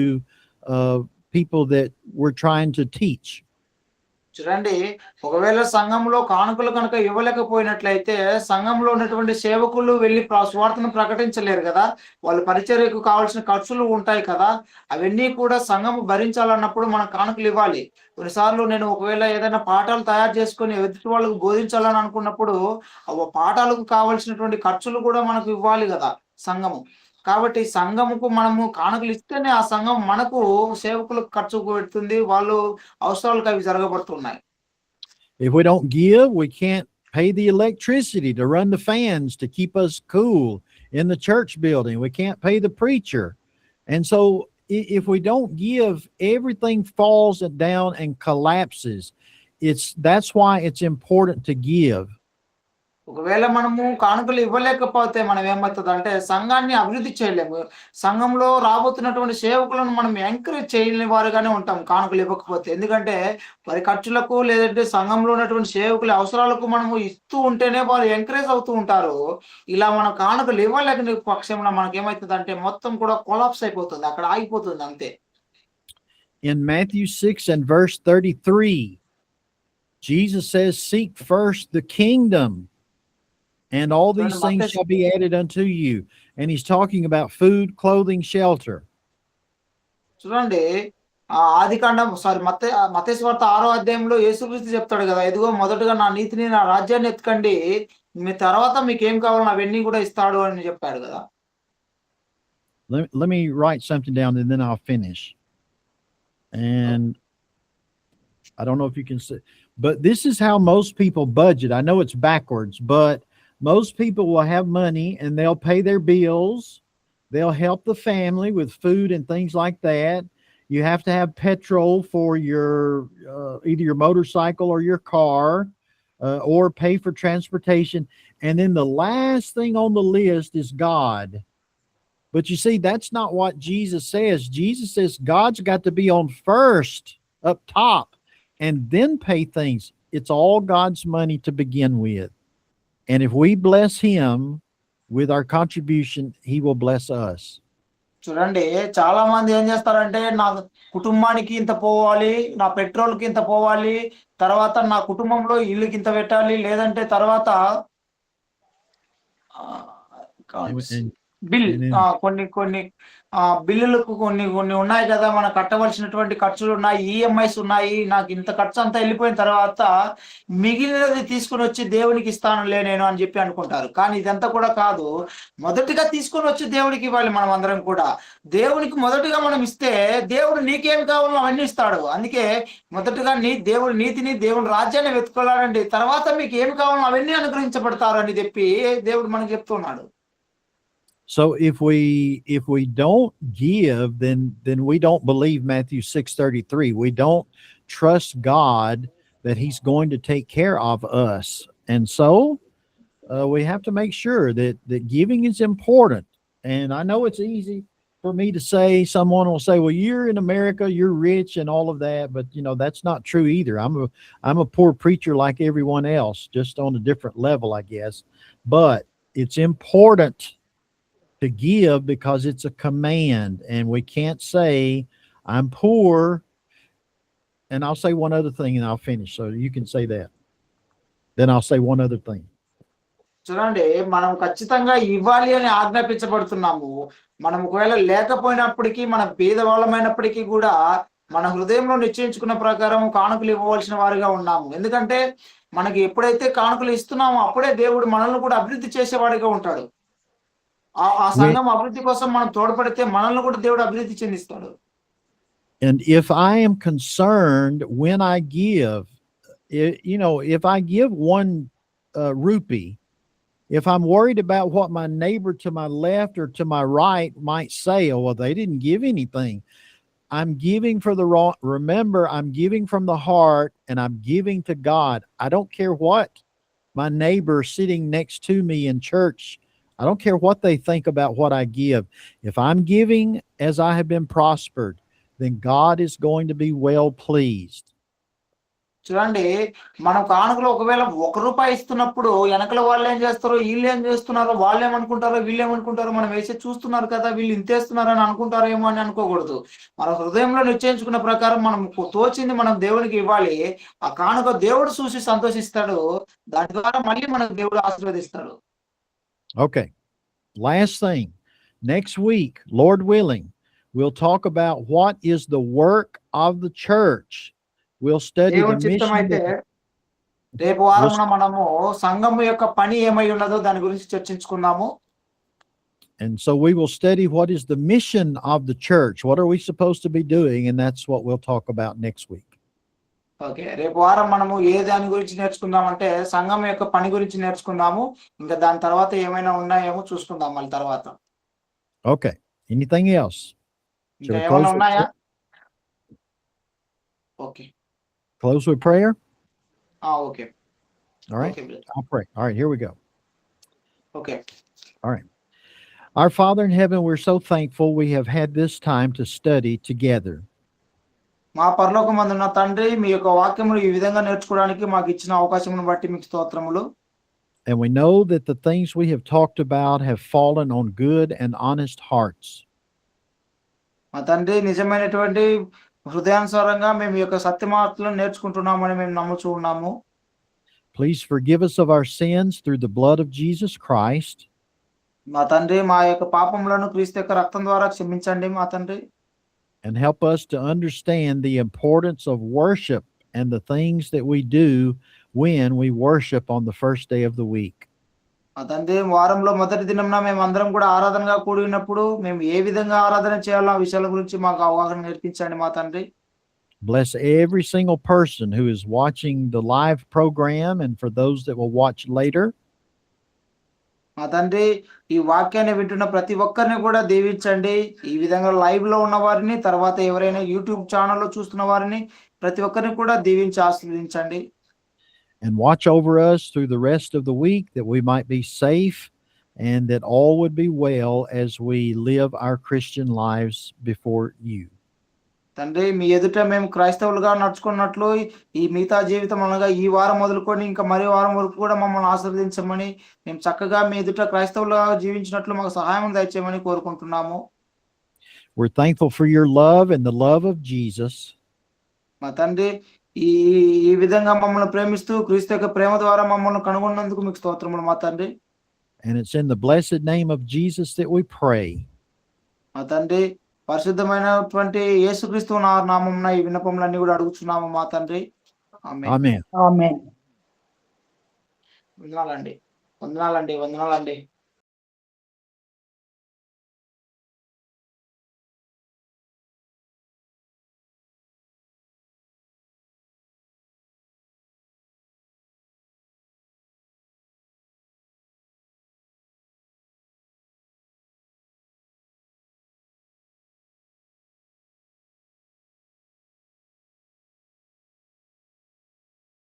people that we're trying to teach. చూడండి, ఒకవేళ సంఘంలో కానుకలు కనుక ఇవ్వలేకపోయినట్లయితే సంఘంలో ఉన్నటువంటి సేవకులు వెళ్ళి సువార్తను ప్రకటించలేరు కదా. వాళ్ళ పరిచర్యకు కావాల్సిన ఖర్చులు ఉంటాయి కదా. అవన్నీ కూడా సంఘం భరించాలన్నప్పుడు మనం కానుకలు ఇవ్వాలి. కొన్నిసార్లు నేను ఒకవేళ ఏదైనా పాఠాలు తయారు చేసుకొని ఎదుటి వాళ్ళకు బోధించాలని అనుకున్నప్పుడు పాఠాలకు కావాల్సినటువంటి ఖర్చులు కూడా మనకు ఇవ్వాలి కదా సంఘము. కాబట్టి సంఘముకు మనము కానుకలు ఇస్తేనే ఆ సంఘం మనకు సేవకులకు ఖర్చు పెడుతుంది, వాళ్ళు అవసరాలకు అవి జరగబడుతున్నాయి. If we don't give, we can't pay the electricity to run the fans to keep us cool in the church building. We can't pay the preacher. And so if we don't give, everything falls down and collapses. That's why it's important to give. ఒకవేళ మనము కానుకలు ఇవ్వలేకపోతే మనం ఏమవుతుందంటే సంఘాన్ని అభివృద్ధి చేయలేము. సంఘంలో రాబోతున్నటువంటి సేవకులను మనం ఎంకరేజ్ చేయని వారుగానే ఉంటాం కానుకలు ఇవ్వకపోతే. ఎందుకంటే వారి ఖర్చులకు, లేదంటే సంఘంలో ఉన్నటువంటి సేవకుల అవసరాలకు మనము ఇస్తూ ఉంటేనే వారు ఎంకరేజ్ అవుతూ ఉంటారు. ఇలా మనం కానుకలు ఇవ్వలేక పక్షంలో మనకి ఏమవుతుందంటే మొత్తం కూడా కొలాప్స్ అయిపోతుంది, అక్కడ ఆగిపోతుంది అంతే. In Matthew 6 and verse 33, Jesus says, "Seek first the kingdom, and all these things shall be added unto you." And he's talking about food, clothing, shelter. చూడండి, ఆదికాండం మత్తయి సువార్త 6వ అధ్యాయంలో యేసుక్రీస్తు చెప్తాడు కదా, ఇదిగో మొదటగా నా నీతిని, నా రాజ్యాన్ని ఎత్తుకండి, మీ తర్వాత మీకు ఏం కావాలో అవన్నీ కూడా ఇస్తాడు అని చెప్పాడు కదా. Let me write something down and then I'll finish. And I don't know if you can see, but this is how most people budget. I know it's backwards, but most people will have money and they'll pay their bills. They'll help the family with food and things like that. You have to have petrol for your either your motorcycle or your car, or pay for transportation. And then the last thing on the list is God. But you see, that's not what Jesus says. Jesus says God's got to be on first, up top, and then pay things. It's all God's money to begin with. And if we bless him with our contribution, he will bless us. చూడండి, చాలా మంది ఏం చేస్తారంటే, నా కుటుంబానికి ఇంత పోవాలి, నా పెట్రోల్కి ఇంత పోవాలి, తర్వాత నా కుటుంబంలో ఇల్లుకి ఇంత పెట్టాలి, లేదంటే తర్వాత బిల్ కొన్ని బిల్లులకు కొన్ని ఉన్నాయి కదా, మనం కట్టవలసినటువంటి ఖర్చులు ఉన్నాయి, ఈఎంఐస్ ఉన్నాయి, నాకు ఇంత ఖర్చు అంతా వెళ్ళిపోయిన తర్వాత మిగిలినది తీసుకుని వచ్చి దేవునికి ఇస్తానులే నేను అని చెప్పి అనుకుంటారు. కానీ ఇదంతా కూడా కాదు. మొదటిగా తీసుకొని వచ్చి దేవుడికి ఇవ్వాలి. మనం అందరం కూడా దేవునికి మొదటిగా మనం ఇస్తే దేవుడు నీకేం కావాలో అవన్నీ ఇస్తాడు. అందుకే మొదటగా దేవుడి నీతిని, దేవుడి రాజ్యాన్ని వెతుకోవాలండి, తర్వాత మీకు ఏమి కావాలో అవన్నీ అనుగ్రహించబడతారు అని చెప్పి దేవుడు మనకు చెప్తున్నాడు. So if we don't give, then we don't believe Matthew 6:33. We don't trust God that he's going to take care of us. And so we have to make sure that giving is important. And I know it's easy for me to say. Someone will say, well, you're in America, you're rich and all of that, but that's not true either. I'm a poor preacher like everyone else, just on a different level, I guess. But it's important to give because it's a command, and we can't say, I'm poor. And I'll say one other thing and I'll finish. So you can say that. Then I'll say one other thing. చూడండి, మనం ఖచ్చితంగా ఇవ్వాలి అని ఆజ్ఞాపించబడుతున్నాము. మనం ఒకవేళ లేకపోయినప్పటికీ, మన పేదవాళ్ళమైనప్పటికీ కూడా మన హృదయంలో నిశ్చయించుకున్న ప్రకారం కానుకలు ఇవ్వవలసిన వారిగా ఉన్నాము. ఎందుకంటే మనకి ఎప్పుడైతే కానుకలు ఇస్తున్నామో అప్పుడే దేవుడు మనల్ని కూడా అభివృద్ధి చేసేవాడిగా ఉంటాడు. ఆ సంఘం అభివృద్ధి కోసం మనం తోడ్పడితే మనల్ని కూడా దేవుడు అభివృద్ధి చెందిస్తాడు. And if I am concerned when I give, if I give one rupee, if I'm worried about what my neighbor to my left or to my right might say, oh, well, they didn't give anything. I'm giving for the wrong. Remember, I'm giving from the heart and I'm giving to God. I don't care what my neighbor sitting next to me in church, I don't care what they think about what I give. If I'm giving as I have been prospered, then God is going to be well pleased. చూడండి, మనం కానుకలు ఒకవేళ ₹1 ఇస్తున్నప్పుడు వెనకల వాళ్ళు ఏం చేస్తారో, వీళ్ళు ఏం చేస్తున్నారో, వాళ్ళు ఏమనుకుంటారో, వీళ్ళు ఏమనుకుంటారో, మనం వేసి చూస్తున్నారు కదా, వీళ్ళు ఇంతేస్తున్నారు అని అనుకుంటారేమో అని అనుకోకూడదు. మన హృదయంలో నిశ్చయించుకున్న ప్రకారం మనం తోచింది మనం దేవునికి ఇవ్వాలి. ఆ కానుక దేవుడు చూసి సంతోషిస్తాడు. దాని ద్వారా మళ్ళీ మనకు దేవుడు ఆశీర్వదిస్తాడు. Okay. Last thing. Next week, Lord willing, we'll talk about what is the work of the church. We'll study the దేవుని చిత్తమైతే mission. రేపు వారమున మనము సంఘము యొక్క పని ఏమై ఉన్నదో దాని గురించి చర్చించుకుందాము. And so we will study what is the mission of the church. What are we supposed to be doing? And that's what we'll talk about next week. Okay, రేపు వారం మనము ఏ దాని గురించి నేర్చుకుందామంటే సంఘం యొక్క పని గురించి నేర్చుకుందాము. ఇంకా దాని తర్వాత ఏమైనా ఉన్నాయేమో చూసుకుందాం మళ్ళీ తర్వాత. Okay. Anything else? ఇంకా Shall we ఏమైనా close with ఉన్నాయా? Okay, close with prayer? Okay, All right. Okay brother. I'll pray. All right, here we go. Okay. Our Father in heaven, we're so thankful we have had this time to study together. మా పరలోకమందున్న తండ్రి, మీ యొక్క వాక్యములు ఈ విధంగా నేర్చుకోవడానికి మాకు ఇచ్చిన అవకాశమును బట్టి మీకు స్తోత్రములు. And we know that the things we have talked about have fallen on good and honest hearts. మా తండ్రి, నిజమైనటువంటి హృదయానుసారంగా మేము ఈ యొక్క సత్యమాటలను నేర్చుకుంటున్నామని మేము నమ్ముచూ ఉన్నాము. Please forgive us of our sins through the blood of Jesus Christ. మా తండ్రి, మా యొక్క పాపములను క్రీస్తు యొక్క రక్తం ద్వారా క్షమించండి మా తండ్రి. And help us to understand the importance of worship and the things that we do when we worship on the first day of the week. మా తండ్రి, వారంలో మొదటి దినంన మేము అందరం కూడా ఆరాధనగా కూడి ఉన్నప్పుడు మేము ఏ విధంగా ఆరాధన చేయాలో ఆ విషయాల గురించి మాకు అవగాహన నేర్పించండి మా తండ్రి. Bless every single person who is watching the live program and for those that will watch later. మా తండ్రి, ఈ వాక్యాన్ని వింటున్న ప్రతి ఒక్కరిని కూడా దీవించండి. ఈ విధంగా లైవ్ లో ఉన్న వారిని, తర్వాత ఎవరైనా యూట్యూబ్ ఛానల్లో చూస్తున్న వారిని, ప్రతి ఒక్కరిని కూడా దీవించి ఆశీర్వదించండి. And watch over us through the rest of the week that we might be safe and that all would be well as we live our Christian lives before you. తండ్రి, మీ ఎదుట మేము క్రైస్తవులుగా నడుచుకున్నట్లు ఈ మిగతా జీవితం అనగా ఈ వారం మొదలుకొని ఇంకా మరో వారం వరకు కూడా మమ్మల్ని ఆశీర్వదించమని, మేము చక్కగా మీ ఎదుట క్రైస్తవులుగా జీవించినట్లు మాకు సహాయం దయచేయమని కోరుకుంటున్నాము. We're thankful for your love and the love of Jesus. మా తండ్రి, ఈ విధంగా మమ్మల్ని ప్రేమిస్తూ క్రీస్తు యొక్క ప్రేమ ద్వారా మమ్మల్ని కనుగొన్నందుకు మీకు స్తోత్రములు మా తండ్రి. And it's in the blessed name of Jesus that we pray. మా తండ్రి, పరిశుద్ధమైనటువంటి యేసుక్రీస్తు నామమున ఈ విన్నపములన్నీ కూడా అడుగుచున్నాము మా తండ్రి. ఆమేన్. Amen. ఆమేన్. వందనాలండి.